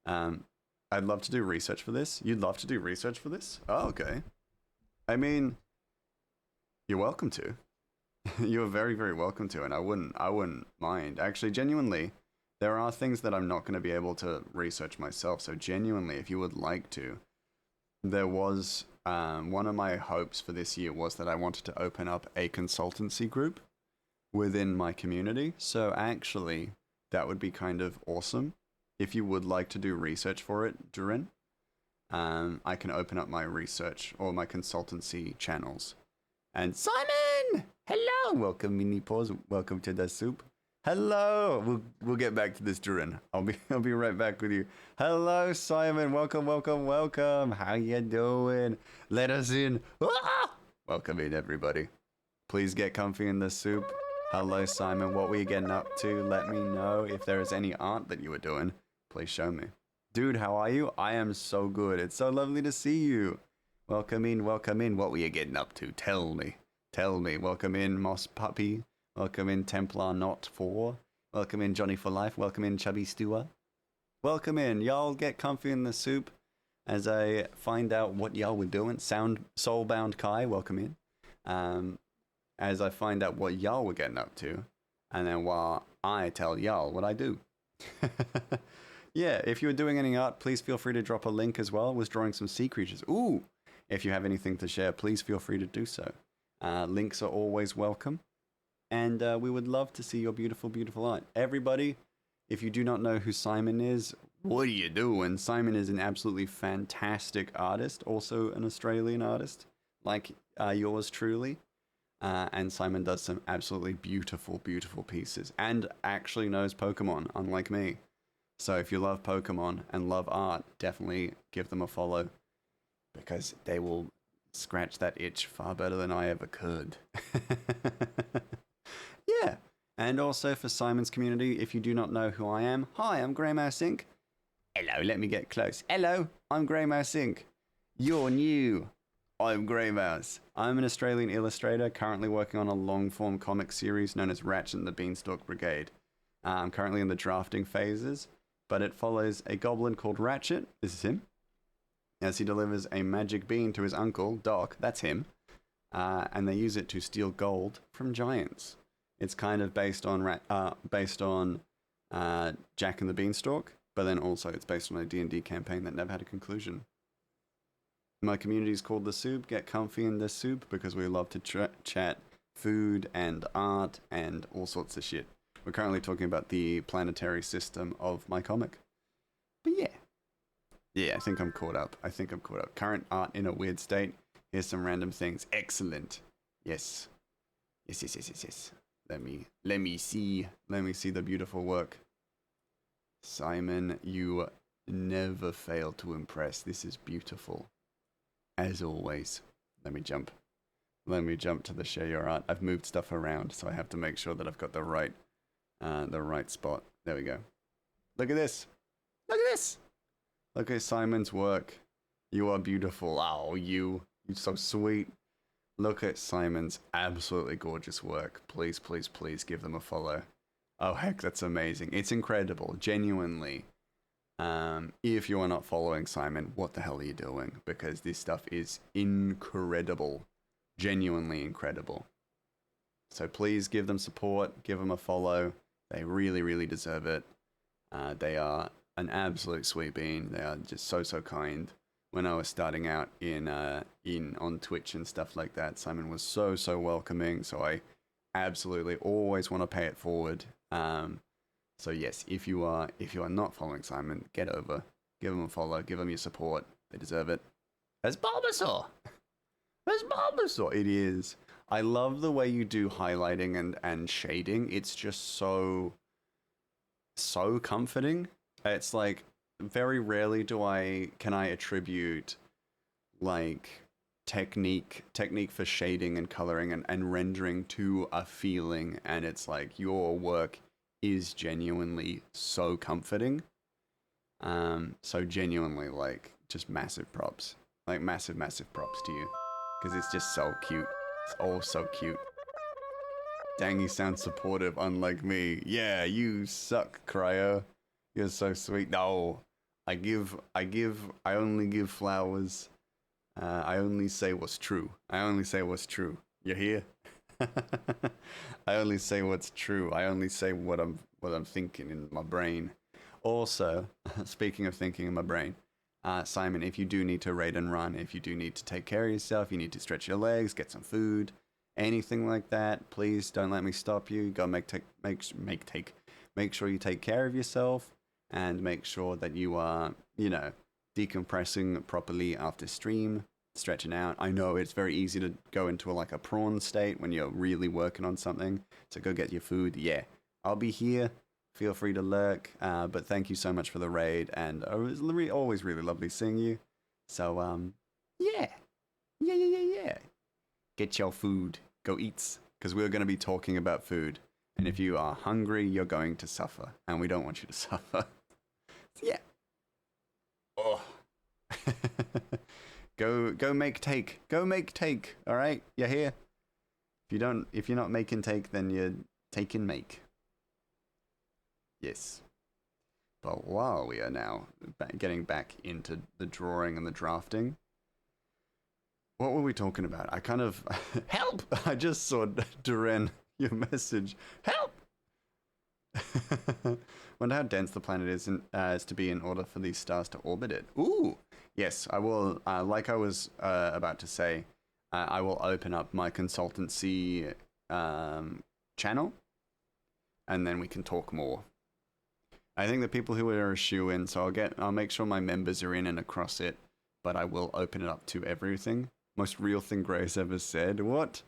I'd love to do research for this. You'd love to do research for this? Oh, okay. I mean, you're welcome to. You're very, very welcome to, and I wouldn't mind. Actually, genuinely, there are things that I'm not going to be able to research myself, so genuinely, if you would like to, there was, one of my hopes for this year was that I wanted to open up a consultancy group within my community, so actually, that would be kind of awesome. If you would like to do research for it, Durin, I can open up my research or my consultancy channels. And Simon! Hello! Welcome, Mini Paws. Welcome to the soup. Hello! We'll get back to this, Durin. I'll be right back with you. Hello, Simon. Welcome. How you doing? Let us in. Ah! Welcome in, everybody. Please get comfy in the soup. Hello, Simon. What were you getting up to? Let me know. If there is any art that you were doing, please show me. Dude, how are you? I am so good. It's so lovely to see you. Welcome in. What were you getting up to? Tell me. Welcome in, Moss Puppy. Welcome in, Templar Not 4. Welcome in, Johnny for Life. Welcome in, Chubby Stewer. Welcome in. Y'all get comfy in the soup as I find out what y'all were doing. Soulbound Kai, welcome in. As I find out what y'all were getting up to. And then while I tell y'all what I do. Yeah, if you were doing any art, please feel free to drop a link as well. I was drawing some sea creatures. Ooh! If you have anything to share, please feel free to do so. Links are always welcome. And we would love to see your beautiful, beautiful art. Everybody, if you do not know who Simon is, What are you doing? Simon is an absolutely fantastic artist, also an Australian artist, like yours truly. And Simon does some absolutely beautiful, beautiful pieces and actually knows Pokemon, unlike me. So if you love Pokemon and love art, definitely give them a follow because they will scratch that itch far better than I ever could. Yeah. And also for Simon's community, if you do not know who I am, hi, I'm Grey Mouse Inc. Hello, let me get close. Hello, I'm Grey Mouse Inc. You're new. I'm Grey Mouse. I'm an Australian illustrator currently working on a long form comic series known as Ratchet and the Beanstalk Brigade. I'm currently in the drafting phases, but it follows a goblin called Ratchet. This is him. As he delivers a magic bean to his uncle, Doc, that's him, and they use it to steal gold from giants. It's kind of based on Jack and the Beanstalk, but then also it's based on a D&D campaign that never had a conclusion. My community is called The Soup. Get comfy in the soup because we love to chat food and art and all sorts of shit. We're currently talking about the planetary system of my comic. But yeah. Yeah, I think I'm caught up. Current art in a weird state. Here's some random things. Excellent. Yes. Yes. Let me see the beautiful work. Simon, you never fail to impress. This is beautiful. As always. Let me jump to the share your art. I've moved stuff around, so I have to make sure that I've got the right spot. There we go. Look at this. Look at Simon's work. You are beautiful. Oh, you're so sweet. Look at Simon's absolutely gorgeous work. Please give them a follow. Oh, heck, that's amazing. It's incredible. Genuinely. If you are not following Simon, what the hell are you doing? Because this stuff is incredible. Genuinely incredible. So please give them support. Give them a follow. They really, really deserve it. They are an absolute sweet bean. They are just so kind. When I was starting out in on Twitch and stuff like that, Simon was so welcoming. So I absolutely always want to pay it forward. So yes, if you are not following Simon, get over, give him a follow, give him your support. They deserve it. As Bulbasaur. It is. I love the way you do highlighting and shading. It's just so comforting. It's like very rarely can I attribute like technique for shading and coloring and rendering to a feeling, and it's like your work is genuinely so comforting. So genuinely, like, just massive props. Like massive props to you. Because it's just so cute. It's all so cute. Dang, you sound supportive, unlike me. Yeah, you suck, Cryo. You're so sweet. No, I only give flowers. I only say what's true. You hear? I only say what's true. I only say what I'm thinking in my brain. Also, speaking of thinking in my brain, Simon, if you do need to raid and run, if you do need to take care of yourself, you need to stretch your legs, get some food, anything like that, please don't let me stop you. Go make sure you take care of yourself and make sure that you are, decompressing properly after stream, stretching out. I know it's very easy to go into a prawn state when you're really working on something. So go get your food. Yeah, I'll be here. Feel free to lurk. But thank you so much for the raid, and it was always really lovely seeing you. So yeah. Get your food. Go eats, because we're going to be talking about food. And if you are hungry, you're going to suffer, and we don't want you to suffer. So yeah. Oh. Go make take. Go make take. All right, you hear? If you're not making take, then you're taking make. Yes. But while we are now getting back into the drawing and the drafting, what were we talking about? I kind of help. I just saw Duran your message. Help. Wonder how dense the planet is to be in order for these stars to orbit it. Ooh, yes, I will. Like I was about to say, I will open up my consultancy channel, and then we can talk more. I think the people who are a shoe-in, so I'll make sure my members are in and across it, but I will open it up to everything. Most real thing Grace ever said. What?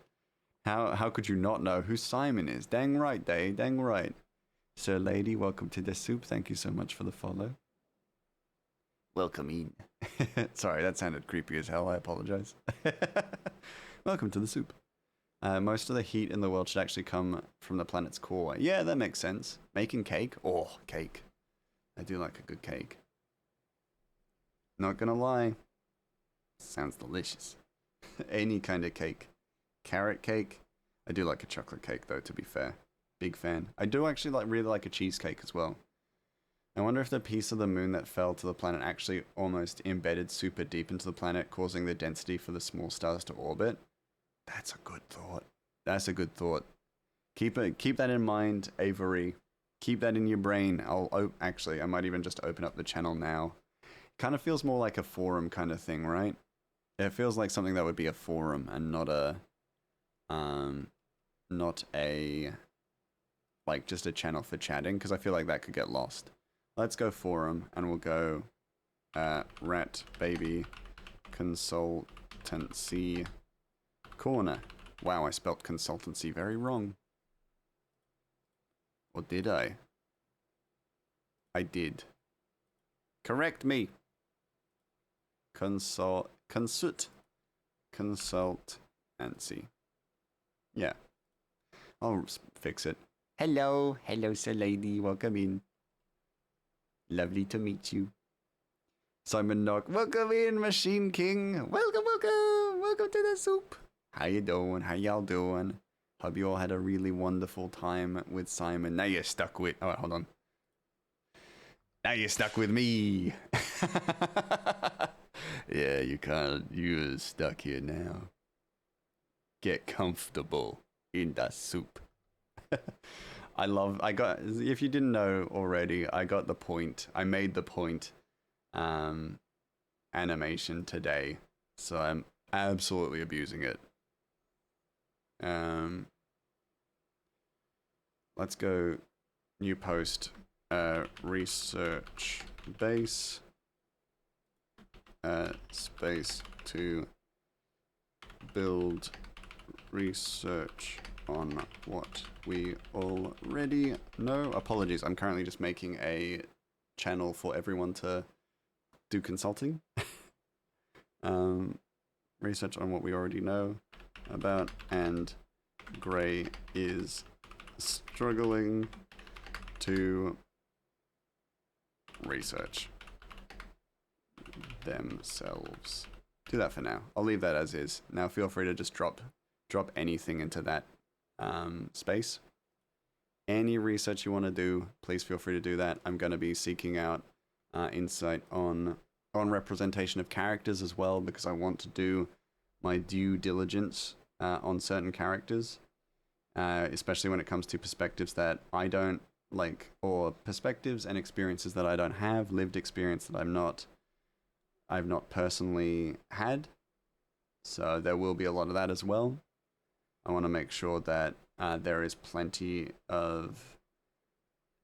How could you not know who Simon is? Dang right, Day. Dang right. Sir Lady, welcome to the soup. Thank you so much for the follow. Welcome in. Sorry, that sounded creepy as hell. I apologize. Welcome to the soup. Most of the heat in the world should actually come from the planet's core. Yeah, that makes sense. Making cake? Oh, cake. I do like a good cake. Not gonna lie. Sounds delicious. Any kind of cake. Carrot cake? I do like a chocolate cake though, to be fair. Big fan. I do actually really like a cheesecake as well. I wonder if the piece of the moon that fell to the planet actually almost embedded super deep into the planet, causing the density for the small stars to orbit. That's a good thought. That's a good thought. Keep that in mind, Avery. Keep that in your brain. Actually, I might even just open up the channel now. Kind of feels more like a forum kind of thing, right? It feels like something that would be a forum and not a like just a channel for chatting, because I feel like that could get lost. Let's go forum, and we'll go Rat Baby Consultancy Corner. Wow, I spelt consultancy very wrong. Or did I? I did. Correct me. Consultancy. Yeah. I'll fix it. Hello, sir lady. Welcome in. Lovely to meet you. Simon Knock. Welcome in, Machine King. Welcome. Welcome to the soup. How you doing? How y'all doing? Hope you all had a really wonderful time with Simon. Now you're stuck with... Oh, hold on. Now you're stuck with me. Yeah, you're stuck here now. Get comfortable in the soup. If you didn't know already, I got the point. I made the point animation today. So I'm absolutely abusing it. Let's go new post, research base, space to build research on what we already know. Apologies, I'm currently just making a channel for everyone to do consulting. Research on what we already know about, and Gray is struggling to research themselves. Do that for now. I'll leave that as is. Now feel free to just drop anything into that space. Any research you want to do, please feel free to do that. I'm going to be seeking out insight on representation of characters as well, because I want to do my due diligence on certain characters, especially when it comes to perspectives that I don't like, or perspectives and experiences that I don't have, lived experience that I've not personally had. So there will be a lot of that as well. I want to make sure that there is plenty of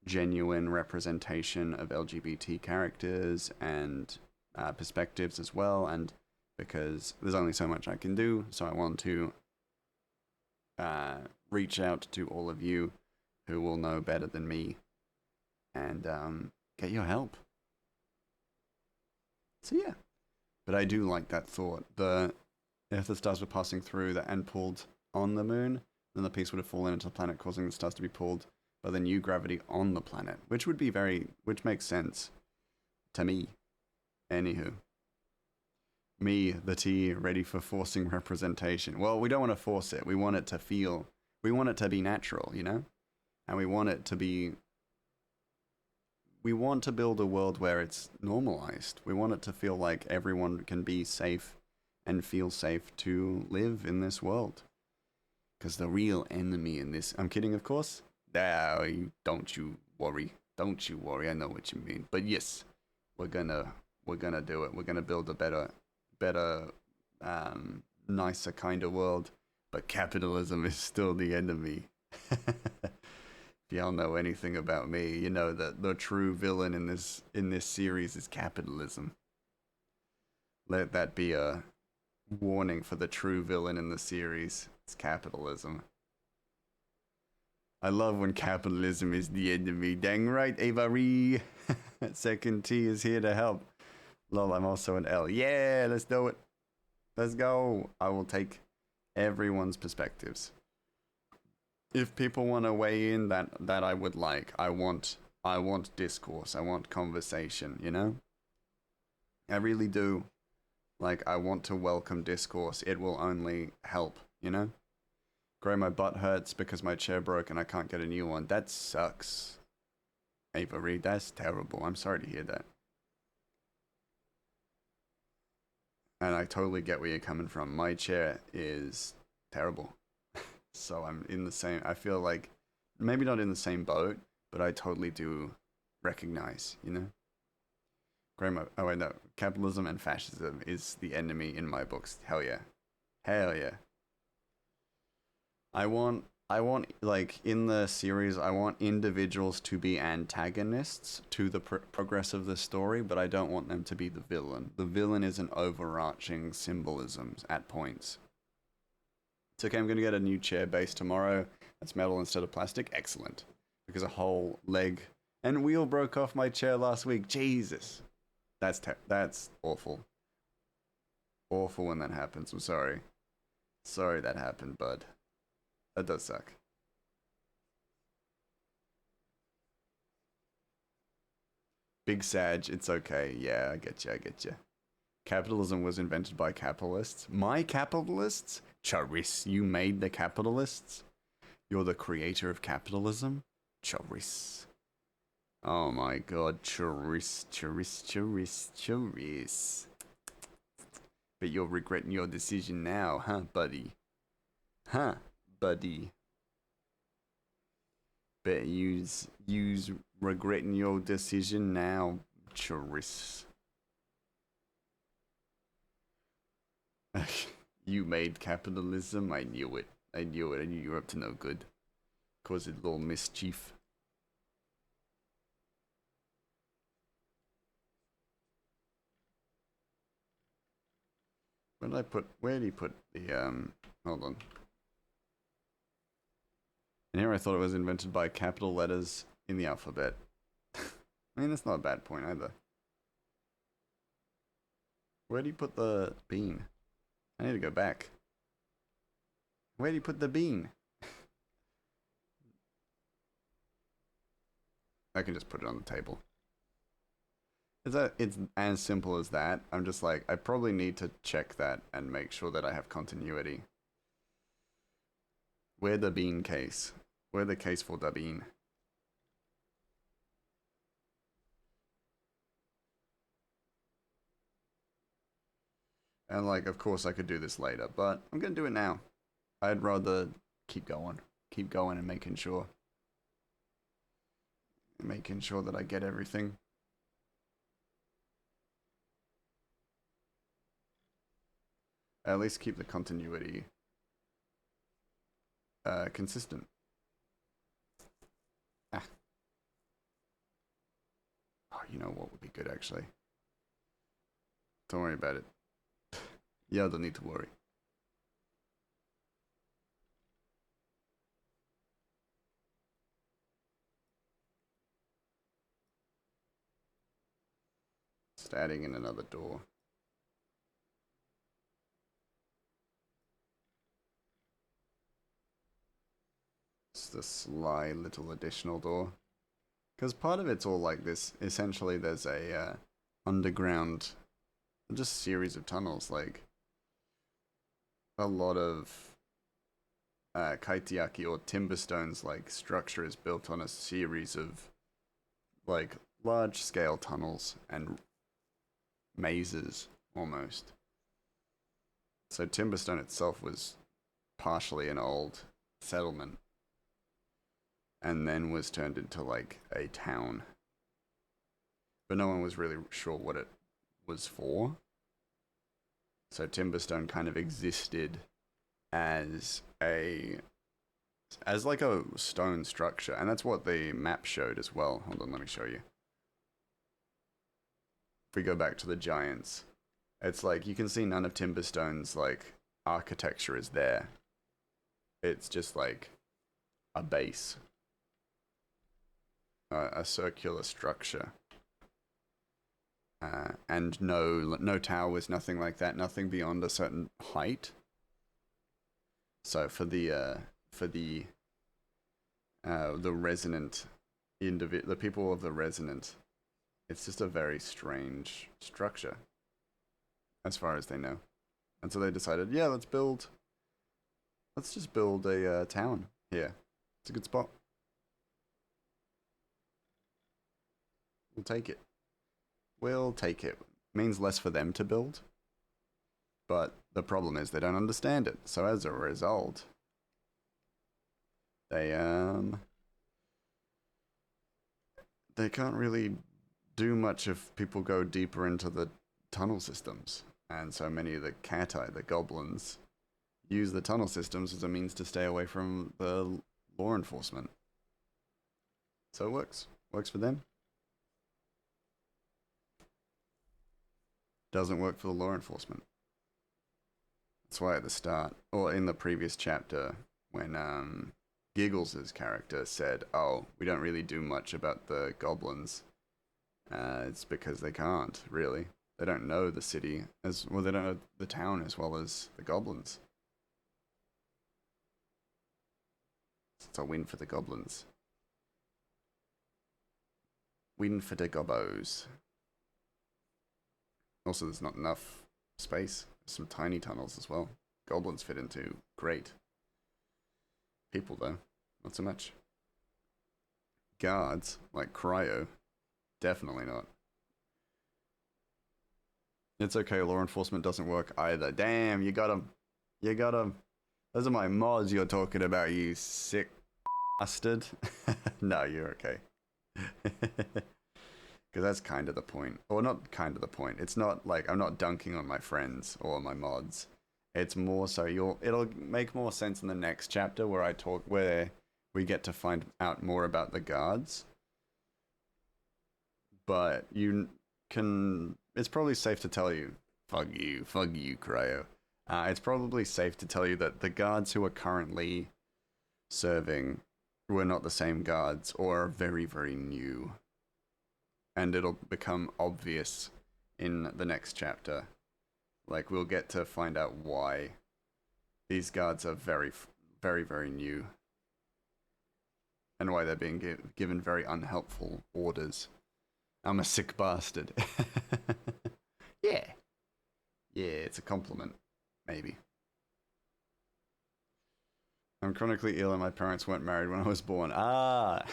genuine representation of LGBT characters and perspectives as well, and because there's only so much I can do, so I want to reach out to all of you who will know better than me and get your help. So yeah, but I do like that thought. If the stars were passing through and pulled on the moon, then the piece would have fallen into the planet, causing the stars to be pulled by the new gravity on the planet, which makes sense to me. Anywho, me, the T, ready for forcing representation. Well, we don't want to force it. We want it to be natural, you know? And we want to build a world where it's normalized. We want it to feel like everyone can be safe and feel safe to live in this world. Because the real enemy in this... I'm kidding, of course. Don't you worry. Don't you worry. I know what you mean. But yes, we're gonna do it. We're gonna build a better, nicer kind of world. But capitalism is still the enemy. If y'all know anything about me, you know that the true villain in this series is capitalism. Let that be a warning for the true villain in the series. It's capitalism. I love when capitalism is the enemy. Dang right, Avery. Second T is here to help. Lol, I'm also an L. Yeah, let's do it. Let's go. I will take everyone's perspectives. If people want to weigh in, that I would like. I want discourse. I want conversation, you know? I really do. Like, I want to welcome discourse. It will only help, you know? Gray, my butt hurts because my chair broke and I can't get a new one. That sucks. Avery, that's terrible. I'm sorry to hear that. And I totally get where you're coming from. My chair is terrible. So I'm in the same, I feel like, maybe not in the same boat, but I totally do recognize, you know? Grandma, oh wait, no. Capitalism and fascism is the enemy in my books. Hell yeah. Hell yeah. I want, like, in the series, I want individuals to be antagonists to the progress of the story, but I don't want them to be the villain. The villain is an overarching symbolism at points. It's okay, I'm going to get a new chair base tomorrow. That's metal instead of plastic. Excellent. Because a whole leg and wheel broke off my chair last week. Jesus. That's awful. Awful when that happens. I'm sorry. Sorry that happened, bud. That does suck. Big Sag, it's okay. Yeah, I get you. Capitalism was invented by capitalists. My capitalists? Charis, you made the capitalists? You're the creator of capitalism? Charis. Oh my god, Charis. But you're regretting your decision now, huh, buddy? Huh, buddy? Bet you's regretting your decision now, Charis. You made capitalism. I knew it. I knew you were up to no good. Caused a little mischief. Where did he put the, hold on. And here I thought it was invented by capital letters in the alphabet. I mean, that's not a bad point either. Where do you put the bean? I need to go back. Where do you put the bean? I can just put it on the table. It's as simple as that. I'm just like, I probably need to check that and make sure that I have continuity. Where the bean case? Where the case for the bean? And like, of course I could do this later, but I'm gonna do it now. I'd rather keep going and making sure that I get everything. At least keep the continuity consistent. Ah. Oh, you know what would be good actually? Don't worry about it. Yeah, don't need to worry. Just adding in another door. It's the sly little additional door. Because part of it's all like this. Essentially, there's a underground, just series of tunnels. Like a lot of kaitiaki or timberstones like structure is built on a series of like large scale tunnels and mazes almost. So Timberstone itself was partially an old settlement and then was turned into like a town. But no one was really sure what it was for. So Timberstone kind of existed as a as like a stone structure, and that's what the map showed as well. Hold on, let me show you. If we go back to the giants, it's like you can see none of Timberstone's like architecture is there. It's just like a base, a circular structure, and no towers, nothing like that, nothing beyond a certain height. So for the resonant the people of the resonant, it's just a very strange structure, as far as they know. And so they decided, yeah, let's just build a town here. It's a good spot. We'll take it. We'll take it. Means less for them to build, but the problem is they don't understand it. So as a result, they can't really do much if people go deeper into the tunnel systems. And so many of the Catai, the goblins, use the tunnel systems as a means to stay away from the law enforcement. So it works. Works for them. Doesn't work for the law enforcement. That's why at the start, or in the previous chapter, when Giggles's character said, "Oh, we don't really do much about the goblins," it's because they can't really. They don't know the city as well. They don't know the town as well as the goblins. It's a win for the goblins. Win for the gobbos. Also, there's not enough space. There's some tiny tunnels as well. Goblins fit into great. People, though, not so much. Guards, like Cryo, definitely not. It's okay, law enforcement doesn't work either. Damn, you got him. You got him. Those are my mods you're talking about, you sick bastard. No, you're okay. Because that's kind of the point. Or not kind of the point. It's not like I'm not dunking on my friends or my mods. It's more so it'll make more sense in the next chapter where we get to find out more about the guards. But it's probably safe to tell you, fuck you, Cryo. It's probably safe to tell you that the guards who are currently serving were not the same guards or are very, very new. And it'll become obvious in the next chapter. Like, we'll get to find out why these guards are very, very, very new. And why they're being given very unhelpful orders. I'm a sick bastard. Yeah. Yeah, it's a compliment. Maybe. I'm chronically ill and my parents weren't married when I was born. Ah!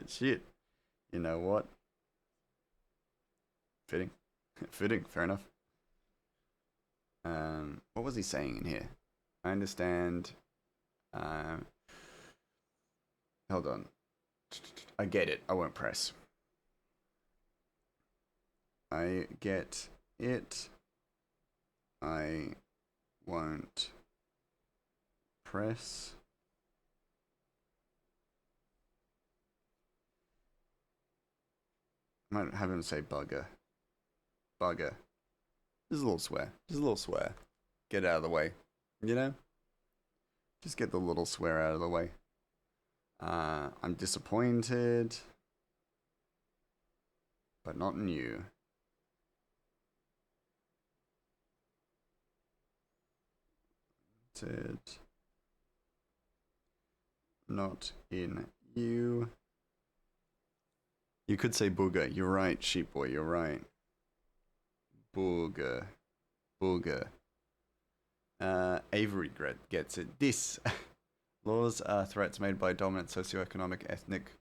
Shit. You know what? Fitting. Fitting, fair enough. What was he saying in here? I understand. Hold on. I get it. I won't press. I get it. I won't press. I might have him say bugger. Bugger. Just a little swear. Just a little swear. Get it out of the way. You know? Just get the little swear out of the way. I'm disappointed. But not in you. Not in you. You could say booger. You're right, sheep boy. You're right. Booger. Booger. Avery gets it. This. Laws are threats made by dominant socioeconomic ethnic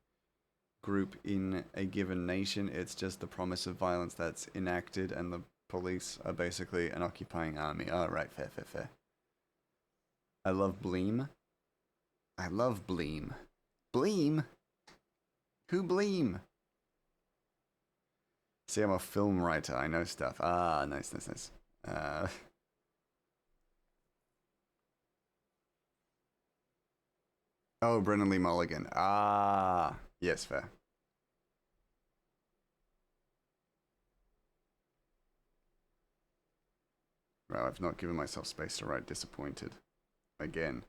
group in a given nation. It's just the promise of violence that's enacted, and the police are basically an occupying army. Oh, right. Fair, fair, fair. I love Bleem. I love Bleem. Bleem? Who Bleem? See, I'm a film writer. I know stuff. Ah, nice, nice, nice. Oh, Brennan Lee Mulligan. Ah, yes, fair. Well, I've not given myself space to write disappointed. Again.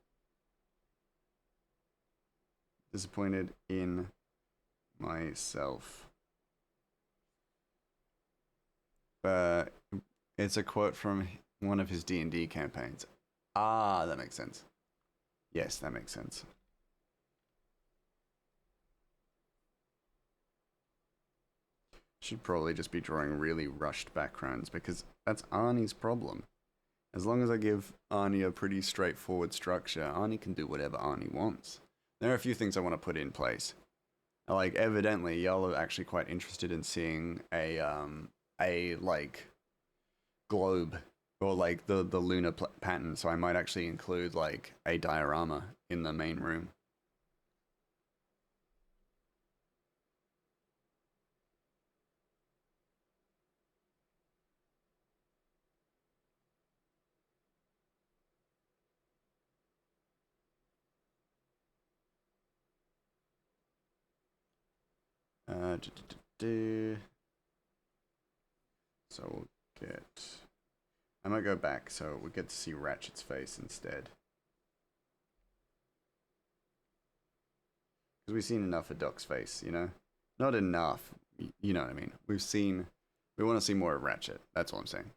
Disappointed in myself. Uh, it's a quote from one of his D&D campaigns. Ah, that makes sense. Yes, that makes sense. Should probably just be drawing really rushed backgrounds because that's Arnie's problem. As long as I give Arnie a pretty straightforward structure, Arnie can do whatever Arnie wants. There are a few things I want to put in place. Like, evidently, y'all are actually quite interested in seeing a like globe or like the lunar pattern. So I might actually include like a diorama in the main room. Uh, so we'll get. I might go back so we get to see Ratchet's face instead. Because we've seen enough of Doc's face, you know? Not enough, you know what I mean? We've seen. We want to see more of Ratchet. That's all I'm saying.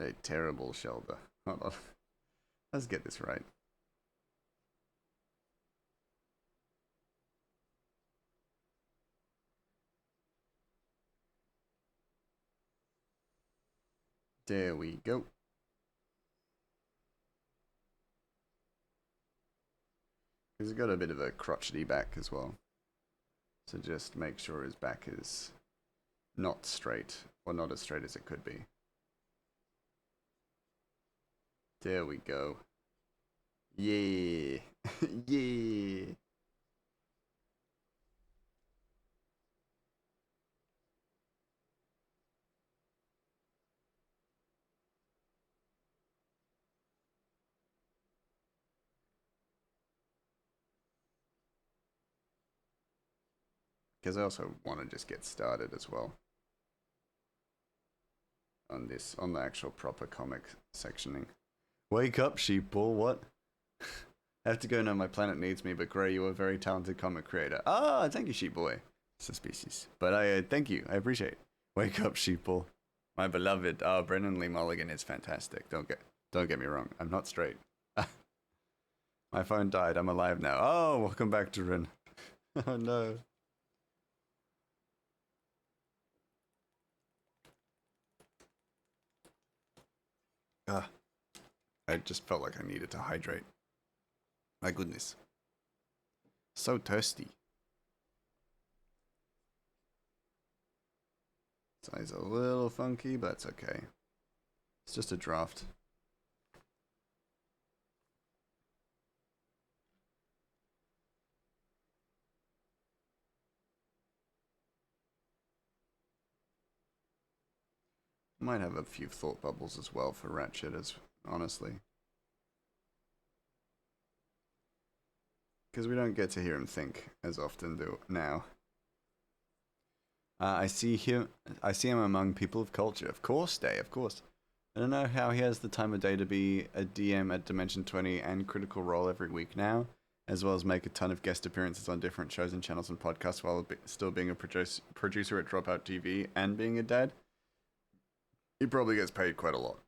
A terrible shoulder. Hold on. Let's get this right. There we go. He's got a bit of a crotchety back as well. So just make sure his back is not straight, or not as straight as it could be. There we go. Yeah. Yeah. Because I also want to just get started as well on this, on the actual proper comic sectioning. Wake up, sheeple, what? I have to go now, my planet needs me, but Gray, you are a very talented comic creator. Ah, thank you, sheep boy. It's a species. But I thank you, I appreciate it. Wake up, sheeple. My beloved, Brennan Lee Mulligan is fantastic. Don't get me wrong, I'm not straight. My phone died, I'm alive now. Oh, welcome back to Rin. Oh no. Ah, I just felt like I needed to hydrate. My goodness. So thirsty. Size a little funky, but it's okay. It's just a draft. Might have a few thought bubbles as well for Ratchet, as honestly. Because we don't get to hear him think as often do now. I see him. I see him among people of culture. Of course, Day. Of course. I don't know how he has the time of day to be a DM at Dimension 20 and Critical Role every week now, as well as make a ton of guest appearances on different shows and channels and podcasts while still being a producer at Dropout TV and being a dad. He probably gets paid quite a lot.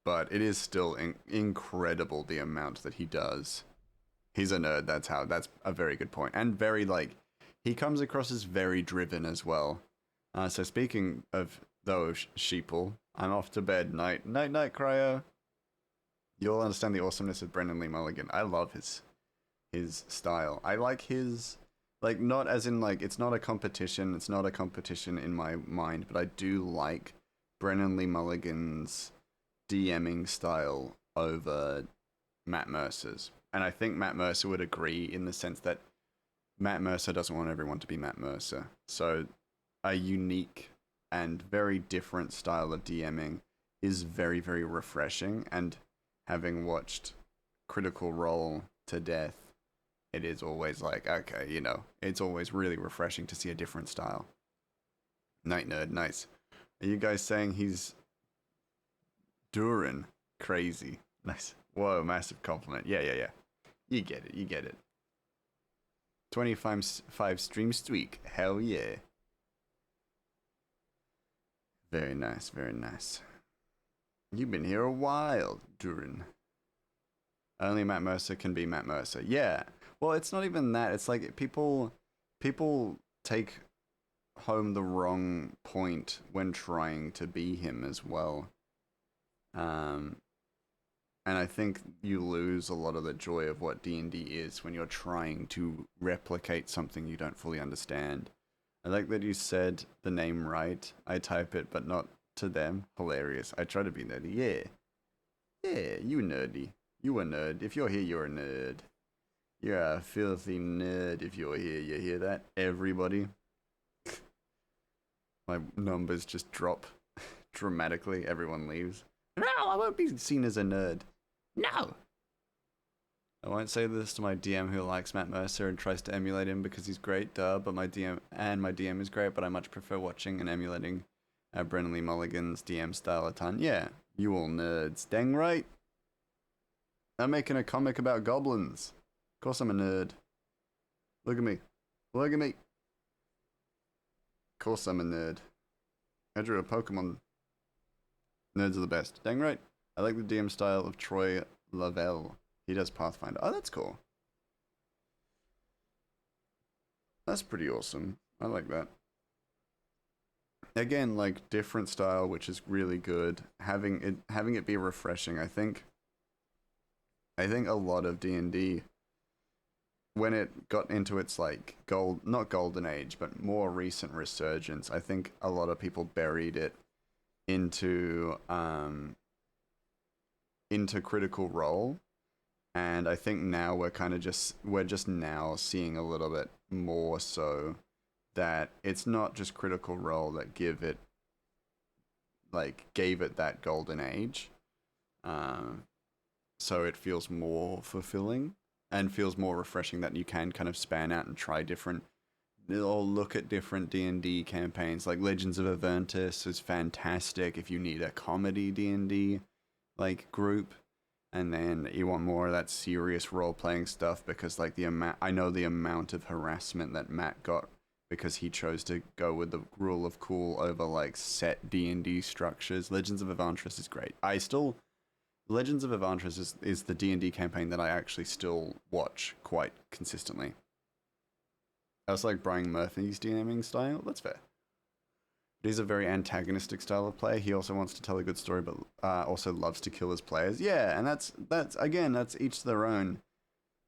But it is still incredible the amount that he does. He's a nerd. That's a very good point. And very, like, he comes across as very driven as well. So speaking of those sheeple, I'm off to bed. Night, night, night, cryo. You'll understand the awesomeness of Brendan Lee Mulligan. I love his style. I like his, like, not as in, like, it's not a competition. It's not a competition in my mind, but I do like Brendan Lee Mulligan's DMing style over Matt Mercer's. And I think Matt Mercer would agree in the sense that Matt Mercer doesn't want everyone to be Matt Mercer. So a unique and very different style of DMing is very, very refreshing. And having watched Critical Role to death, it is always like, okay, you know, it's always really refreshing to see a different style. Night Nerd, nice. Are you guys saying he's Durin? Crazy. Nice. Whoa, massive compliment. Yeah, yeah, yeah. You get it, you get it. 25 stream streak. Hell yeah. Very nice, very nice. You've been here a while, Durin. Only Matt Mercer can be Matt Mercer. Yeah. Well, it's not even that. It's like people take home the wrong point when trying to be him as well. And I think you lose a lot of the joy of what D&D is when you're trying to replicate something you don't fully understand. I like that you said the name right. I type it, but not to them. Hilarious. I try to be nerdy. Yeah. Yeah, you nerdy. You a nerd. If you're here, you're a nerd. You're a filthy nerd if you're here. You hear that? Everybody. My numbers just drop dramatically. Everyone leaves. No, I won't be seen as a nerd. No. I won't say this to my DM who likes Matt Mercer and tries to emulate him because he's great, duh, but my DM is great, but I much prefer watching and emulating Brennan Lee Mulligan's DM style a ton. Yeah, you all nerds. Dang right. I'm making a comic about goblins. Of course I'm a nerd. Look at me. Look at me. Of course I'm a nerd. I drew a Pokemon. Nerds are the best. Dang right. I like the DM style of Troy Lavelle. He does Pathfinder. Oh, that's cool. That's pretty awesome. I like that. Again, like different style, which is really good. Having it be refreshing. I think a lot of D&D, when it got into its like not golden age, but more recent resurgence, I think a lot of people buried it into Critical Role. And I think now we're just now seeing a little bit more so that it's not just Critical Role that gave it that golden age. So it feels more fulfilling and feels more refreshing that you can kind of span out and try different or look at different D&D campaigns. Like Legends of Avernus is fantastic if you need a comedy D&D like group. And then you want more of that serious role-playing stuff because like I know the amount of harassment that Matt got because he chose to go with the rule of cool over like set D&D structures. Legends of Avernus is great. Legends of Avernus is the D&D campaign that I actually still watch quite consistently. That's like Brian Murphy's DMing style. That's fair. It is a very antagonistic style of play. He also wants to tell a good story, but also loves to kill his players. Yeah, and that's each to their own.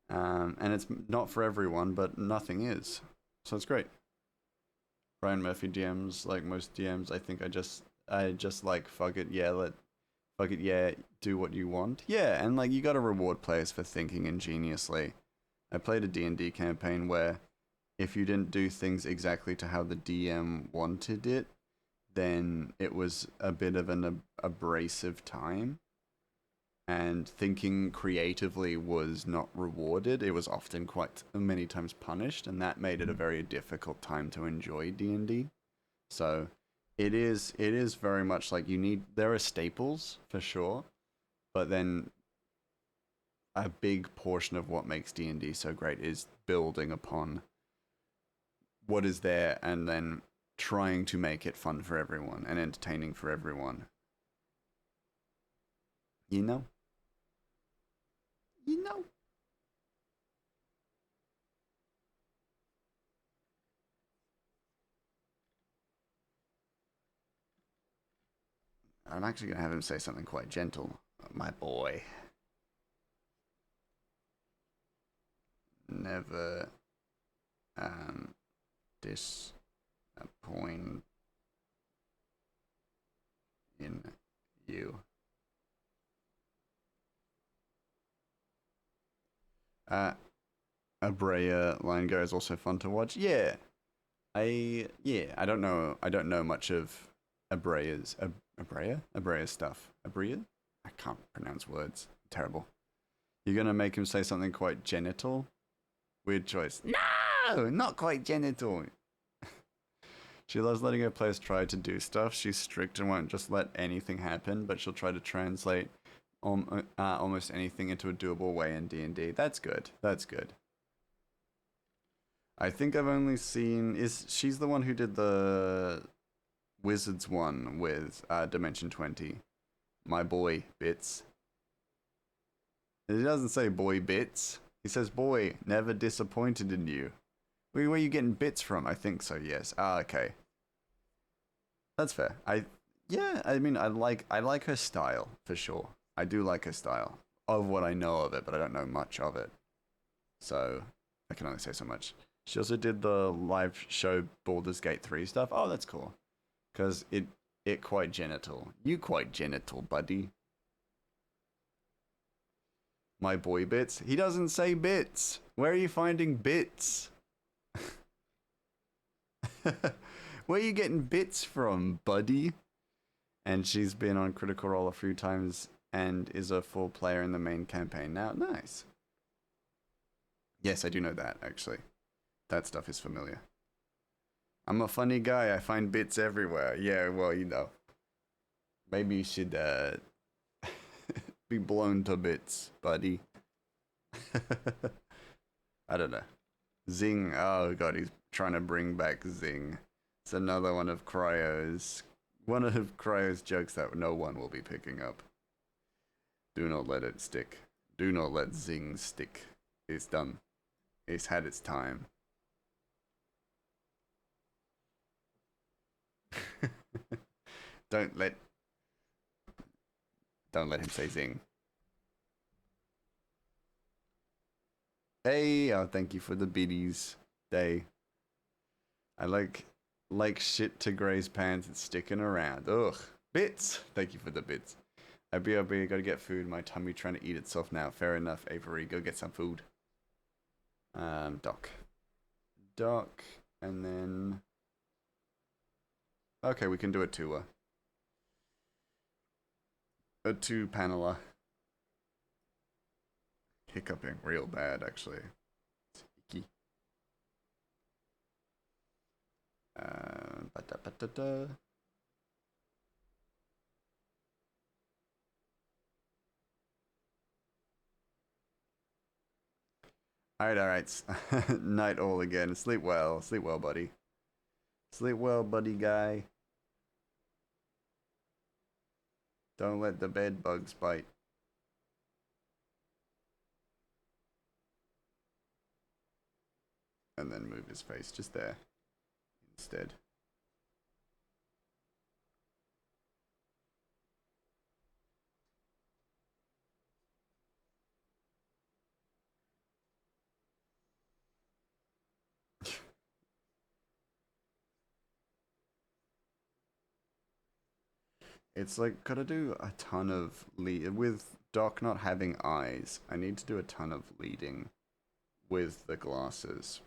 And it's not for everyone, but nothing is. So it's great. Brian Murphy DMs, like most DMs, I think I just like fuck it, yeah, do what you want. Yeah, and like you gotta reward players for thinking ingeniously. I played a D&D campaign where if you didn't do things exactly to how the DM wanted it, then it was a bit of an abrasive time. And thinking creatively was not rewarded. It was often quite many times punished, and that made it a very difficult time to enjoy D&D. So it is very much like there are staples for sure, but then a big portion of what makes D&D so great is building upon what is there and then trying to make it fun for everyone and entertaining for everyone. You know? I'm actually going to have him say something quite gentle. My boy. Never disappoint in you. Abrea line go is also fun to watch. I don't know much of Abrea stuff. Abrea? I can't pronounce words. Terrible. You're gonna make him say something quite genital? Weird choice. No, not quite genital. She loves letting her players try to do stuff. She's strict and won't just let anything happen, but she'll try to translate almost anything into a doable way in D&D. That's good. That's good. I think I've only seen... She's the one who did the Wizards one with Dimension 20. My boy, Bits. He doesn't say boy, Bits. He says, boy, never disappointed in you. Where are you getting bits from? I think so, yes. Ah, okay. That's fair. I mean, I like her style, for sure. I do like her style. Of what I know of it, but I don't know much of it. So, I can only say so much. She also did the live show Baldur's Gate 3 stuff. Oh, that's cool. Because it quite genital. You quite genital, buddy. My boy Bits. He doesn't say bits. Where are you finding bits? Where are you getting bits from, buddy? And she's been on Critical Role a few times and is a full player in the main campaign now. Nice. Yes, I do know that, actually. That stuff is familiar. I'm a funny guy. I find bits everywhere. Yeah, well, you know. Maybe you should be blown to bits, buddy. I don't know. Zing. Oh, God, he's trying to bring back Zing. It's another one of Cryo's jokes that no one will be picking up. Do not let it stick. Do not let Zing stick. It's done. It's had its time. Don't let him say Zing. Hey, oh, thank you for the biddies, Day. I like shit to Gray's pants. It's sticking around. Ugh. Bits. Thank you for the bits. BRB, gotta get food. My tummy trying to eat itself now. Fair enough, Avery. Go get some food. Doc, and then... Okay, we can do a tour. A two-paneler. Hiccuping real bad, actually. It's icky. Ba-da-ba-da-da. Alright. Night all again. Sleep well, buddy. Sleep well, buddy guy. Don't let the bed bugs bite. And then move his face just there instead. It's like, gotta do a ton of with Doc not having eyes, I need to do a ton of leading with the glasses.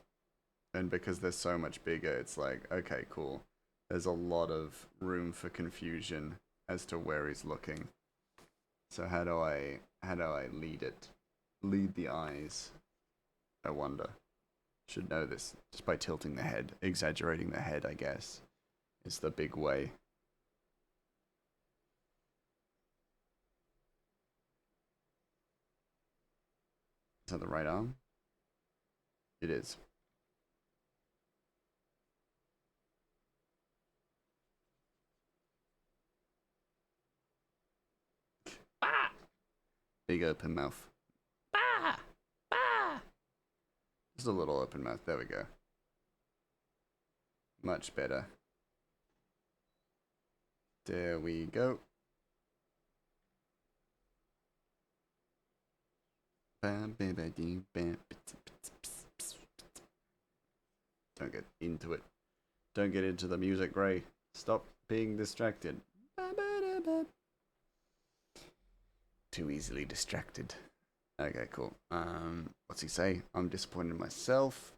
And because they're so much bigger, it's like, okay, cool. There's a lot of room for confusion as to where he's looking. So how do I lead it? Lead the eyes, I wonder. Should know this just by tilting the head, exaggerating the head, I guess, is the big way. Is that the right arm? It is. Ah! Big open mouth. Ah! Ah! Just a little open mouth. There we go. Much better. There we go. Don't get into it. Don't get into the music, Ray. Stop being distracted. Too easily distracted. Okay, cool. What's he say? I'm disappointed in myself.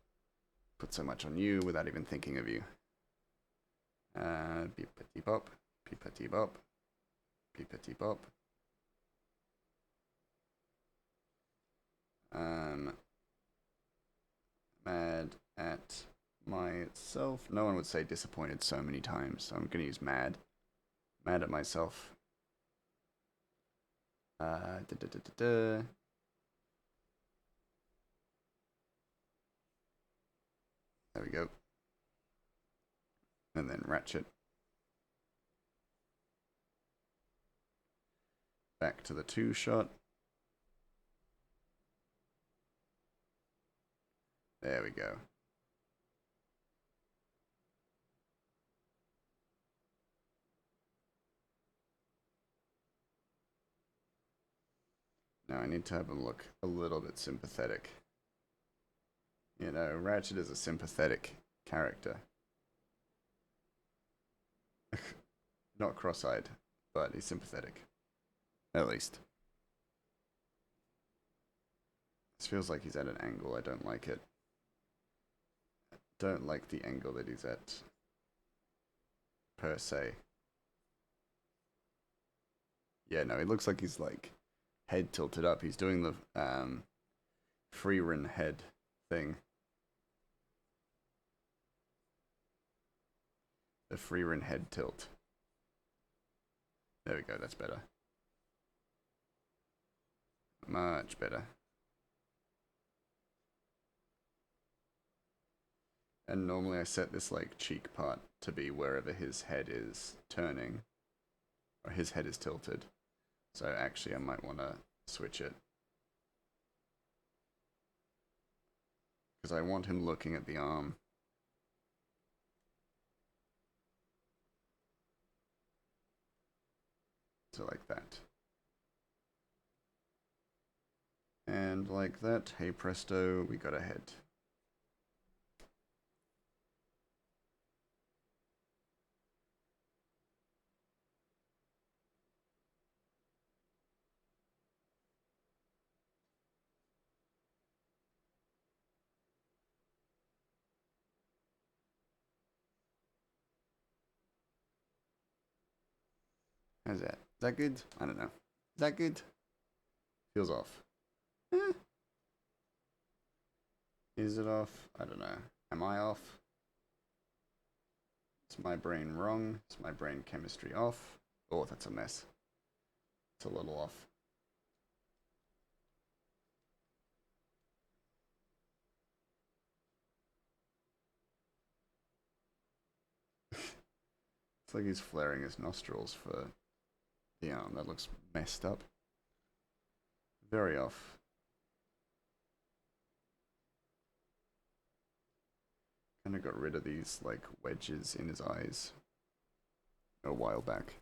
Put so much on you without even thinking of you. Beepity bop, beepity bop, beepity bop. Mad at myself. No one would say disappointed so many times, so I'm gonna use mad. Mad at myself. Da, da, da, da, da. There we go. And then ratchet. Back to the 2-shot. There we go. Now I need to have a look a little bit sympathetic. You know, Ratchet is a sympathetic character. Not cross-eyed, but he's sympathetic. At least. This feels like he's at an angle. I don't like it. I don't like the angle that he's at. Per se. Yeah, no, he looks like he's like head tilted up. He's doing the free run head thing. The free run head tilt. There we go, that's better. Much better. And normally I set this like cheek part to be wherever his head is turning. Or his head is tilted. So actually I might want to switch it. Because I want him looking at the arm. So like that. And like that, hey presto, we got a head. How's that? Is that good? I don't know. Is that good? Feels off. Eh. Is it off? I don't know. Am I off? Is my brain wrong? Is my brain chemistry off? Oh, that's a mess. It's a little off. It's like he's flaring his nostrils for the arm. That looks messed up. Very off. Kind of got rid of these like wedges in his eyes a while back.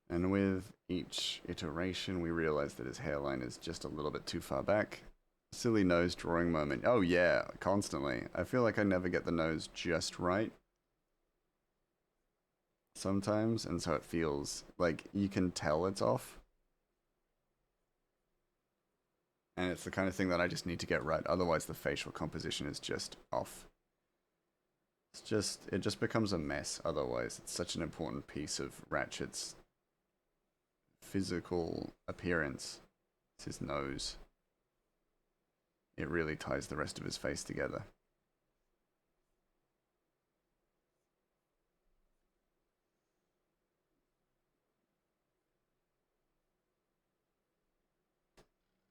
And with each iteration, we realize that his hairline is just a little bit too far back. Silly nose drawing moment. Oh yeah, constantly. I feel like I never get the nose just right. Sometimes, and so it feels like you can tell it's off. And it's the kind of thing that I just need to get right. Otherwise, the facial composition is just off. It just becomes a mess otherwise. It's such an important piece of Ratchet's physical appearance. It's his nose. It really ties the rest of his face together.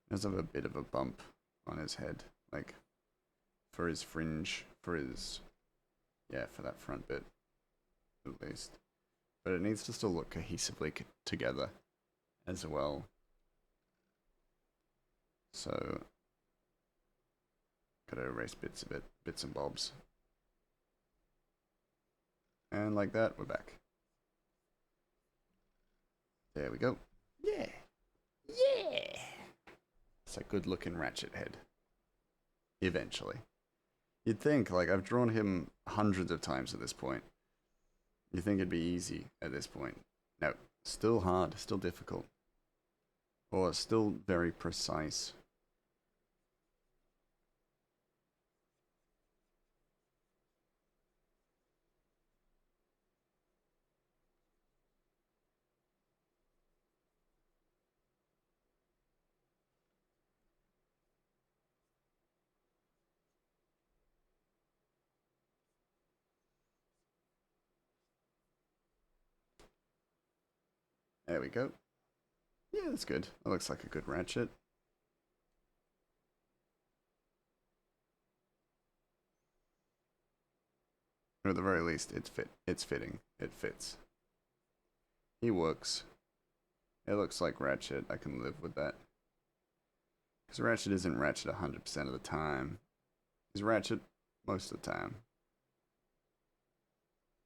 He does have a bit of a bump on his head, like for his fringe, for that front bit, at least. But it needs to still look cohesively together as well. So, gotta erase bits of it, bits and bobs. And like that, we're back. There we go. Yeah! Yeah! It's a good looking Ratchet head. Eventually. You'd think, like, I've drawn him hundreds of times at this point. You'd think it'd be easy at this point. No, still hard, still difficult. Or still very precise. There we go. Yeah, that's good. That looks like a good ratchet. Or at the very least, it's fitting. It fits. He works. It looks like Ratchet. I can live with that. Because Ratchet isn't Ratchet 100% of the time. He's Ratchet most of the time.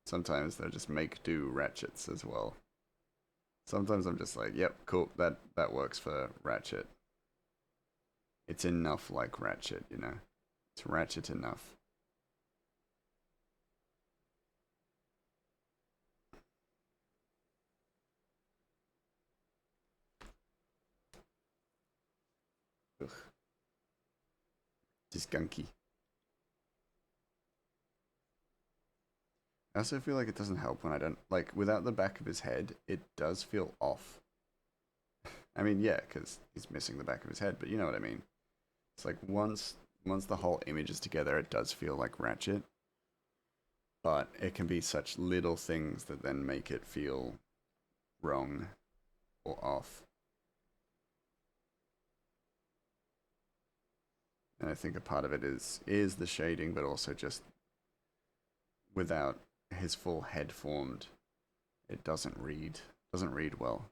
Sometimes they're just make-do Ratchets as well. Sometimes I'm just like, yep, cool, that works for Ratchet. It's enough like Ratchet, you know? It's Ratchet enough. Ugh. Just gunky. I also feel like it doesn't help when I don't, like, without the back of his head, it does feel off. I mean, yeah, because he's missing the back of his head, but you know what I mean. It's like once the whole image is together, it does feel like Ratchet. But it can be such little things that then make it feel wrong or off. And I think a part of it is the shading, but also just without his full head formed, it doesn't read well.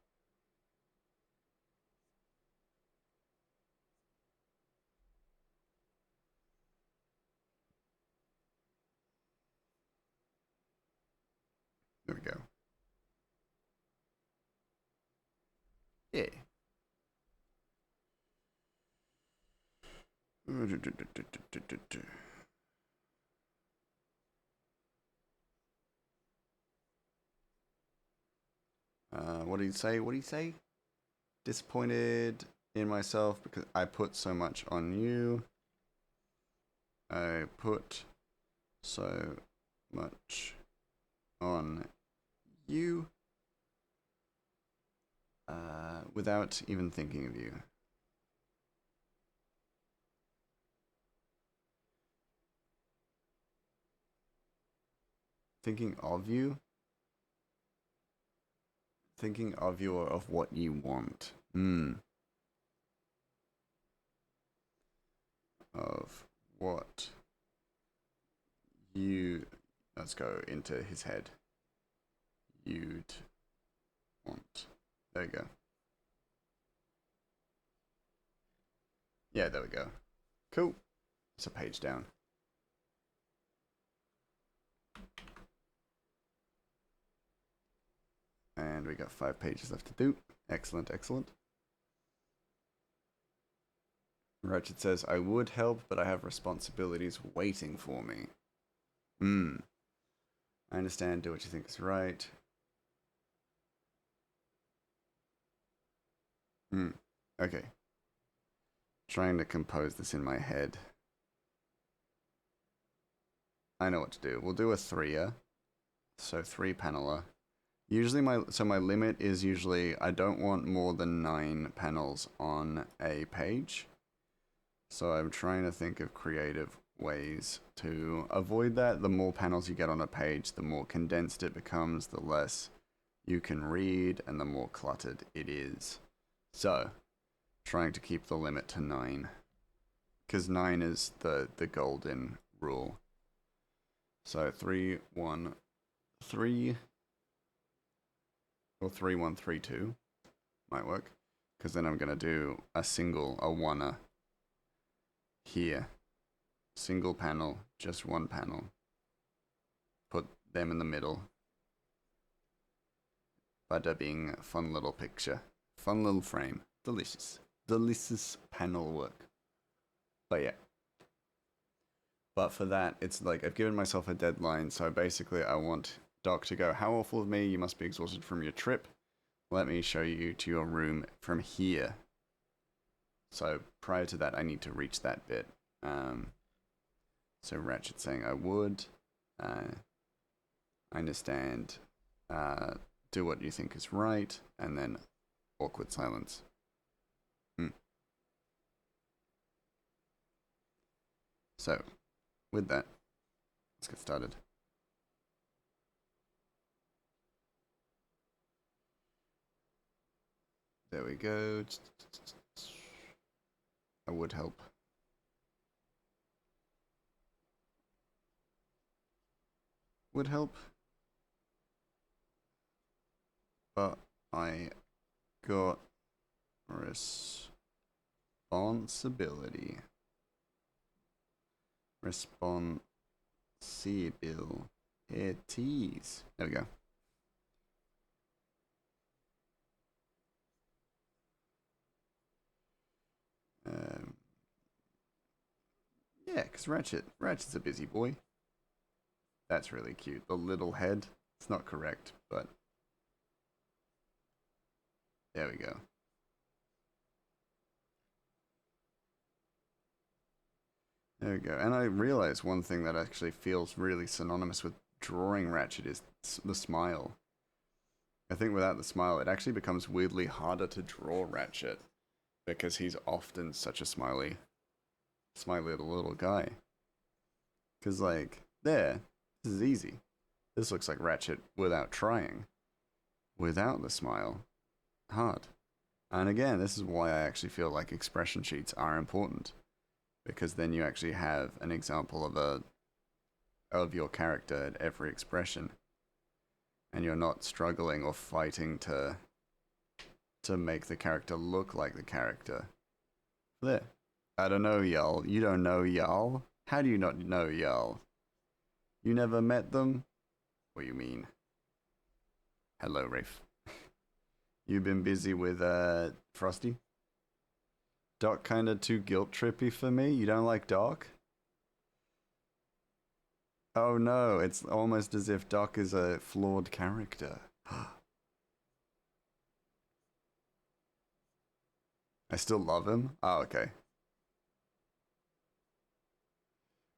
There we go. Yeah. What did he say? What did he say? Disappointed in myself because I put so much on you. I put so much on you without even thinking of you. Thinking of you? Thinking of you or of what you want. Of what you... Let's go into his head. You'd want. There you go. Yeah, there we go. Cool. It's a page down. And we got 5 pages left to do. Excellent, excellent. Ratchet says, I would help, but I have responsibilities waiting for me. I understand, do what you think is right. Okay. Trying to compose this in my head. I know what to do. We'll do a 3er. So 3 paneler. Usually my limit is usually I don't want more than 9 panels on a page. So I'm trying to think of creative ways to avoid that. The more panels you get on a page, the more condensed it becomes, the less you can read, and the more cluttered it is. So, trying to keep the limit to 9. Because 9 is the golden rule. So 3, 1, 3... or 3, 1, 3, 2 might work. Because then I'm going to do a oneer here. Single panel, just one panel. Put them in the middle. Bada bing, fun little picture. Fun little frame. Delicious. Delicious panel work. But yeah. But for that, it's like I've given myself a deadline, so basically I want Doc to go, how awful of me, you must be exhausted from your trip. Let me show you to your room from here. So prior to that, I need to reach that bit. So Ratchet saying I would. I understand. Do what you think is right, and then awkward silence. So, with that, let's get started. There we go. I would help. Would help. But I got responsibility. Responsibilities. There we go. Yeah, because Ratchet's a busy boy. That's really cute. The little head. It's not correct, but there we go. There we go. And I realized one thing that actually feels really synonymous with drawing Ratchet is the smile. I think without the smile, it actually becomes weirdly harder to draw Ratchet because he's often such a smiley little guy. Because, like, this is easy. This looks like Ratchet without trying. Without the smile, hard. And again, this is why I actually feel like expression sheets are important. Because then you actually have an example of your character at every expression. And you're not struggling or fighting to make the character look like the character. There. I don't know, y'all. You don't know, y'all? How do you not know, y'all? You never met them? What do you mean? Hello, Rafe. You've been busy with, Frosty? Doc kinda too guilt trippy for me? You don't like Doc? Oh no, it's almost as if Doc is a flawed character. I still love him? Oh, okay.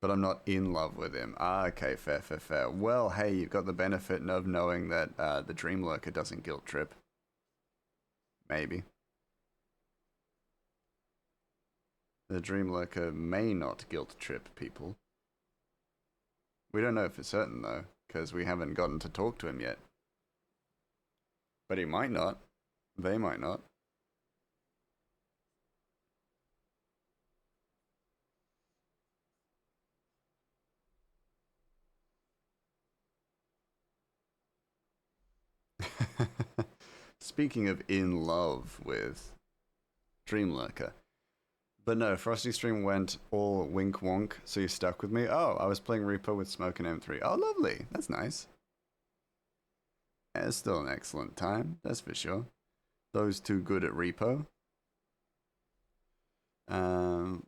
But I'm not in love with him. Ah, okay, fair. Well, hey, you've got the benefit of knowing that the Dream Lurker doesn't guilt trip. Maybe. The Dream Lurker may not guilt trip people. We don't know for certain, though, because we haven't gotten to talk to him yet. But he might not. They might not. Speaking of in love with Dream Lurker. But no, Frosty Stream went all wink wonk, so you stuck with me. Oh, I was playing Reaper with Smoke and M3. Oh, lovely. That's nice. Yeah, it's still an excellent time, that's for sure. Those two good at Repo. But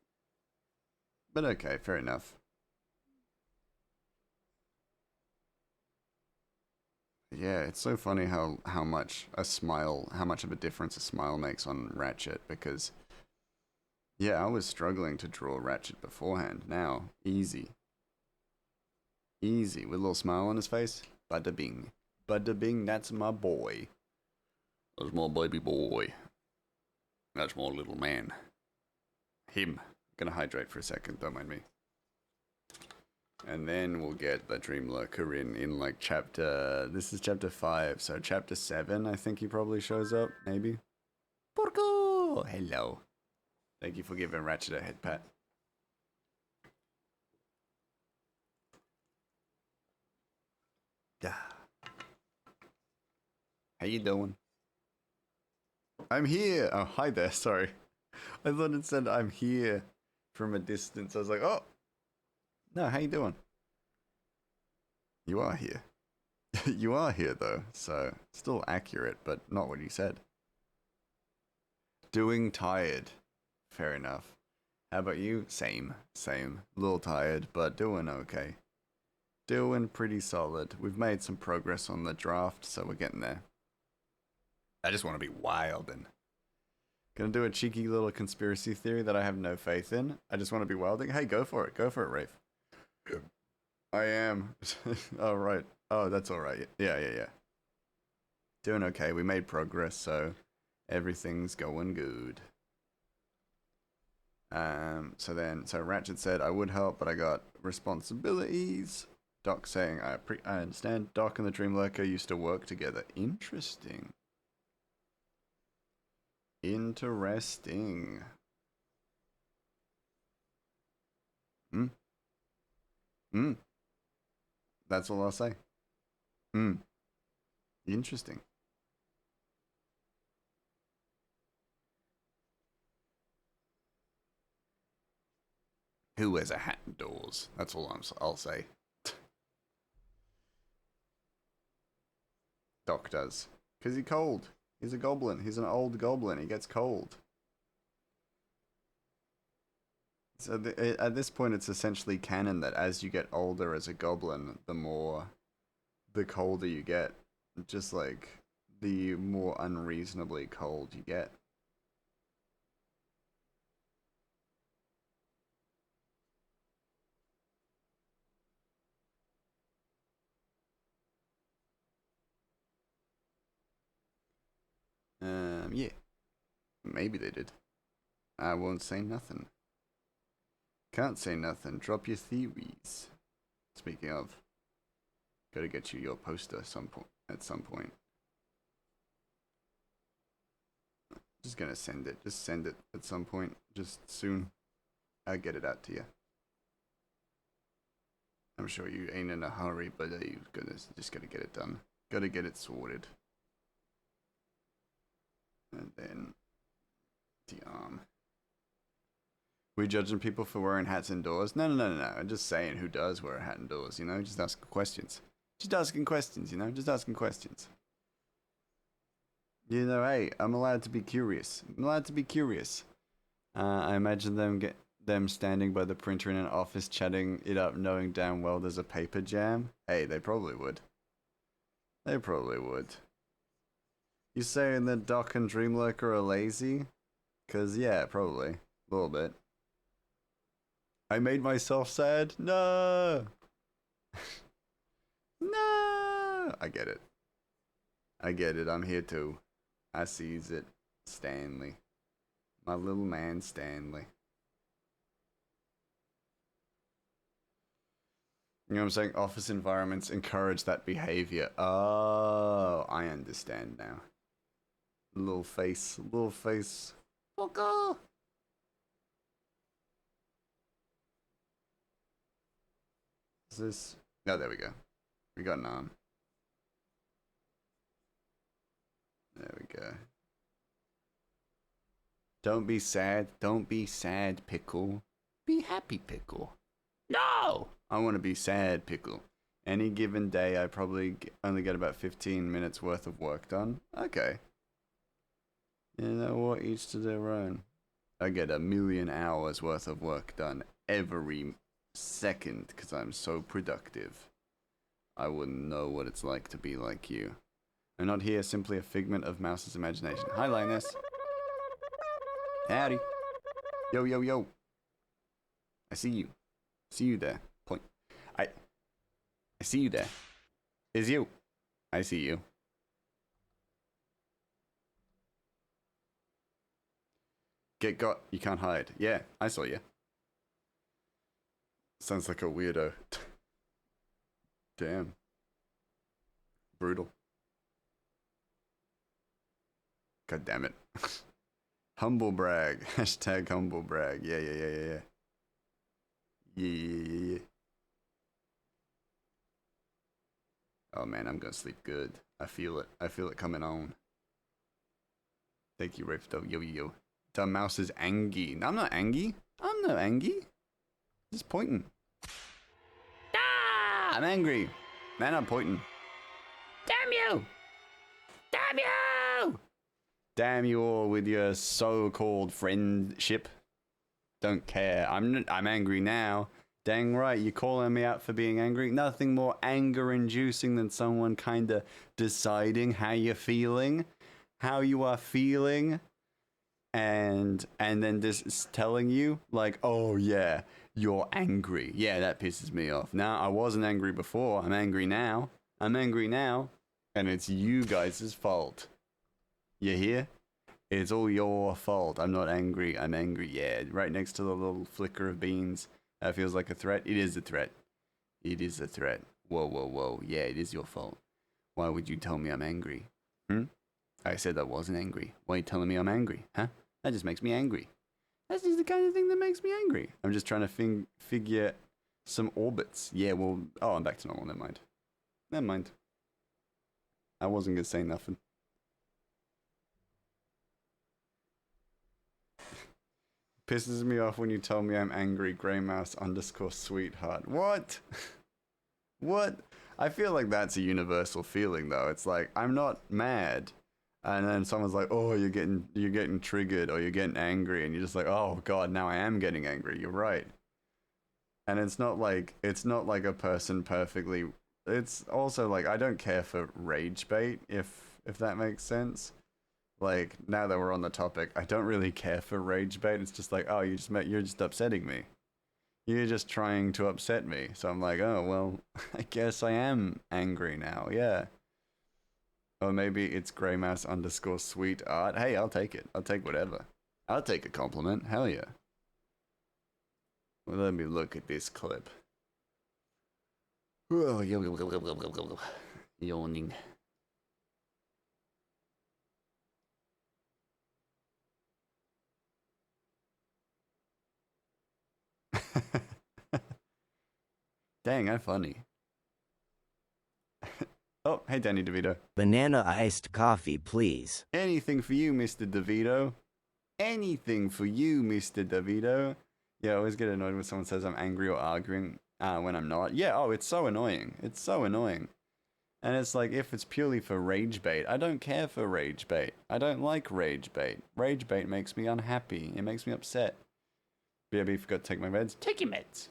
okay, fair enough. Yeah, it's so funny how much of a difference a smile makes on Ratchet, because yeah, I was struggling to draw Ratchet beforehand. Now, easy. Easy, with a little smile on his face. Bada bing. Bada bing, that's my boy. That's my baby boy. That's my little man. Him. Gonna hydrate for a second, don't mind me. And then we'll get the Dream Lurker in like chapter... This is chapter 5, so chapter 7 I think he probably shows up, maybe. Porco! Hello. Thank you for giving Ratchet a head pat. How you doing? I'm here! Oh, hi there, sorry. I thought it said I'm here from a distance. I was like, oh! No, how you doing? You are here. You are here, though, so still accurate, but not what you said. Doing tired. Fair enough. How about you? Same. A little tired, but doing okay. Doing pretty solid. We've made some progress on the draft, so we're getting there. I just want to be wild and Gonna do a cheeky little conspiracy theory that I have no faith in. I just want to be welding. Hey, go for it. Go for it, Rafe. I am. Oh, right. Oh, that's all right. Yeah. Doing okay. We made progress, so everything's going good. So Ratchet said I would help, but I got responsibilities. Doc saying I understand. Doc and the Dreamlurker used to work together. Interesting. Interesting. That's all I'll say. Interesting. Who wears a hat indoors? That's all I'll say. Doc does. Because he's cold. He's a goblin. He's an old goblin. He gets cold. So at this point, it's essentially canon that as you get older as a goblin, the colder you get. Just like the more unreasonably cold you get. Yeah. Maybe they did. I won't say nothing. Can't say nothing. Drop your theories. Speaking of, gotta get you your poster at some point. Just gonna send it. Just send it at some point. Just soon. I'll get it out to you. I'm sure you ain't in a hurry, but you just gotta get it done. Gotta get it sorted. And then the arm. We judging people for wearing hats indoors? No. I'm just saying who does wear a hat indoors, you know? Just asking questions. Just asking questions, you know? Just asking questions. You know, hey, I'm allowed to be curious. I imagine them standing by the printer in an office chatting it up knowing damn well there's a paper jam. Hey, they probably would. You saying that Doc and Dreamlurker are lazy? Cause yeah, probably. A little bit. I made myself sad? No! No! I get it. I'm here too. I sees it. Stanley. My little man Stanley. You know what I'm saying? Office environments encourage that behavior. Oh, I understand now. Little face. Fucker! Is this? Oh, there we go. We got an arm. There we go. Don't be sad, Pickle. Be happy, Pickle. No! I want to be sad, Pickle. Any given day, I probably only get about 15 minutes worth of work done. Okay. You know what? Each to their own. I get 1,000,000 hours worth of work done every second because I'm so productive. I wouldn't know what it's like to be like you. I'm not here, simply a figment of Mouse's imagination. Hi, Linus. Howdy. Yo. I see you. See you there. Point. I see you there. Is you. I see you. Get got. You can't hide. Yeah, I saw you. Sounds like a weirdo. Damn. Brutal. God damn it. Humble brag. Hashtag humble brag. Yeah. Yeah. Oh man, I'm gonna sleep good. I feel it. I feel it coming on. Thank you, Rafe. Yo. The mouse is angry. I'm not angry. I'm not angry. Just pointing. Ah! I'm angry. Man, I'm pointing. Damn you! Damn you! Damn you all with your so-called friendship. Don't care. I'm angry now. Dang right, you're calling me out for being angry. Nothing more anger-inducing than someone kinda deciding how you're feeling, how you are feeling, and then just telling you like, oh yeah, you're angry. Yeah, that pisses me off. Now I wasn't angry before. I'm angry now. I'm angry now, and it's you guys' fault. You hear? It's all your fault. I'm not angry. I'm angry. Yeah, right next to the little flicker of beans. That feels like a threat. It is a threat. It is a threat. Whoa, whoa, whoa. Yeah, it is your fault. Why would you tell me I'm angry? I said I wasn't angry. Why are you telling me I'm angry? Huh? That just makes me angry. That's just the kind of thing that makes me angry. I'm just trying to figure some orbits. Yeah, well, oh, I'm back to normal. Never mind. Never mind. I wasn't going to say nothing. Pisses me off when you tell me I'm angry, greymouse_sweetheart. What? What? I feel like that's a universal feeling though. It's like, I'm not mad. And then someone's like, oh, you're getting triggered or you're getting angry. And you're just like, oh God, now I am getting angry. You're right. And it's not like a person perfectly. It's also like, I don't care for rage bait, if that makes sense. Like, now that we're on the topic, I don't really care for rage bait. It's just like, oh, you're just upsetting me. You're just trying to upset me. So I'm like, oh, well, I guess I am angry now. Yeah. Or maybe it's greymouse_sweetheart. Hey, I'll take it. I'll take whatever. I'll take a compliment. Hell yeah. Well, let me look at this clip. Yawning. Dang, I'm funny. Oh, hey, Danny DeVito. Banana iced coffee, please. Anything for you, Mr. DeVito. Anything for you, Mr. DeVito. Yeah, I always get annoyed when someone says I'm angry or arguing when I'm not. Yeah, oh, it's so annoying. It's so annoying. And it's like, if it's purely for rage bait, I don't care for rage bait. I don't like rage bait. Rage bait makes me unhappy. It makes me upset. BRB forgot to take my meds. Take your meds.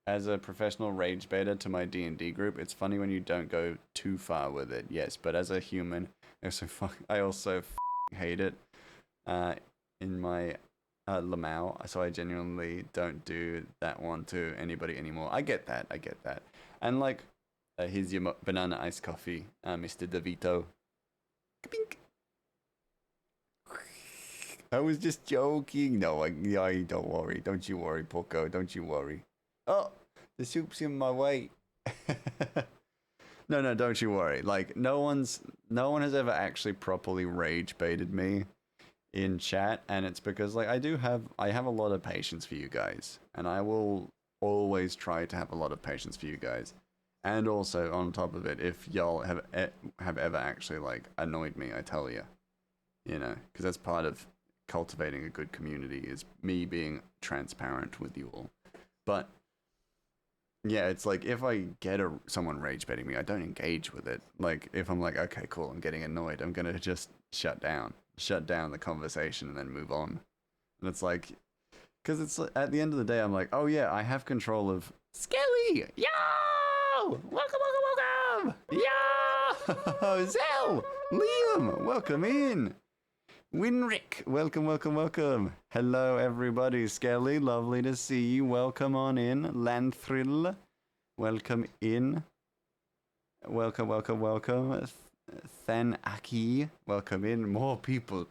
As a professional rage baiter to my D&D group, it's funny when you don't go too far with it, yes. But as a human, I also hate it in my Lamau, so I genuinely don't do that one to anybody anymore. I get that. And like, here's your banana iced coffee, Mr. DeVito. Ka-pink. I was just joking. No, don't worry. Don't you worry, Poco. Don't you worry. Oh, the soup's in my way. No, don't you worry. Like, no one has ever actually properly rage baited me in chat, and it's because like I have a lot of patience for you guys, and I will always try to have a lot of patience for you guys. And also on top of it, if y'all have ever actually like annoyed me, I tell you, because that's part of cultivating a good community, is me being transparent with you all. But yeah, it's like, if I get someone rage baiting me, I don't engage with it. Like, if I'm like, okay, cool, I'm getting annoyed, I'm gonna just shut down the conversation and then move on. And it's like, because it's at the end of the day, I'm like, oh yeah, I have control of Skelly. Yo, welcome. Yo, Zell, Liam, welcome in. Winrick, welcome. Hello, everybody. Skelly, lovely to see you. Welcome on in. Lanthril, welcome in. Welcome. Thanaki, welcome in. More people.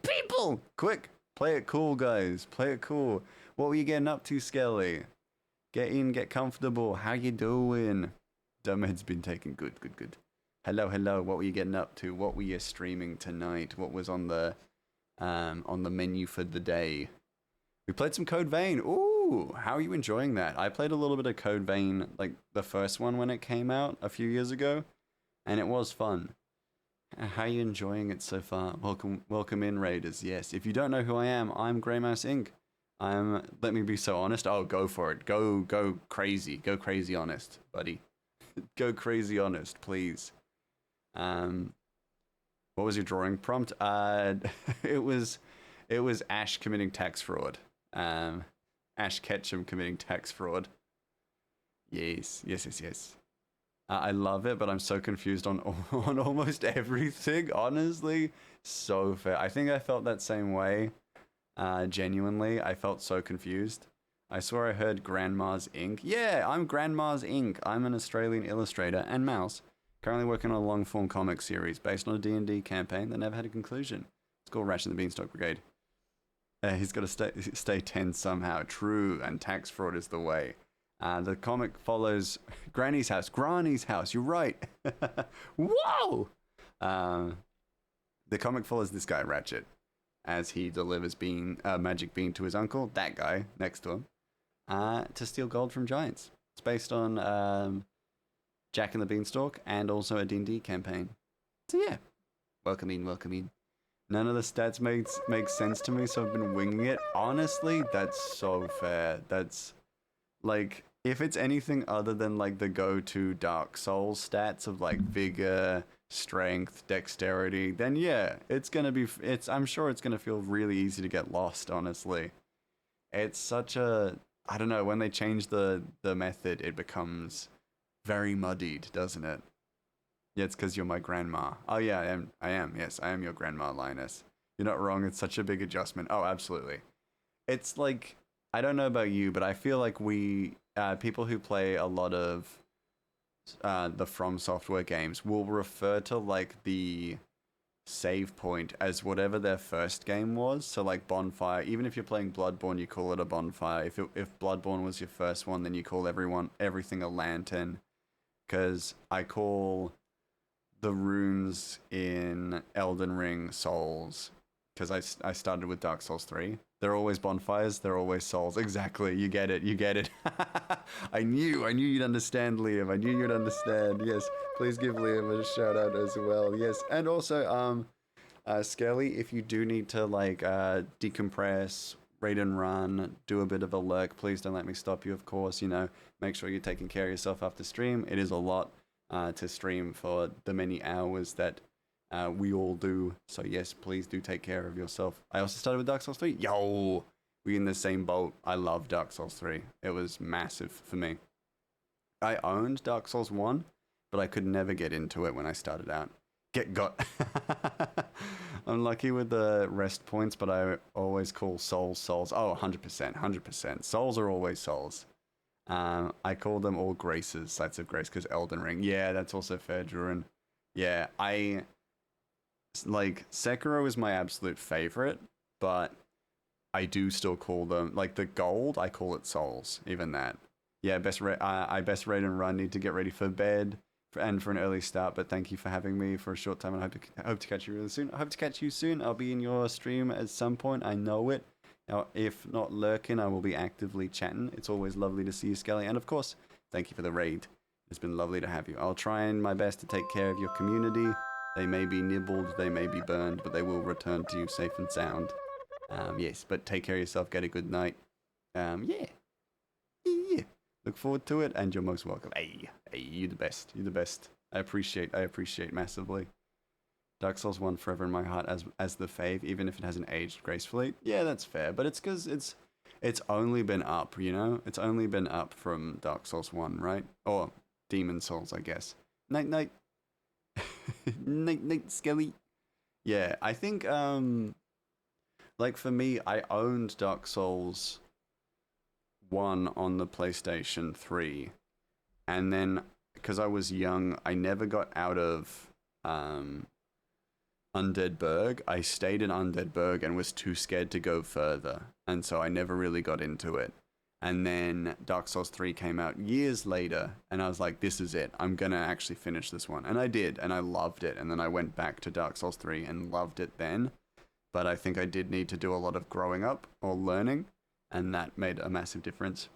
Quick, play it cool, guys. Play it cool. What were you getting up to, Skelly? Get in, get comfortable. How you doing? Dumbhead's been taken. Good. Hello. What were you getting up to? What were you streaming tonight? What was on the menu for the day? We played some Code Vein. Ooh, how are you enjoying that? I played a little bit of Code Vein, like the first one when it came out a few years ago, and it was fun. How are you enjoying it so far? Welcome in, Raiders. Yes, if you don't know who I am, I'm Greymouse Inc. Let me be so honest. Oh, go for it. Go crazy. Go crazy honest, buddy. Go crazy honest, please. What was your drawing prompt? It was Ash committing tax fraud. Ash Ketchum committing tax fraud. Yes. I love it, but I'm so confused on almost everything. Honestly, so fair. I think I felt that same way Genuinely, I felt so confused. I swore I heard Grandma's Ink. Yeah, I'm Grandma's Ink. I'm an Australian illustrator and mouse, currently working on a long-form comic series based on a D&D campaign that never had a conclusion. It's called Ratchet and the Beanstalk Brigade. He's got to stay tense somehow. True, and tax fraud is the way. The comic follows Granny's house. Granny's house, you're right. Whoa! The comic follows this guy, Ratchet, as he delivers a magic bean to his uncle, that guy next to him, to steal gold from giants. It's based on Jack and the Beanstalk and also a D&D campaign. So yeah, welcome in. None of the stats make sense to me, so I've been winging it. Honestly, that's so fair. That's like, if it's anything other than like the go-to Dark Souls stats of like vigor, strength, dexterity, then yeah, I'm sure it's gonna feel really easy to get lost, honestly. It's such a, I don't know, when they change the method, it becomes very muddied, doesn't it? Yeah, it's because you're my grandma. Oh yeah, yes, I am your grandma, Linus. You're not wrong, it's such a big adjustment. Oh, absolutely. It's like, I don't know about you, but I feel like people who play a lot of the From Software games will refer to like the save point as whatever their first game was. So like Bonfire, even if you're playing Bloodborne, you call it a bonfire. If Bloodborne was your first one, then you call everything a lantern. Because I call the runes in Elden Ring souls. Because I started with Dark Souls 3. They're always bonfires, they're always souls. Exactly, you get it. I knew you'd understand, Liam. I knew you'd understand. Yes, please give Liam a shout out as well. Yes, and also, Skelly, if you do need to like decompress, raid and run, do a bit of a lurk, please don't let me stop you, of course. Make sure you're taking care of yourself after stream. It is a lot to stream for the many hours that we all do. So yes, please do take care of yourself. I also started with Dark Souls 3. Yo! We in the same boat. I love Dark Souls 3. It was massive for me. I owned Dark Souls 1, but I could never get into it when I started out. Got. I'm lucky with the rest points, but I always call souls. Oh, 100%. Souls are always souls. I call them all graces, sites of grace, because Elden Ring. Yeah, that's also fair, Druin. Yeah, like, Sekiro is my absolute favorite, but I do still call them, like, the gold, I call it souls, even that. Yeah, I best raid and run, need to get ready for bed and for an early start, but thank you for having me for a short time, and I hope to catch you really soon. I hope to catch you soon. I'll be in your stream at some point, I know it. Now, if not lurking, I will be actively chatting. It's always lovely to see you, Skelly, and of course, thank you for the raid. It's been lovely to have you. I'll try my best to take care of your community. They may be nibbled, they may be burned, but they will return to you safe and sound. Yes, but take care of yourself, get a good night. Yeah. Look forward to it, and you're most welcome. Hey, you're the best. I appreciate massively. Dark Souls 1 forever in my heart as the fave, even if it hasn't aged gracefully. Yeah, that's fair, but it's because it's only been up, It's only been up from Dark Souls 1, right? Or Demon Souls, I guess. Night. Night, Skelly. Yeah, I think, like for me, I owned Dark Souls 1 on the PlayStation 3, and then, because I was young, I never got out of, Undead Burg. I stayed in Undead Burg and was too scared to go further, and so I never really got into it. And then Dark Souls 3 came out years later, and I was like, this is it. I'm gonna actually finish this one. And I did, and I loved it. And then I went back to Dark Souls 3 and loved it then. But I think I did need to do a lot of growing up or learning, and that made a massive difference.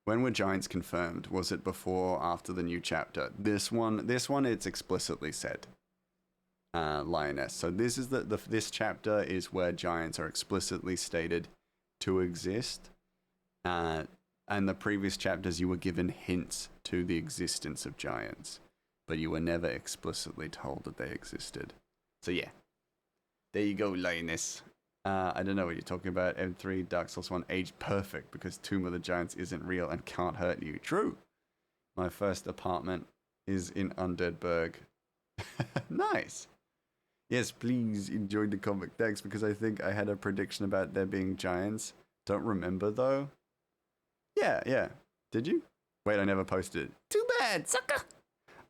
When were giants confirmed? Was it before or after the new chapter? This one, it's explicitly said. Lioness. So this is this chapter is where giants are explicitly stated to exist, and the previous chapters you were given hints to the existence of giants, but you were never explicitly told that they existed. So yeah, there you go, Lioness. I don't know what you're talking about. M3 Dark Souls 1 aged perfect because Tomb of the Giants isn't real and can't hurt you. True. My first apartment is in Undead Burg. Nice. Yes, please enjoy the comic decks because I think I had a prediction about there being giants. Don't remember though. Yeah, yeah. Did you? Wait, I never posted it. Too bad, sucker.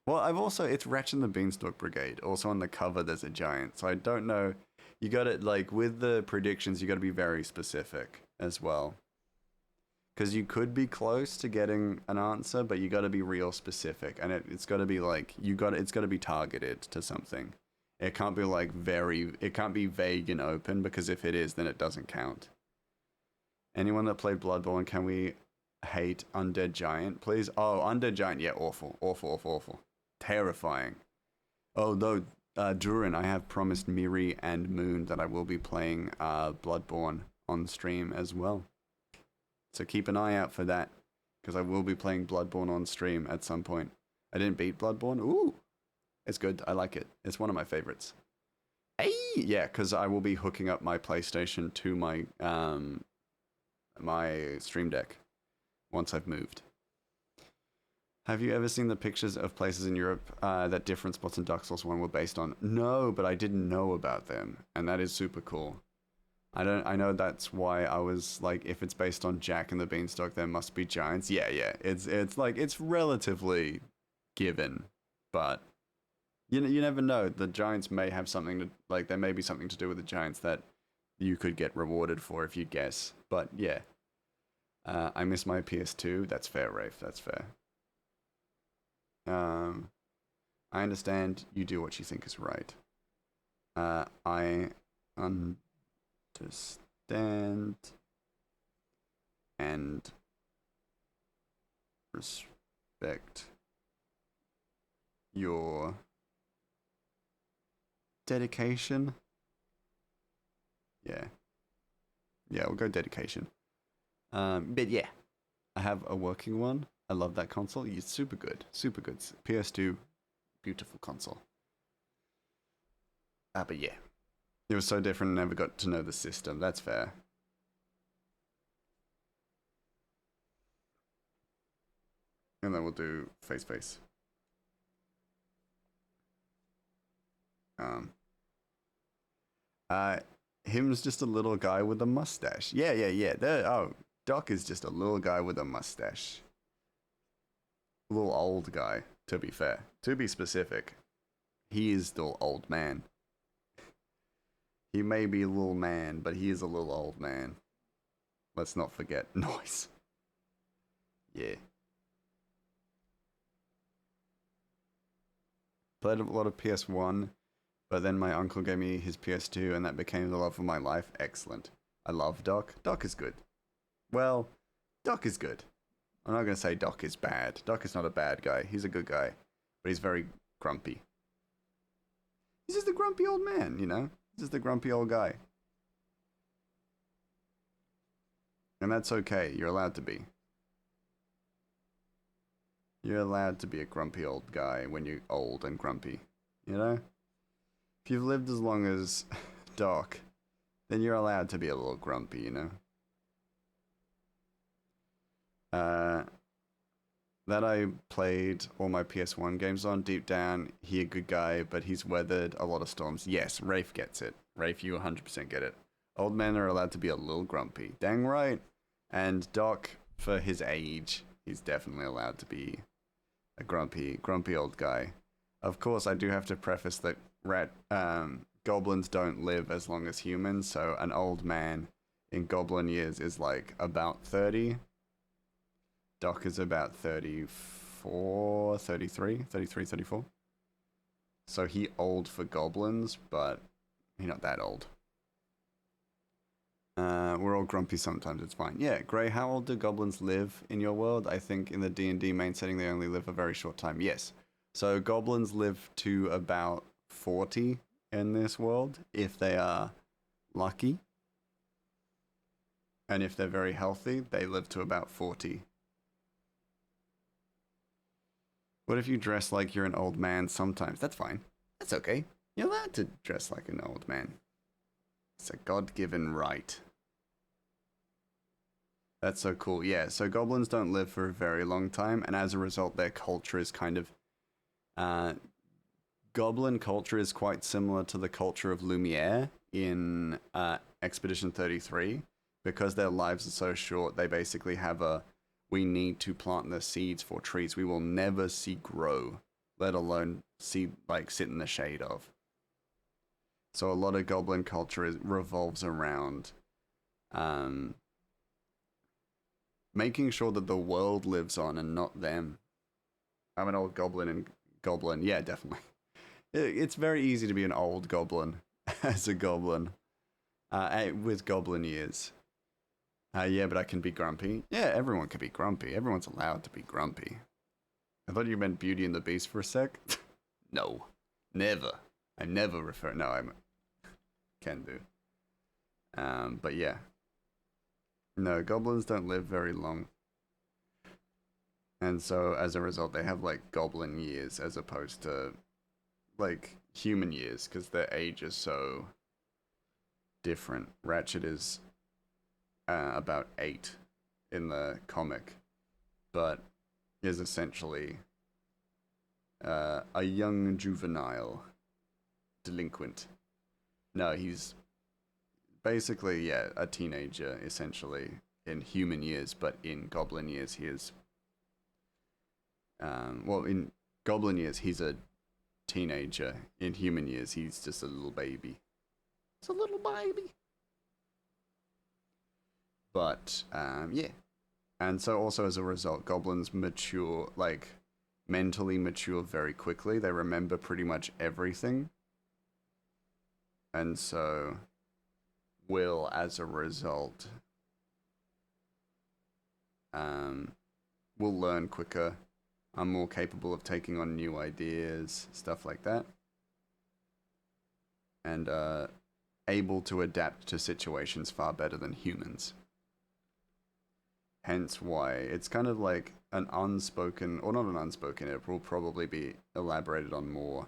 Well, I've also it's Ratchet and the Beanstalk Brigade. Also on the cover, there's a giant. So I don't know. You got it like with the predictions. You got to be very specific as well, because you could be close to getting an answer, but you got to be real specific, and it's got to be like it's got to be targeted to something. It can't be like it can't be vague and open because if it is, then it doesn't count. Anyone that played Bloodborne, can we hate Undead Giant, please? Oh, Undead Giant, yeah, awful, awful, awful, awful, terrifying. Oh, though, Durin, I have promised Miri and Moon that I will be playing Bloodborne on stream as well. So keep an eye out for that, because I will be playing Bloodborne on stream at some point. I didn't beat Bloodborne. Ooh, it's good. I like it. It's one of my favorites. Hey, yeah, because I will be hooking up my PlayStation to my my Stream Deck once I've moved. Have you ever seen the pictures of places in Europe that different spots in Dark Souls 1 were based on? No, but I didn't know about them, and that is super cool. I know that's why I was like, if it's based on Jack and the Beanstalk, there must be giants. Yeah, yeah. It's like it's relatively given, but you never know. The giants may have something to like. There may be something to do with the giants that you could get rewarded for if you guess. But yeah, I miss my PS2. That's fair, Rafe. That's fair. I understand you do what you think is right. I understand and respect your dedication. Yeah. Yeah, we'll go dedication. But yeah, I have a working one. I love that console. It's super good. Super good. PS2, beautiful console. But yeah. It was so different, never got to know the system. That's fair. And then we'll do face face. Um, him's just a little guy with a mustache. Yeah, yeah, yeah. Oh, Doc is just a little guy with a mustache. A little old guy, to be fair. To be specific, he is still old man. He may be a little man, but he is a little old man. Let's not forget noise. Yeah. Played a lot of PS1, but then my uncle gave me his PS2 and that became the love of my life. Excellent. I love Doc. Doc is good. Well, Doc is good. I'm not going to say Doc is bad. Doc is not a bad guy. He's a good guy, but he's very grumpy. He's just a grumpy old man, you know? He's just a grumpy old guy. And that's okay. You're allowed to be. You're allowed to be a grumpy old guy when you're old and grumpy, you know? If you've lived as long as Doc, then you're allowed to be a little grumpy, you know? That I played all my PS1 games on, deep down, he a good guy, but he's weathered a lot of storms. Yes, Rafe gets it. Rafe, you 100% get it. Old men are allowed to be a little grumpy. Dang right. And Doc, for his age, he's definitely allowed to be a grumpy old guy. Of course, I do have to preface that goblins don't live as long as humans, so an old man in goblin years is like about 30. Doc is about 34, 33, 33, 34. So he old for goblins, but he's not that old. We're all grumpy sometimes, it's fine. Yeah, Gray, how old do goblins live in your world? I think in the D&D main setting they only live a very short time. Yes. So goblins live to about 40 in this world, if they are lucky. And if they're very healthy, they live to about 40. What if you dress like you're an old man sometimes? That's fine. That's okay. You're allowed to dress like an old man. It's a God-given right. That's so cool. Yeah, so goblins don't live for a very long time, and as a result, their culture is kind of goblin culture is quite similar to the culture of Lumiere in Expedition 33 because their lives are so short. They basically have we need to plant the seeds for trees we will never see grow, let alone see sit in the shade of. So a lot of goblin culture revolves around making sure that the world lives on and not them. I'm an old goblin. Yeah, definitely. It's very easy to be an old goblin as a goblin with goblin years. Yeah, but I can be grumpy. Yeah, everyone can be grumpy. Everyone's allowed to be grumpy. I thought you meant Beauty and the Beast for a sec. No, never. I never refer. No, I can do. But yeah. No, goblins don't live very long. And so as a result, they have goblin years as opposed to human years because their age is so different. Ratchet is about 8 in the comic, but is essentially a young juvenile delinquent. No, he's basically, yeah, a teenager, essentially, in human years, but in goblin years, he is... in goblin years, he's a teenager. In human years, he's just a little baby. It's a little baby. But, yeah. And so also as a result, goblins mature, mentally mature very quickly. They remember pretty much everything. And so will, as a result, will learn quicker, are more capable of taking on new ideas, stuff like that. And able to adapt to situations far better than humans. Hence why it's kind of like an unspoken, or not an unspoken, it will probably be elaborated on more,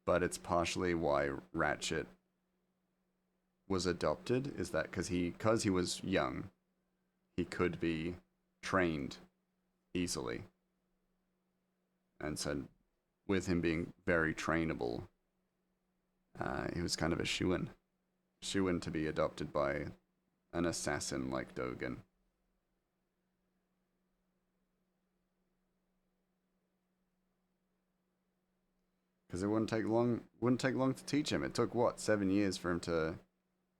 but it's partially why Ratchet was adopted, is that because he was young, he could be trained easily. And so with him being very trainable, he was kind of a shoo-in to be adopted by an assassin like Dogen. Because it wouldn't take long to teach him. It took 7 years for him to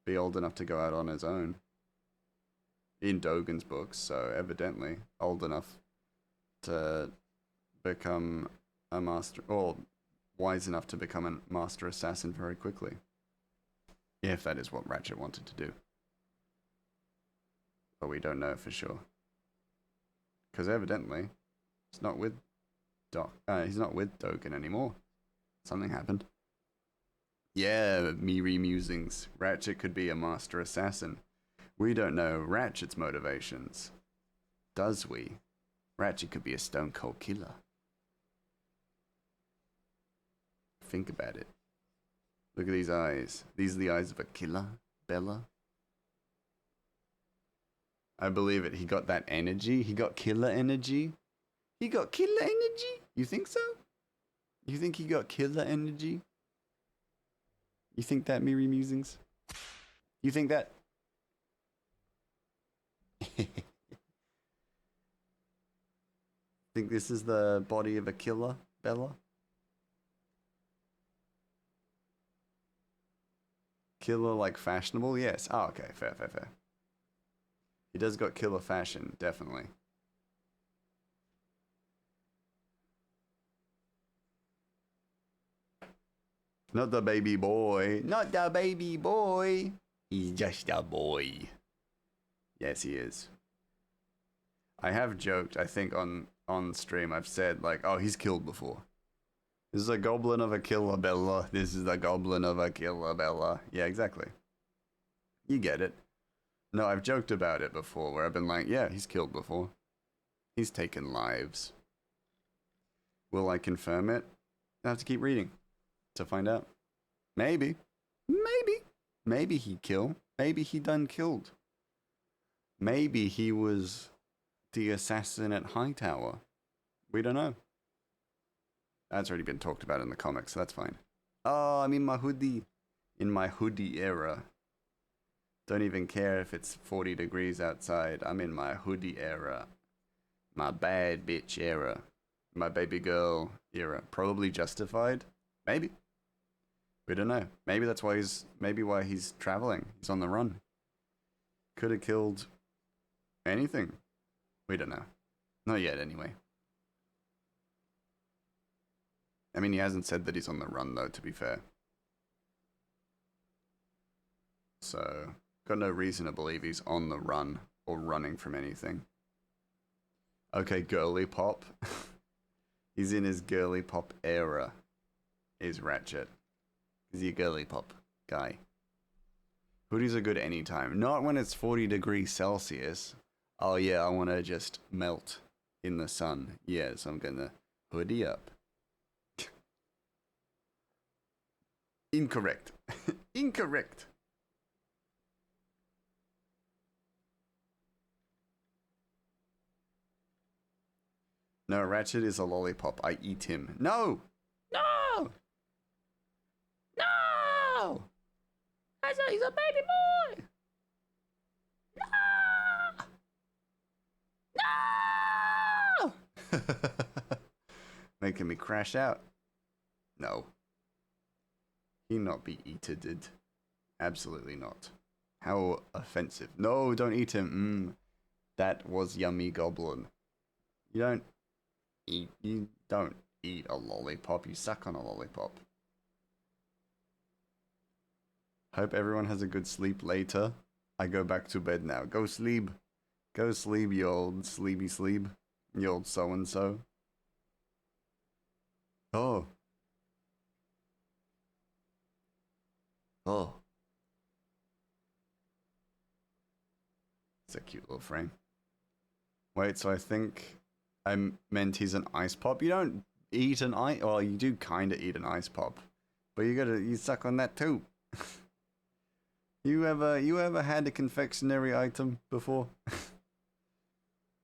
be old enough to go out on his own. In Dogen's books, so evidently old enough to become a master, or wise enough to become a master assassin very quickly. If that is what Ratchet wanted to do. But we don't know for sure. Because evidently, he's not with Dogen anymore. Something happened. Yeah, me musings. Ratchet could be a master assassin. We don't know Ratchet's motivations. Does we? Ratchet could be a stone cold killer. Think about it. Look at these eyes. These are the eyes of a killer, Bella. I believe it. He got that energy. He got killer energy. He got killer energy? You think so? You think he got killer energy? You think that, Miri Musings? You think that? Think this is the body of a killer, Bella? Killer like fashionable? Yes. Oh, okay. Fair. He does got killer fashion, definitely. Not the baby boy. Not the baby boy. He's just a boy. Yes, he is. I have joked, I think, on stream. I've said, oh, he's killed before. This is a goblin of a killer, Bella. This is the goblin of a killer, Bella. Yeah, exactly. You get it. No, I've joked about it before, where I've been like, yeah, he's killed before. He's taken lives. Will I confirm it? I have to keep reading to find out. Maybe. Maybe he killed. Maybe he done killed. Maybe he was the assassin at Hightower. We don't know. That's already been talked about in the comics, so that's fine. Oh, I'm in my hoodie. In my hoodie era. Don't even care if it's 40 degrees outside. I'm in my hoodie era. My bad bitch era. My baby girl era. Probably justified. Maybe. We don't know. Maybe that's why he's traveling. He's on the run. Could have killed anything. We don't know. Not yet, anyway. I mean, he hasn't said that he's on the run, though, to be fair. So, got no reason to believe he's on the run or running from anything. Okay, girly pop. He's in his girly pop era, is Ratchet. Is he a girly pop guy? Hoodies are good anytime. Not when it's 40 degrees Celsius. Oh yeah, I want to just melt in the sun. Yeah, so I'm gonna hoodie up. Incorrect. Incorrect. No, Ratchet is a lollipop. I eat him. No! No! No! He's a baby boy! No! No! Making me crash out. No. He not be eated. Absolutely not. How offensive. No, don't eat him. That was yummy goblin. You don't eat a lollipop. You suck on a lollipop. Hope everyone has a good sleep later. I go back to bed now. Go sleep. Go sleep, you old sleepy sleep. You old so-and-so. Oh. Oh. It's a cute little frame. Wait, so I think I meant he's an ice pop. You don't eat an ice... Well, you do kind of eat an ice pop. But you suck on that too. You ever had a confectionery item before?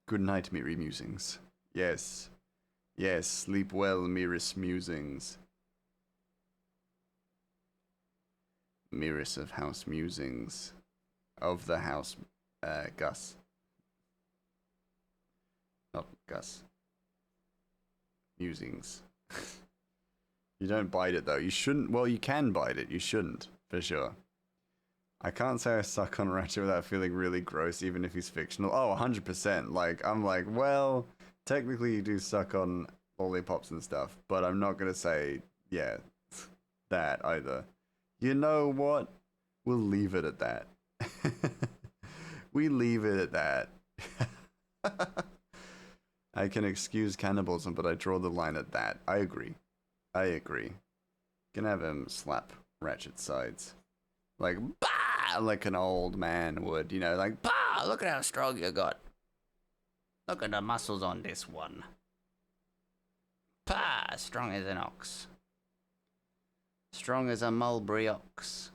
Good night, Miri Musings. Yes. Yes, sleep well, Miris Musings. Miris of House Musings. Of the house, Gus. Not Gus. Musings. You don't bite it though. You shouldn't. Well, you can bite it. You shouldn't, for sure. I can't say I suck on Ratchet without feeling really gross, even if he's fictional. Oh, 100%. Like, I'm like, well, technically you do suck on lollipops and stuff, but I'm not gonna say, yeah, that either. You know what? We'll leave it at that. We leave it at that. I can excuse cannibalism, but I draw the line at that. I agree. I agree. Gonna have him slap Ratchet's sides. Like, bah! Like an old man would, you know, like, bah! Look at how strong you got. Look at the muscles on this one. Bah! Strong as an ox. Strong as a mulberry ox.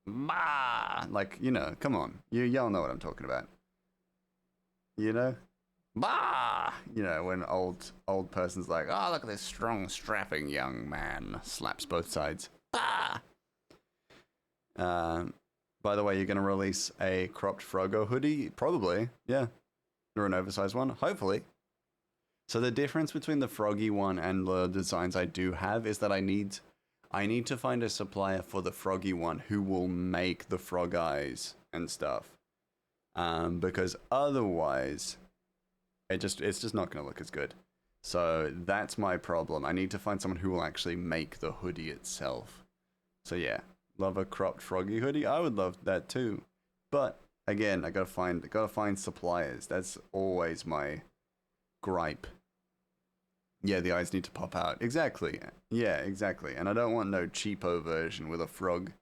Bah! Like, you know, come on. Y'all know what I'm talking about. You know? Bah! You know, when old person's like, oh, look at this strong, strapping young man. Slaps both sides. Bah! By the way, you're going to release a cropped Frogo hoodie? Probably, yeah. Or an oversized one? Hopefully. So the difference between the Froggy one and the designs I do have is that I need to find a supplier for the Froggy one who will make the frog eyes and stuff. Because otherwise, it's just not going to look as good. So that's my problem. I need to find someone who will actually make the hoodie itself. So yeah. Love a cropped Froggy hoodie. I would love that too, but again, I gotta find suppliers. That's always my gripe. Yeah, the eyes need to pop out. Exactly. Yeah, exactly. And I don't want no cheapo version with a frog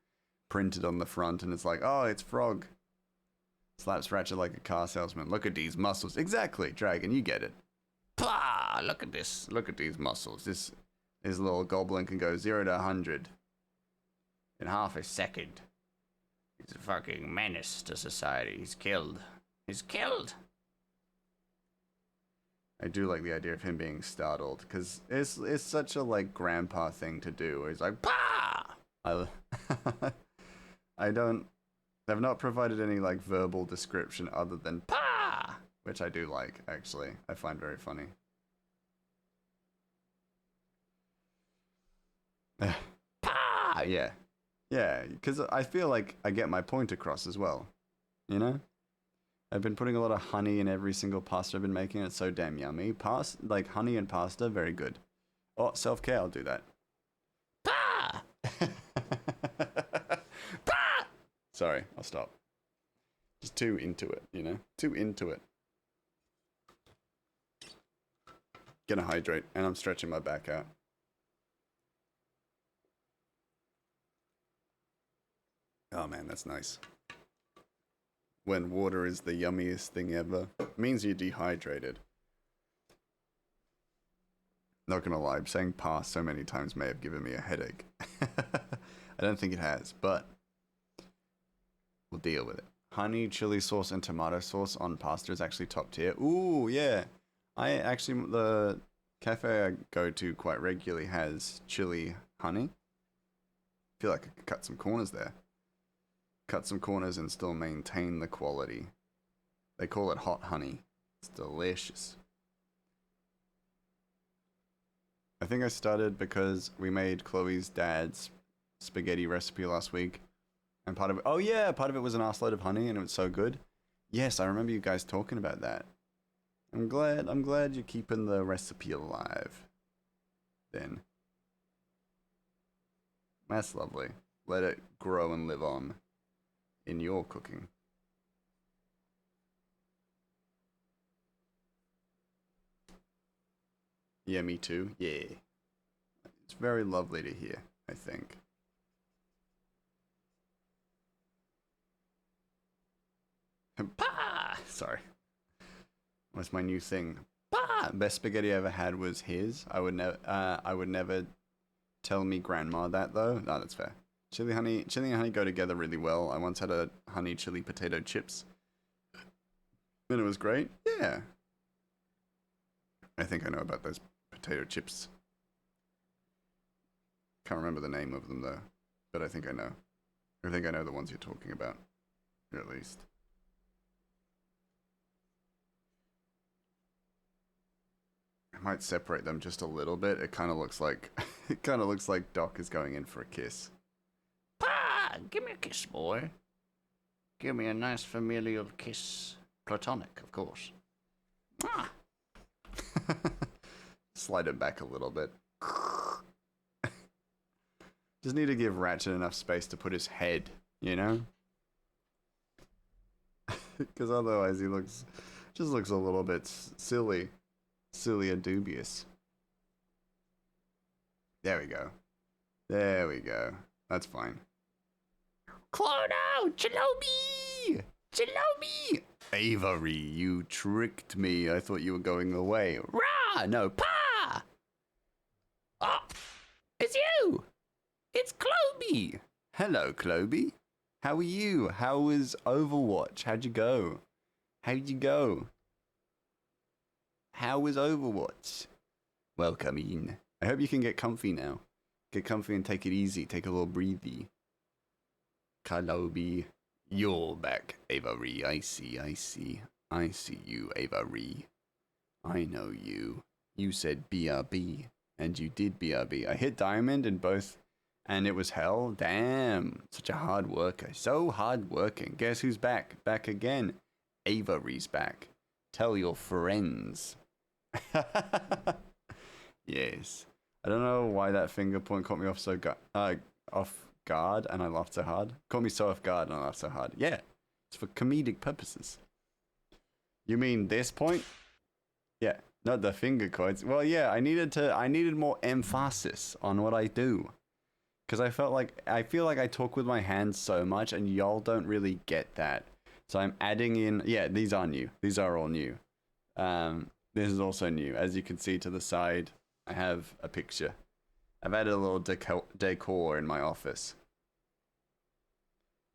printed on the front, and it's like, oh, it's frog. Slaps Ratchet like a car salesman. Look at these muscles. Exactly, Dragon. You get it. Pah! Look at this. Look at these muscles. This little goblin can go 0 to 100. In half a second. He's a fucking menace to society. He's killed. He's killed! I do like the idea of him being startled because it's such a like grandpa thing to do. Where he's like, "Pa!" I, I don't. They've not provided any like verbal description other than "Pa," which I do like. Actually, I find very funny. Pa! Yeah, yeah. Because I feel like I get my point across as well. You know. I've been putting a lot of honey in every single pasta I've been making. It's so damn yummy. Like honey and pasta, very good. Oh, self-care, I'll do that. Pa! Pa! Sorry, I'll stop. Just too into it, you know? Too into it. Gonna hydrate, and I'm stretching my back out. Oh man, that's nice. When water is the yummiest thing ever. It means you're dehydrated. Not gonna lie, saying pass so many times may have given me a headache. I don't think it has, but we'll deal with it. Honey, chili sauce, and tomato sauce on pasta is actually top tier. Ooh, yeah. The cafe I go to quite regularly has chili honey. Feel like I could cut some corners there. Cut some corners and still maintain the quality. They call it hot honey. It's delicious. I think I started because we made Chloe's dad's spaghetti recipe last week. And part of it was an arseload of honey and it was so good. Yes, I remember you guys talking about that. I'm glad you're keeping the recipe alive. Then. That's lovely. Let it grow and live on in your cooking. Yeah, me too. Yeah. It's very lovely to hear, I think. Bah! Sorry. What's my new thing? Bah! Best spaghetti I ever had was his. I would never tell me grandma that though. No, that's fair. Chili and honey go together really well. I once had a honey chili potato chips. And it was great. Yeah. I think I know about those potato chips. Can't remember the name of them though. But I think I know. I think I know the ones you're talking about. At least. I might separate them just a little bit. It kind of looks like Doc is going in for a kiss. Pa! Give me a kiss, boy. Give me a nice familial kiss. Platonic, of course. Ah. Slide it back a little bit. Just need to give Ratchet enough space to put his head, you know? Because otherwise he just looks a little bit silly and dubious. There we go. There we go. That's fine. Clono! Chilobi! Chilobi! Avery, you tricked me. I thought you were going away. Rah! No, pa! Oh, it's you! It's Cloby! Hello, Cloby. How are you? How was Overwatch? How'd you go? How'd you go? How was Overwatch? Welcome in. I hope you can get comfy now. Get comfy and take it easy. Take a little breathy. Kalobi. You're back, Avery. I see. I see you, Avery. I know you. You said BRB, and you did BRB. I hit diamond in both, and it was hell. Damn. Such a hard worker. So hard working. Guess who's back? Back again. Avery's back. Tell your friends. Yes. I don't know why that finger point caught me off off guard, and I laughed so hard. Caught me so off guard, and I laughed so hard. Yeah, it's for comedic purposes. You mean this point? Yeah, not the finger quotes. Well, yeah, I needed more emphasis on what I do, because I feel like I talk with my hands so much, and y'all don't really get that. So I'm adding in. Yeah, these are new. These are all new. This is also new. As you can see to the side, I have a picture. I've added a little decor in my office.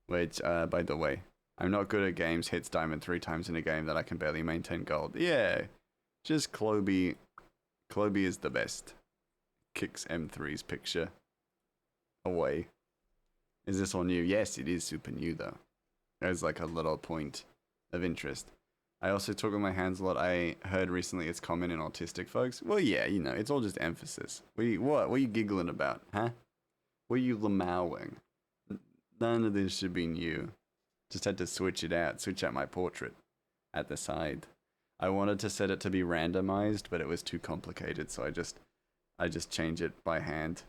Which, by the way, I'm not good at games. Hits diamond 3 times in a game that I can barely maintain gold. Yeah. Just Cloby. Cloby is the best. Kicks M3's picture away. Is this all new? Yes, it is super new though. There's like a little point of interest. I also talk with my hands a lot. I heard recently it's common in autistic folks. Well, yeah, you know, it's all just emphasis. What are you giggling about, huh? What are you lamowing? None of this should be new. Just had to switch it out. Switch out my portrait at the side. I wanted to set it to be randomized, but it was too complicated, so I just change it by hand.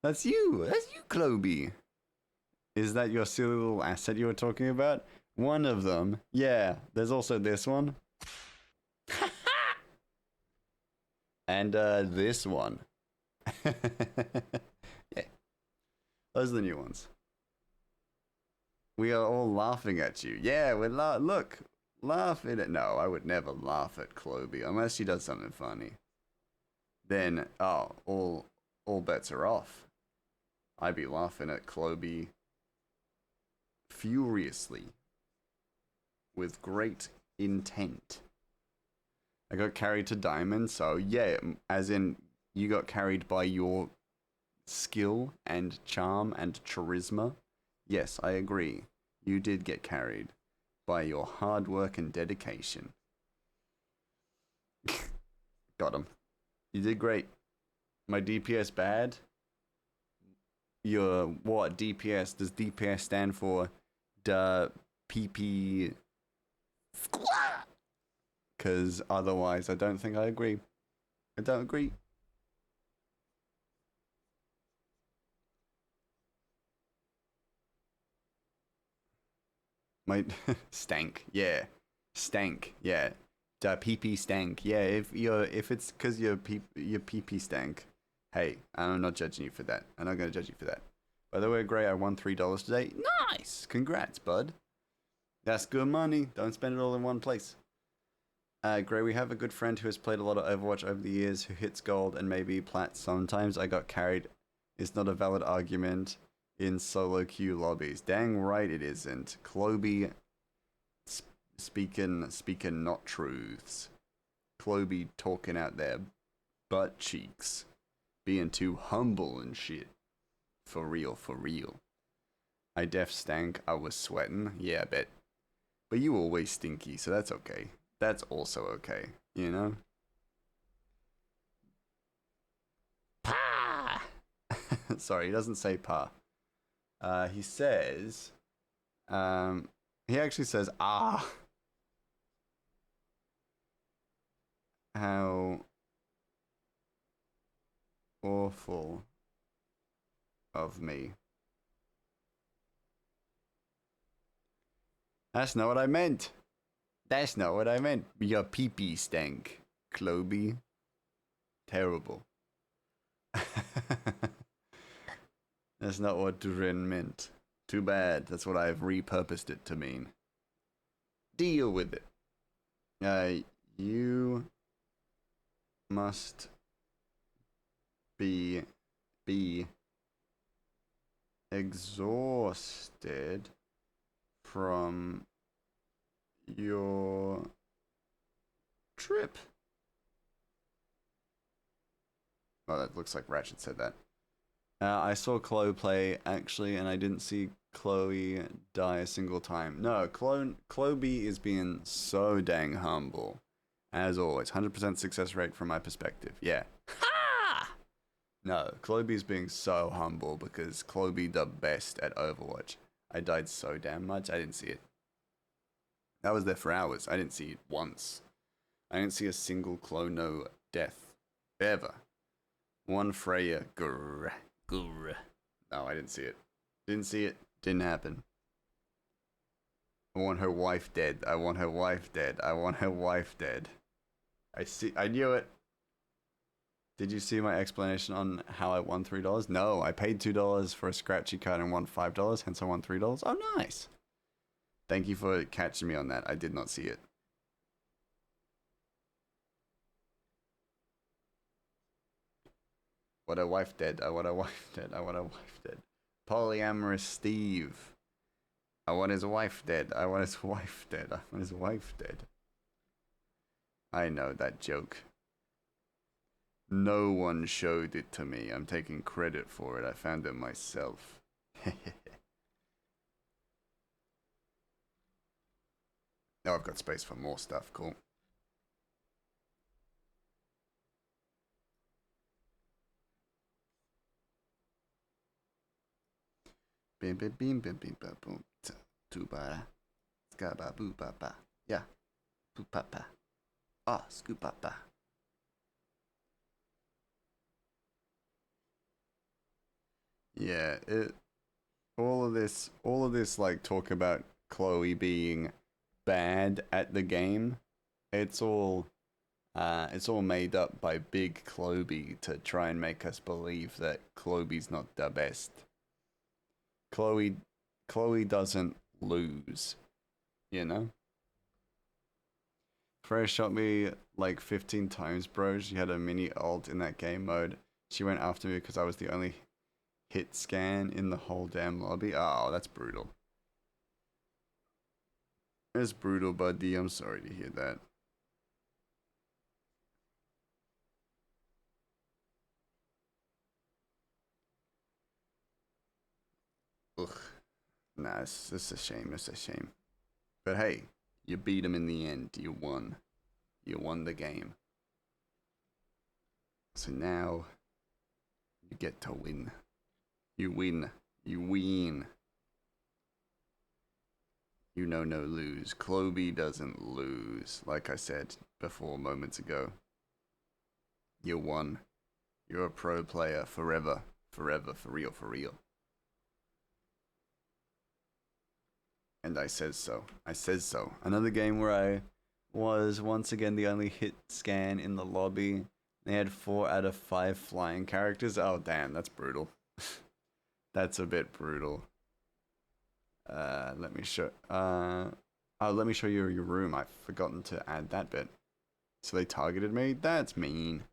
That's you. That's you, Cloby. Is that your silly little asset you were talking about? One of them. Yeah, there's also this one. And this one. Yeah. Those are the new ones. We are all laughing at you. Yeah, we're look, laughing at. No, I would never laugh at Cloby unless she does something funny. Then, oh, all bets are off. I'd be laughing at Cloby furiously with great intent. I got carried to Diamond, so yeah, as in you got carried by your skill and charm and charisma. Yes, I agree. You did get carried by your hard work and dedication. Got him. You did great. My DPS bad? Your what? DPS? Does DPS stand for the PP? Because otherwise, I don't think I agree. I don't agree. My stank, yeah, stank, yeah. The PP stank, yeah. If it's because your PP stank, hey, I'm not judging you for that. I'm not gonna judge you for that. By the way, Gray, I won $3 today. Nice, congrats, bud. That's good money. Don't spend it all in one place. Gray, we have a good friend who has played a lot of Overwatch over the years, who hits gold and maybe plat sometimes. I got carried. It's not a valid argument in solo queue lobbies. Dang right it isn't. Cloby speaking not truths. Cloby talking out their butt cheeks. Being too humble and shit. For real, for real. I def stank. I was sweating. Yeah, I bet. But you always stinky, so that's okay. That's also okay, you know? Pa! Sorry, he doesn't say pa. He says, he actually says, ah. How awful of me. That's not what I meant. That's not what I meant. Your pee-pee stank, Cloby. Terrible. That's not what Durin meant. Too bad. That's what I've repurposed it to mean. Deal with it. You must be exhausted from your trip. Oh, that looks like Ratchet said that. I saw Chloe play actually, and I didn't see Chloe die a single time. No, Chloe is being so dang humble. As always, 100% success rate from my perspective. Yeah. Ha! No, Chloe's being so humble because Chloe the best at Overwatch. I died so damn much, I didn't see it. I was there for hours. I didn't see it once. I didn't see a single Clono death. Ever. One Freya. Grrr. Grrr. No, I didn't see it. Didn't see it. Didn't happen. I want her wife dead. I want her wife dead. I want her wife dead. I knew it. Did you see my explanation on how I won $3? No, I paid $2 for a scratchy card and won $5, hence I won $3. Oh, nice. Thank you for catching me on that. I did not see it. What a wife dead. I want a wife dead. I want a wife dead. Polyamorous Steve. I want his wife dead. I want his wife dead. I want his wife dead. I know that joke. No one showed it to me. I'm taking credit for it. I found it myself. Oh, I've got space for more stuff. Cool. Bim bim bim bim bim bim boom. Tubara. Skaba boo papa. Yeah. Boo papa. Ah, scoop papa. Yeah, all of this like talk about Chloe being bad at the game. It's all made up by Big Chloe to try and make us believe that Chloe's not the best. Chloe doesn't lose, you know? Freya shot me like 15 times, bro. She had a mini ult in that game mode. She went after me because I was the only hit scan in the whole damn lobby. Oh, that's brutal. It's brutal, buddy. I'm sorry to hear that. Ugh. Nah, it's a shame. It's a shame. But hey, you beat him in the end. You won. You won the game. So now you get to win. You win. You win. You know no lose. Chloe doesn't lose. Like I said before moments ago. You won. You're a pro player forever. Forever. For real. For real. And I says so. I says so. Another game where I was once again the only hit scan in the lobby. They had 4 out of 5 flying characters. Oh damn, that's brutal. That's a bit brutal. Let me show. Let me show you your room. I've forgotten to add that bit. So they targeted me. That's mean.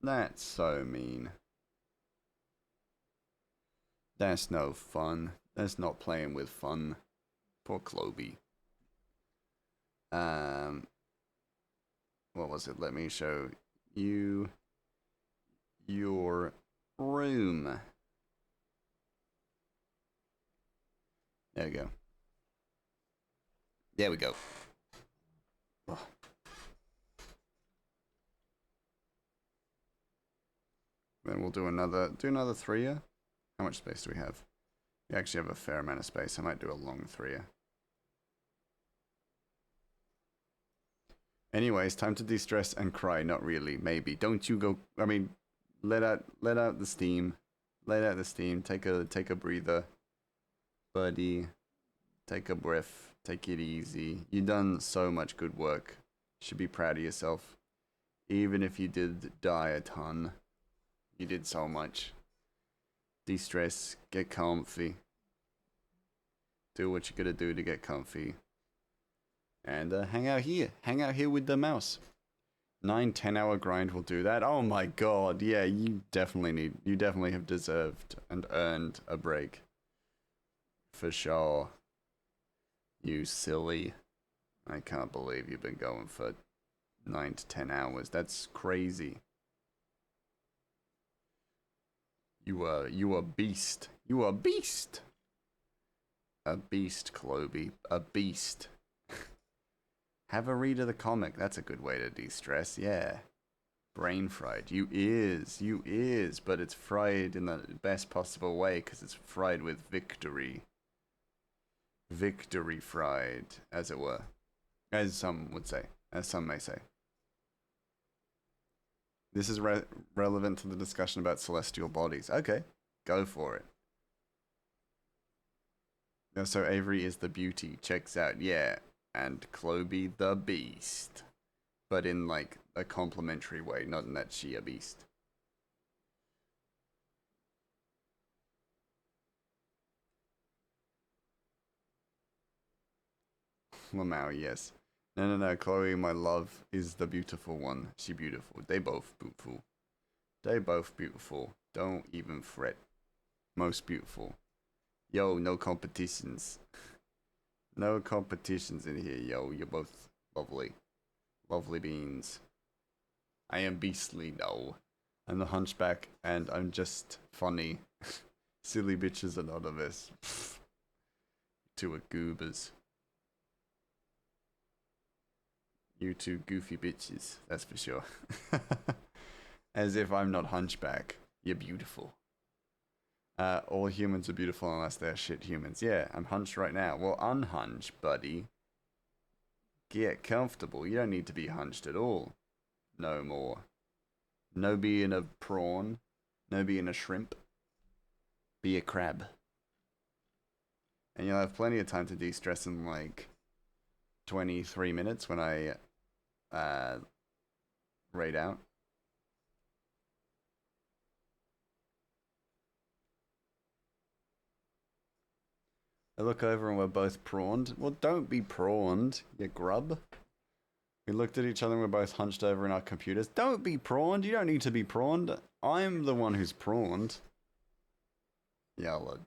That's so mean. That's no fun. That's not playing with fun. Poor Chloe. What was it? Let me show you your room. There we go. There we go. Oh. Then we'll do another 3-er. How much space do we have? We actually have a fair amount of space. I might do a long 3-er. Anyways, time to de-stress and cry. Not really, maybe. Don't you go. I mean, let out the steam. Let out the steam. Take a breather, buddy. Take a breath. Take it easy. You've done so much good work. You should be proud of yourself. Even if you did die a ton, you did so much. De-stress. Get comfy. Do what you gotta do to get comfy. And hang out here. Hang out here with the mouse. 9-10 hour grind will do that. Oh my god. Yeah, you definitely have deserved and earned a break. For sure. You silly. I can't believe you've been going for 9 to 10 hours. That's crazy. You a beast. You a beast. A beast, Chloe. A beast. Have a read of the comic. That's a good way to de-stress. Yeah. Brain fried. You is. But it's fried in the best possible way because it's fried with victory. Victory fried, as it were. As some would say. As some may say. This is relevant to the discussion about celestial bodies. Okay. Go for it. So Avery is the beauty. Checks out. Yeah. And Chloe the beast. But in like a complimentary way, not in that she a beast. Lamau, yes. No, Chloe, my love, is the beautiful one. She beautiful. They both beautiful. They both beautiful. Don't even fret. Most beautiful. Yo, no competitions. No competitions in here, yo. You're both lovely. Lovely beans. I am beastly, no. I'm the hunchback, and I'm just funny. Silly bitches anonymous. Two are goobers. You two goofy bitches, that's for sure. As if I'm not hunchback. You're beautiful. All humans are beautiful unless they're shit humans. Yeah, I'm hunched right now. Well, unhunch, buddy. Get comfortable. You don't need to be hunched at all. No more. No being a prawn. No being a shrimp. Be a crab. And you'll have plenty of time to de-stress in like 23 minutes when I raid out. I look over and we're both prawned. Well, don't be prawned, you grub. We looked at each other and we're both hunched over in our computers. Don't be prawned. You don't need to be prawned. I'm the one who's prawned. Y'all are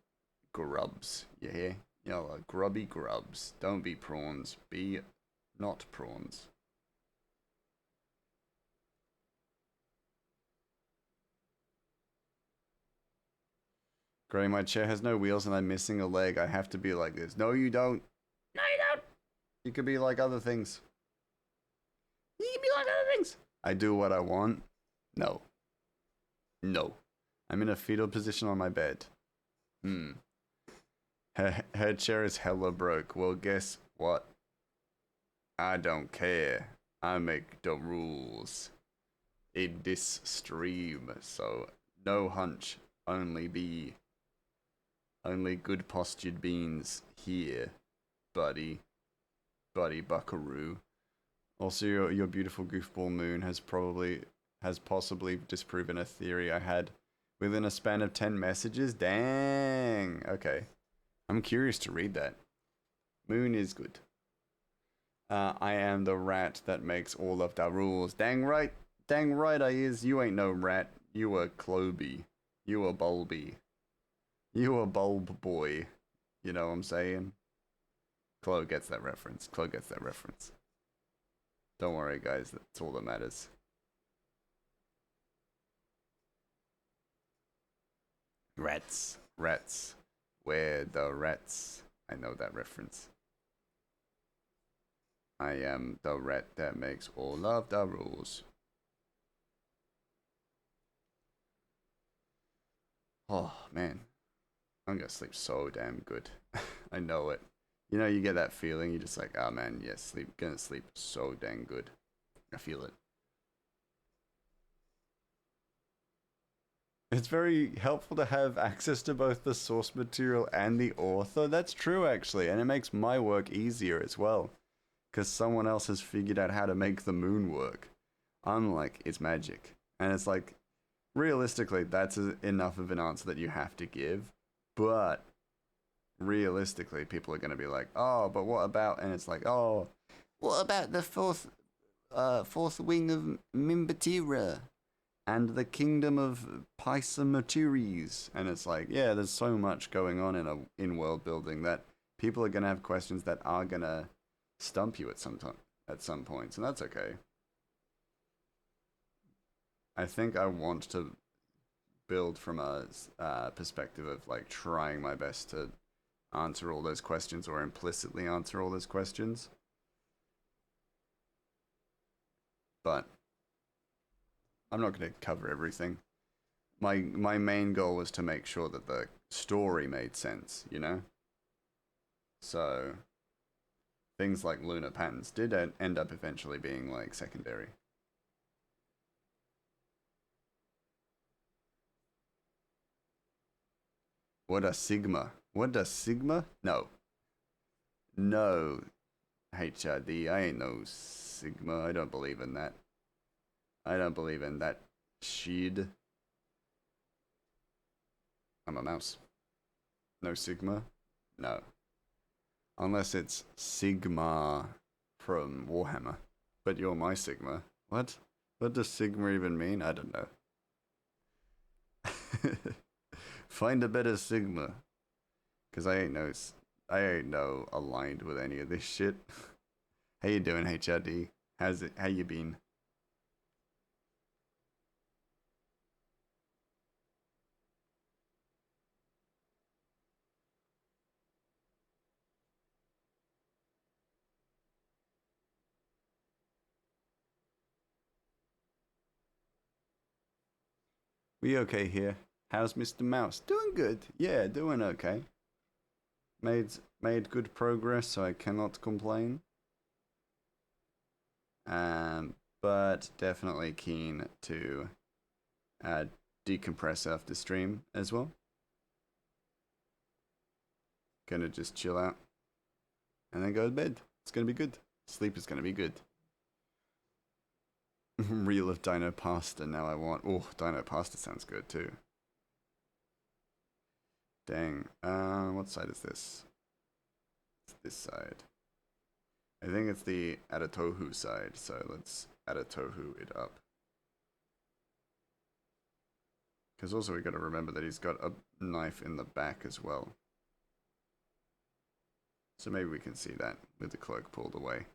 grubs. You hear? Y'all are grubby grubs. Don't be prawns. Be not prawns. Gray, my chair has no wheels and I'm missing a leg. I have to be like this. No, you don't. No, you don't. You could be like other things. You can be like other things. I do what I want. No. No. I'm in a fetal position on my bed. Her chair is hella broke. Well, guess what? I don't care. I make the rules in this stream. So, no hunch. Only good postured beans here, buddy. Buddy buckaroo. Also, your beautiful goofball moon has possibly disproven a theory I had within a span of 10 messages. Dang. Okay. I'm curious to read that. Moon is good. I am the rat that makes all of the rules. Dang right. Dang right I is. You ain't no rat. You a Cloby. You a Bulby. You a bulb boy. You know what I'm saying? Chloe gets that reference. Chloe gets that reference. Don't worry, guys. That's all that matters. Rats. Rats. Where the rats? I know that reference. I am the rat that makes all of the rules. Oh, man. I'm gonna sleep so damn good. I know it. You know, you get that feeling. You're just like, oh man, yes, gonna sleep so dang good. I feel it. It's very helpful to have access to both the source material and the author. That's true, actually, and it makes my work easier as well. Because someone else has figured out how to make the moon work. I'm like, it's magic. And it's like, realistically, that's enough of an answer that you have to give. But realistically, people are going to be like, oh, but what about? And it's like, oh, what about the fourth wing of Mimbatira and the kingdom of Paisamatures? And it's like, yeah, there's so much going on in world building that people are going to have questions that are going to stump you at some points, and that's okay. I think I want to build from a perspective of like trying my best to answer all those questions or implicitly answer all those questions. But I'm not going to cover everything. My main goal was to make sure that the story made sense, you know? So things like lunar patterns did end up eventually being like secondary. What a sigma. What a sigma? No. No. HID. I ain't no sigma. I don't believe in that. I don't believe in that shit. I'm a mouse. No sigma? No. Unless it's Sigma from Warhammer. But you're my Sigma. What? What does Sigma even mean? I don't know. Find a better Sigma. Cause I ain't no aligned with any of this shit. How you doing, HRD? How you been? We okay here? How's Mr. Mouse? Doing good. Yeah, doing okay. Made good progress, so I cannot complain. But definitely keen to decompress after stream as well. Gonna just chill out and then go to bed. It's gonna be good. Sleep is gonna be good. Reel of Dino Pasta. Now I want. Oh, Dino Pasta sounds good too. Dang. What side is this? It's this side. I think it's the Adatohu side, so let's Adatohu it up. Because also we gotta remember that he's got a knife in the back as well. So maybe we can see that with the cloak pulled away.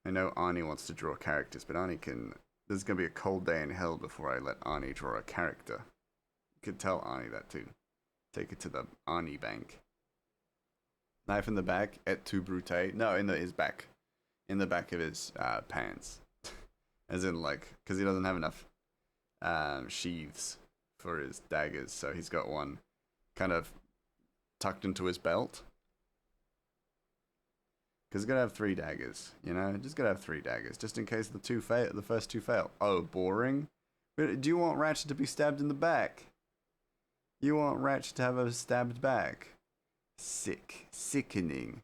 I know Arnie wants to draw characters, but Arnie can... There's going to be a cold day in hell before I let Arnie draw a character. You could tell Arnie that too. Take it to the Arnie bank. Knife in the back, et tu brute. No, in his back. In the back of his pants. As in, like, because he doesn't have enough sheaths for his daggers, so he's got one kind of tucked into his belt. Because he's got to have 3 daggers, you know? Just got to have 3 daggers, just in case the first 2 fail. Oh, boring? But do you want Ratchet to be stabbed in the back? You want Ratchet to have a stabbed back? Sick. Sickening.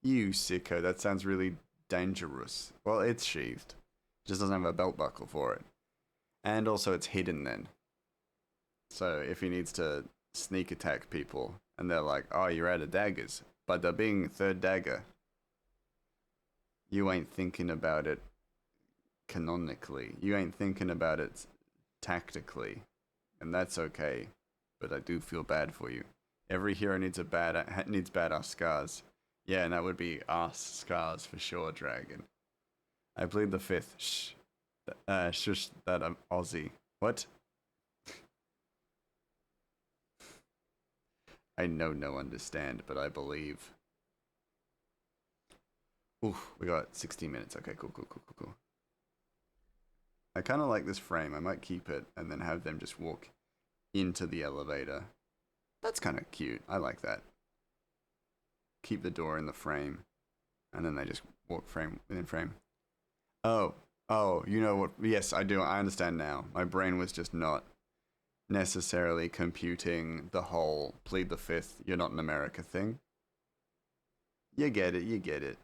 You sicko, that sounds really dangerous. Well, it's sheathed. Just doesn't have a belt buckle for it. And also it's hidden then. So if he needs to sneak attack people, and they're like, oh, you're out of daggers, but they're being 3rd dagger, you ain't thinking about it canonically. You ain't thinking about it tactically. And that's okay. But I do feel bad for you. Every hero needs badass scars. Yeah, and that would be ass scars for sure, Dragon. I plead the 5th. Shh. Shush that I'm Aussie. What? I know no understand, but I believe. Ooh, we got 16 minutes. Okay, cool. I kind of like this frame. I might keep it and then have them just walk into the elevator. That's kind of cute. I like that. Keep the door in the frame, and then they just walk frame within frame. Oh, you know what? Yes, I do. I understand now. My brain was just not necessarily computing the whole plead the 5th, you're not in America thing. You get it. You get it.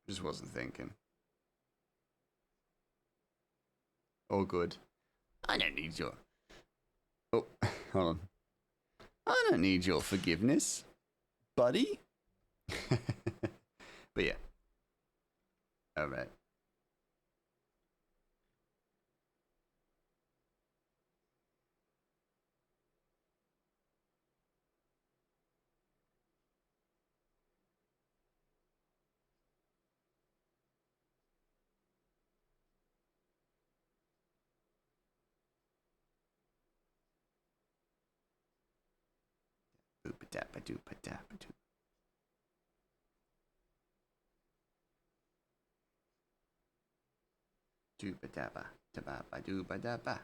Just wasn't thinking. All good. I don't need your... Oh, hold on. I don't need your forgiveness, buddy. But yeah. Alright. Boop-a-dap-a-doop-a-dap-a-doop. Dooba-dabba, dabba-ba-dooba-dabba.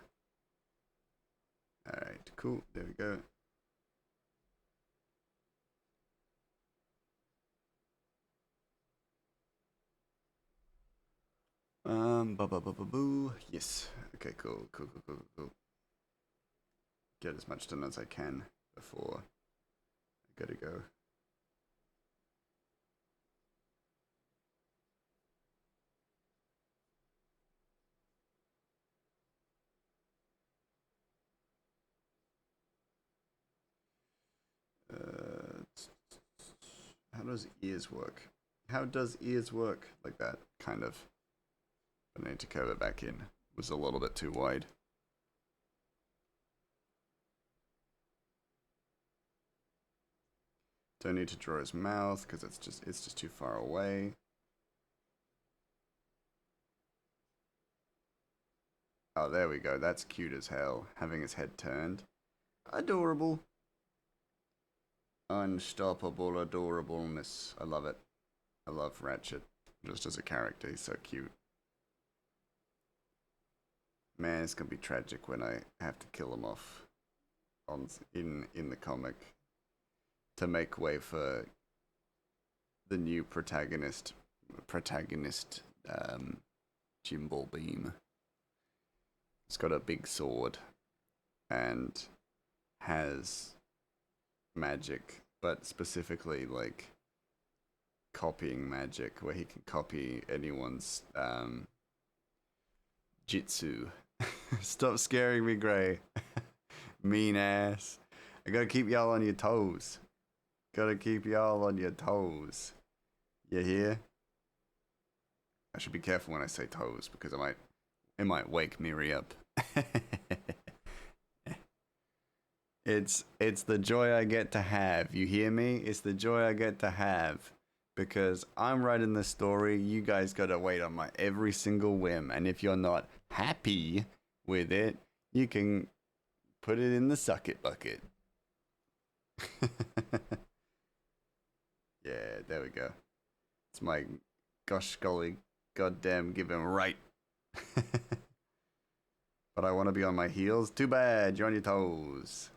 Alright, cool. There we go. Ba-ba-ba-ba-boo. Yes. Okay, cool. Get as much done as I can before I gotta go. does ears work? How does ears work? Like that, kind of. I need to curve it back in. It was a little bit too wide. Don't need to draw his mouth because it's just too far away. Oh, there we go. That's cute as hell. Having his head turned. Adorable. Unstoppable adorableness. I love it. I love Ratchet. Just as a character, he's so cute. Man, it's gonna be tragic when I have to kill him off in the comic to make way for the new protagonist, Jimble Beam. He's got a big sword and has magic, but specifically like copying magic, where he can copy anyone's jitsu. Stop scaring me, Gray. Mean ass. I gotta keep y'all on your toes. Gotta keep y'all on your toes. You hear? I should be careful when I say toes because it might wake Miri up. It's the joy I get to have. You hear me? It's the joy I get to have. Because I'm writing the story, you guys gotta wait on my every single whim. And if you're not happy with it, you can put it in the suck it bucket. Yeah, there we go. It's my gosh golly goddamn give him right. But I want to be on my heels. Too bad, you're on your toes.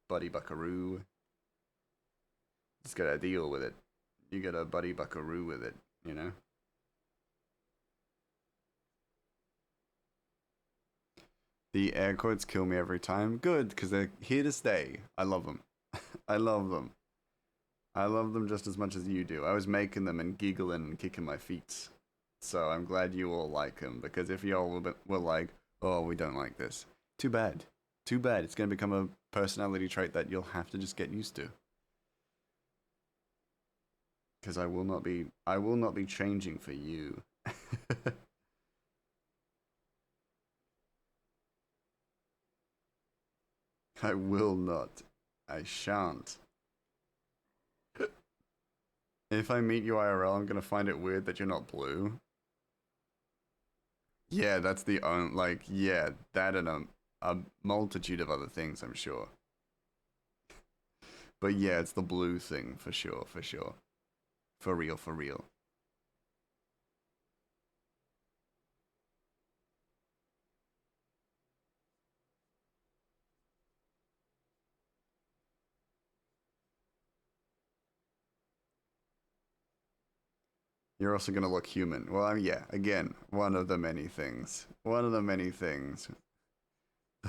Buddy buckaroo. Just gotta deal with it. You gotta buddy buckaroo with it, you know? The air quotes kill me every time. Good, because they're here to stay. I love them. I love them. I love them just as much as you do. I was making them and giggling and kicking my feet. So I'm glad you all like them, because if y'all were like, oh, we don't like this. Too bad. Too bad. It's going to become a personality trait that you'll have to just get used to. Because I will not be changing for you. I will not. I shan't. If I meet you IRL, I'm gonna find it weird that you're not blue. Yeah, that's the only, like, yeah, that and a multitude of other things, I'm sure. But yeah, it's the blue thing, for sure, for sure. For real, for real. You're also gonna look human. Well, yeah, again, one of the many things. One of the many things.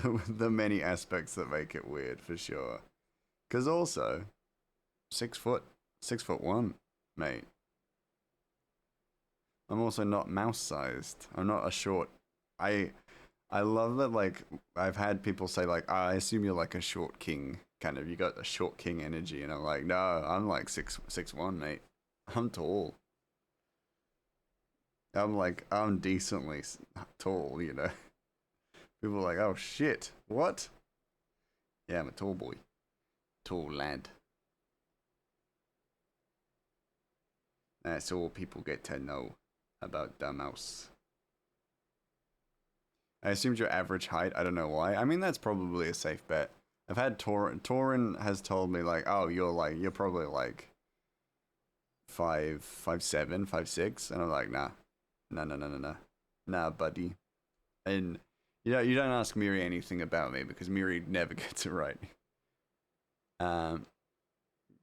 The many aspects that make it weird, for sure. Because also, 6'1", mate. I'm also not mouse-sized. I'm not a short. I love that. Like, I've had people say like, oh, I assume you're like a short king, kind of. You got a short king energy, and I'm like, no, I'm like 6'1", mate. I'm tall. I'm decently tall, you know. People are like, oh shit, what? Yeah, I'm a tall boy, tall lad. That's all people get to know about the mouse. I assumed your average height. I don't know why. I mean, that's probably a safe bet. I've had Torin has told me like, oh, you're probably like 5'7", 5'6", and I'm like, nah, nah, buddy. And you don't ask Miri anything about me because Miri never gets it right.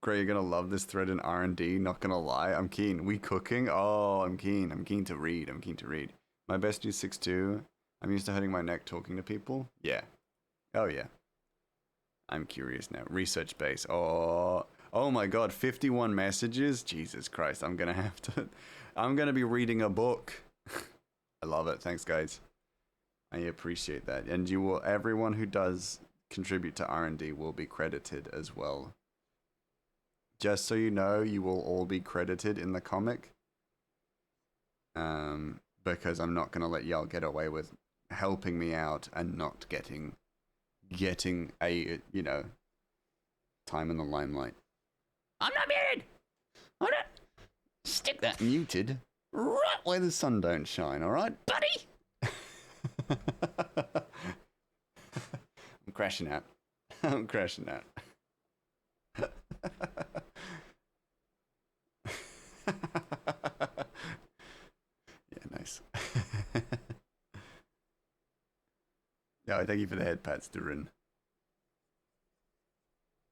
Gray, you're gonna love this thread in R&D. Not gonna lie, I'm keen. We cooking? Oh, I'm keen. I'm keen to read. My bestie is 6'2". I'm used to hurting my neck talking to people. Yeah. Oh yeah. I'm curious now. Research base. Oh my god, 51 messages? Jesus Christ, I'm gonna be reading a book. I love it. Thanks, guys. I appreciate that. And everyone who does contribute to R&D will be credited as well. Just so you know, you will all be credited in the comic. Because I'm not gonna let y'all get away with helping me out and not getting a time in the limelight. I'm not muted. I'm not. Stick that muted right where the sun don't shine. All right, buddy. I'm crashing out. I'm crashing out. Yeah, nice. Yeah, thank you for the head pats, Durin.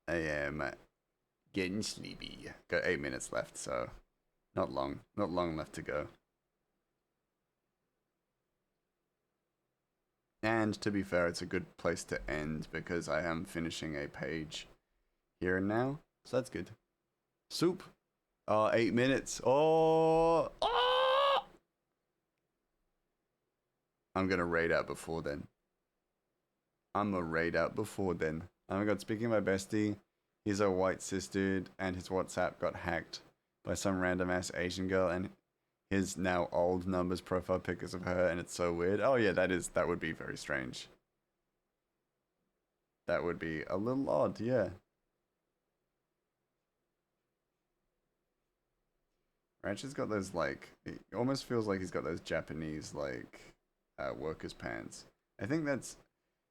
I am getting sleepy. Got 8 minutes left, so not long. Not long left to go. And to be fair, it's a good place to end because I am finishing a page here and now. So that's good. Soup. 8 minutes. Oh! I'm gonna raid out before then. I'm gonna raid out before then. Oh my god, speaking of my bestie, he's a white cis dude and his WhatsApp got hacked by some random ass Asian girl and his now old numbers profile pictures of her and it's so weird. Oh yeah, that would be very strange. That would be a little odd, yeah. Rancher's got those like it almost feels like he's got those Japanese like workers pants. I think that's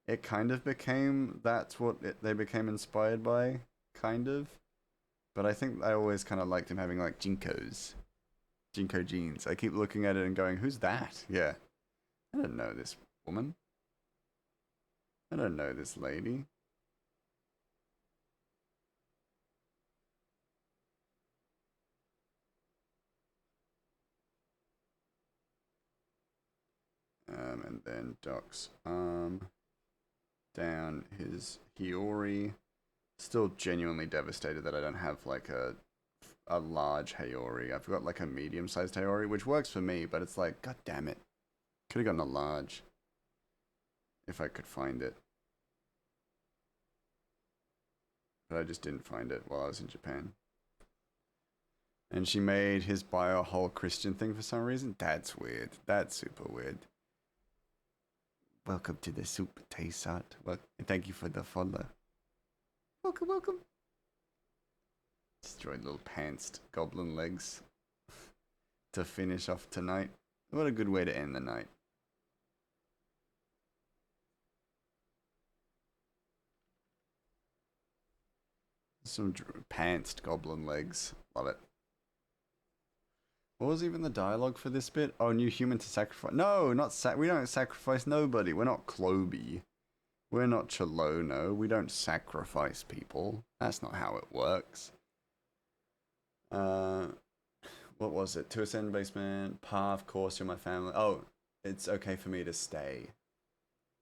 it kind of became that's what they became inspired by, kind of. But I think I always kind of liked him having like Jinko jeans. I keep looking at it and going, who's that? Yeah. I don't know this woman. I don't know this lady. And then Doc's arm down his Hiyori. Still genuinely devastated that I don't have like a large Hiyori. I've got like a medium-sized Hiyori, which works for me, but it's like, god damn it. Could have gotten a large if I could find it. But I just didn't find it while I was in Japan. And she made his bio a whole Christian thing for some reason. That's weird. That's super weird. Welcome to the Soup Taste Art. Well, thank you for the follow. Welcome, welcome. Destroyed little pantsed goblin legs to finish off tonight. What a good way to end the night. Some pantsed goblin legs. Love it. What was even the dialogue for this bit? Oh, new human to sacrifice. No, not we don't sacrifice nobody. We're not Cloby. We're not Cholono. We don't sacrifice people. That's not how it works. What was it? To ascend basement. Pa, of course, you're my family. Oh, it's okay for me to stay.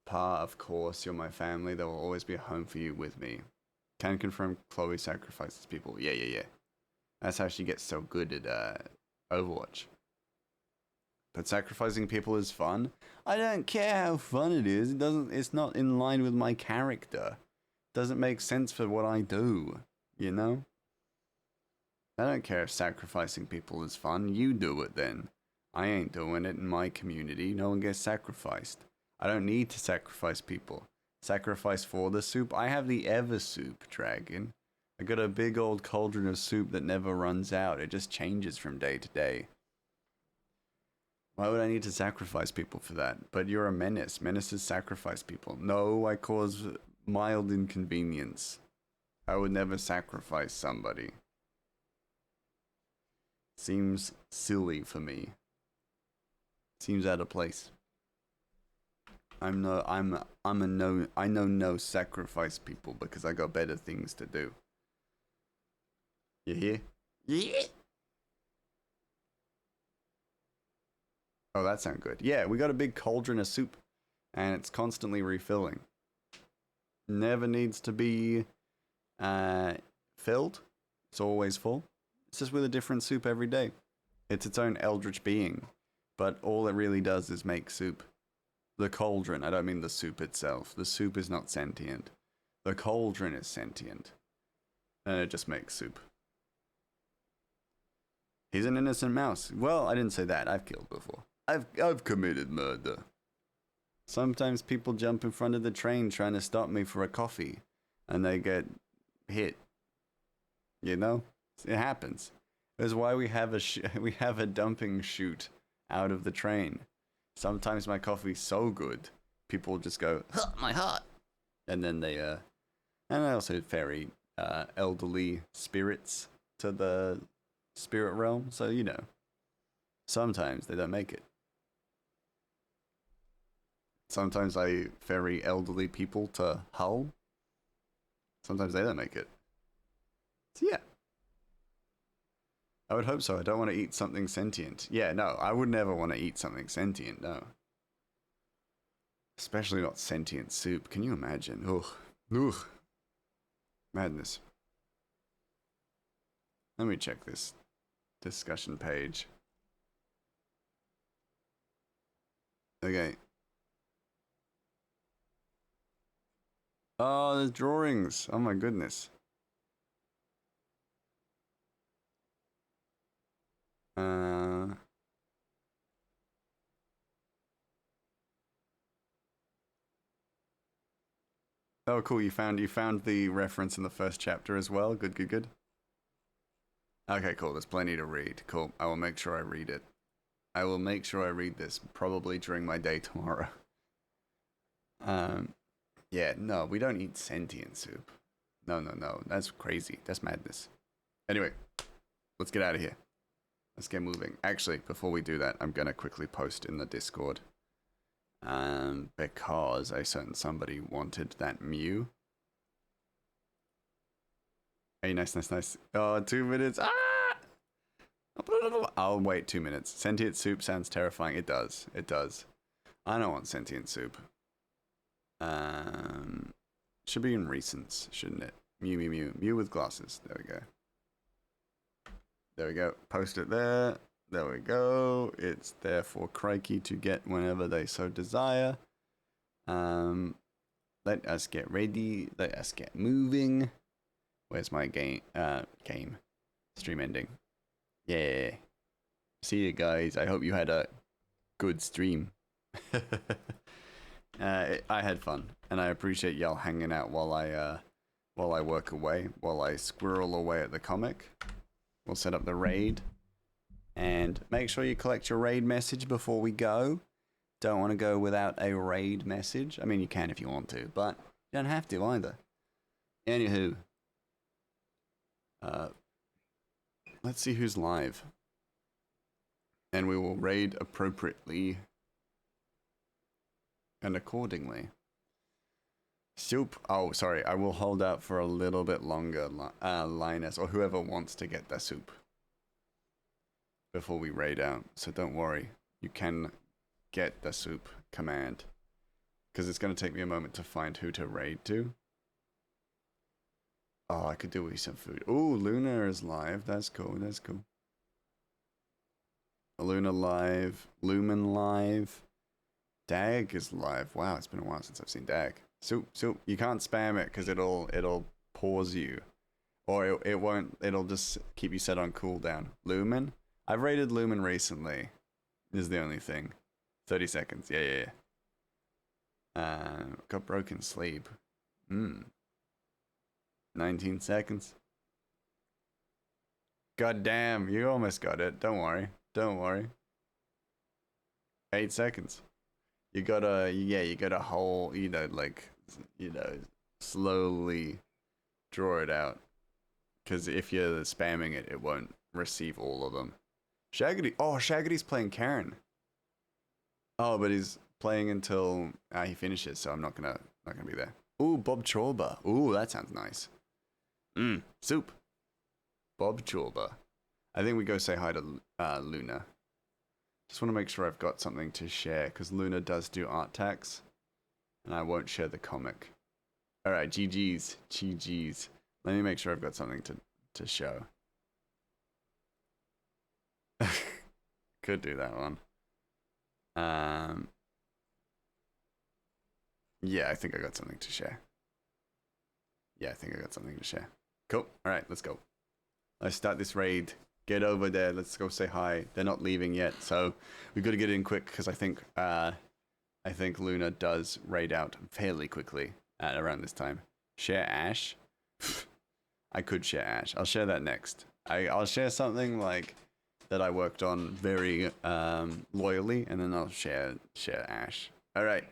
Pa, of course, you're my family. There will always be a home for you with me. Can confirm Chloe sacrifices people. Yeah. That's how she gets so good at Overwatch. But sacrificing people is fun. I don't care how fun it is. It's not in line with my character. Doesn't make sense for what I do, you know? I don't care if sacrificing people is fun. You do it then. I ain't doing it in my community. No one gets sacrificed. I don't need to sacrifice people. Sacrifice for the soup. I have the ever soup, dragon. I got a big old cauldron of soup that never runs out. It just changes from day to day. Why would I need to sacrifice people for that? But you're a menace. Menaces sacrifice people. No, I cause mild inconvenience. I would never sacrifice somebody. Seems silly for me. Seems out of place. I know no sacrifice people because I got better things to do. You hear? Yeah. Oh, that sounds good. Yeah, we got a big cauldron of soup, and it's constantly refilling. Never needs to be filled. It's always full. It's just with a different soup every day. It's its own eldritch being, but all it really does is make soup. The cauldron, I don't mean the soup itself. The soup is not sentient. The cauldron is sentient. And it just makes soup. He's an innocent mouse. Well, I didn't say that. I've killed before. I've committed murder. Sometimes people jump in front of the train trying to stop me for a coffee, and they get hit. You know, it happens. That's why we have we have a dumping chute out of the train. Sometimes my coffee's so good, people just go, huh, my heart, and then they and I also ferry elderly spirits to the spirit realm, so you know, sometimes they don't make it. Sometimes I ferry elderly people to Hull. Sometimes they don't make it. So yeah. I would hope so. I don't want to eat something sentient. Yeah, no, I would never want to eat something sentient, no. Especially not sentient soup. Can you imagine? Ugh. Ugh. Madness. Let me check this discussion page. Okay. Oh, there's drawings. Oh my goodness. Oh, cool. You found the reference in the first chapter as well. Good, good, good. Okay, cool. There's plenty to read. Cool. I will make sure I read it. I will make sure I read this probably during my day tomorrow. Yeah, no, we don't eat sentient soup. No, no, no. That's crazy. That's madness. Anyway, let's get out of here. Let's get moving. Actually, before we do that, I'm gonna quickly post in the Discord. Because a certain somebody wanted that Mew. Hey, nice, nice, nice. Oh, 2 minutes. Ah! I'll wait 2 minutes. Sentient soup sounds terrifying. It does. It does. I don't want sentient soup. Should be in recents, shouldn't it? Mew, mew, mew. Mew with glasses. There we go. There we go. Post it there. There we go. It's there for Crikey to get whenever they so desire. Let us get ready. Let us get moving. Where's my game? Stream ending. Yeah. See you guys. I hope you had a good stream. I had fun, and I appreciate y'all hanging out while I work away, while I squirrel away at the comic. We'll set up the raid, and make sure you collect your raid message before we go. Don't want to go without a raid message. I mean, you can if you want to, but you don't have to either. Anywho, let's see who's live, and we will raid appropriately and accordingly. Soup. Oh, sorry. I will hold out for a little bit longer, Linus, or whoever wants to get the soup before we raid out. So don't worry. You can get the soup command, because it's going to take me a moment to find who to raid to. Oh, I could do with some food. Oh, Luna is live. That's cool. That's cool. Luna live. Lumen live. Dag is live. Wow, it's been a while since I've seen Dag. Soup. You can't spam it because it'll pause you, or it won't. It'll just keep you set on cooldown. Lumen. I've raided Lumen recently. Is the only thing. 30 seconds. Yeah. Got broken sleep. 19 seconds. God damn, you almost got it. Don't worry. 8 seconds. You gotta hold, slowly draw it out. Because if you're spamming it, it won't receive all of them. Shaggy's playing Karen. Oh, but he's playing until he finishes, so I'm not gonna be there. Ooh, Bob Chorba. Ooh, that sounds nice. Soup. Bob Chorba. I think we go say hi to Luna. Just want to make sure I've got something to share, because Luna does do art tags, and I won't share the comic. Alright, GG's. Let me make sure I've got something to show. Could do that one. Yeah, I think I got something to share. Cool. Alright, let's go. Let's start this raid. Get over there. Let's go say hi. They're not leaving yet, so we've got to get in quick because I think Luna does raid out fairly quickly at around this time. Share Ash. I could share Ash. I'll share that next. I'll share something like that I worked on very loyally, and then I'll share Ash. All right.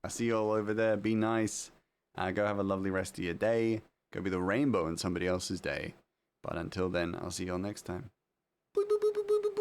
I'll see you all over there. Be nice. Go have a lovely rest of your day. Go be the rainbow in somebody else's day. But until then, I'll see you all next time. Boop, boop, boop, boop, boop, boop.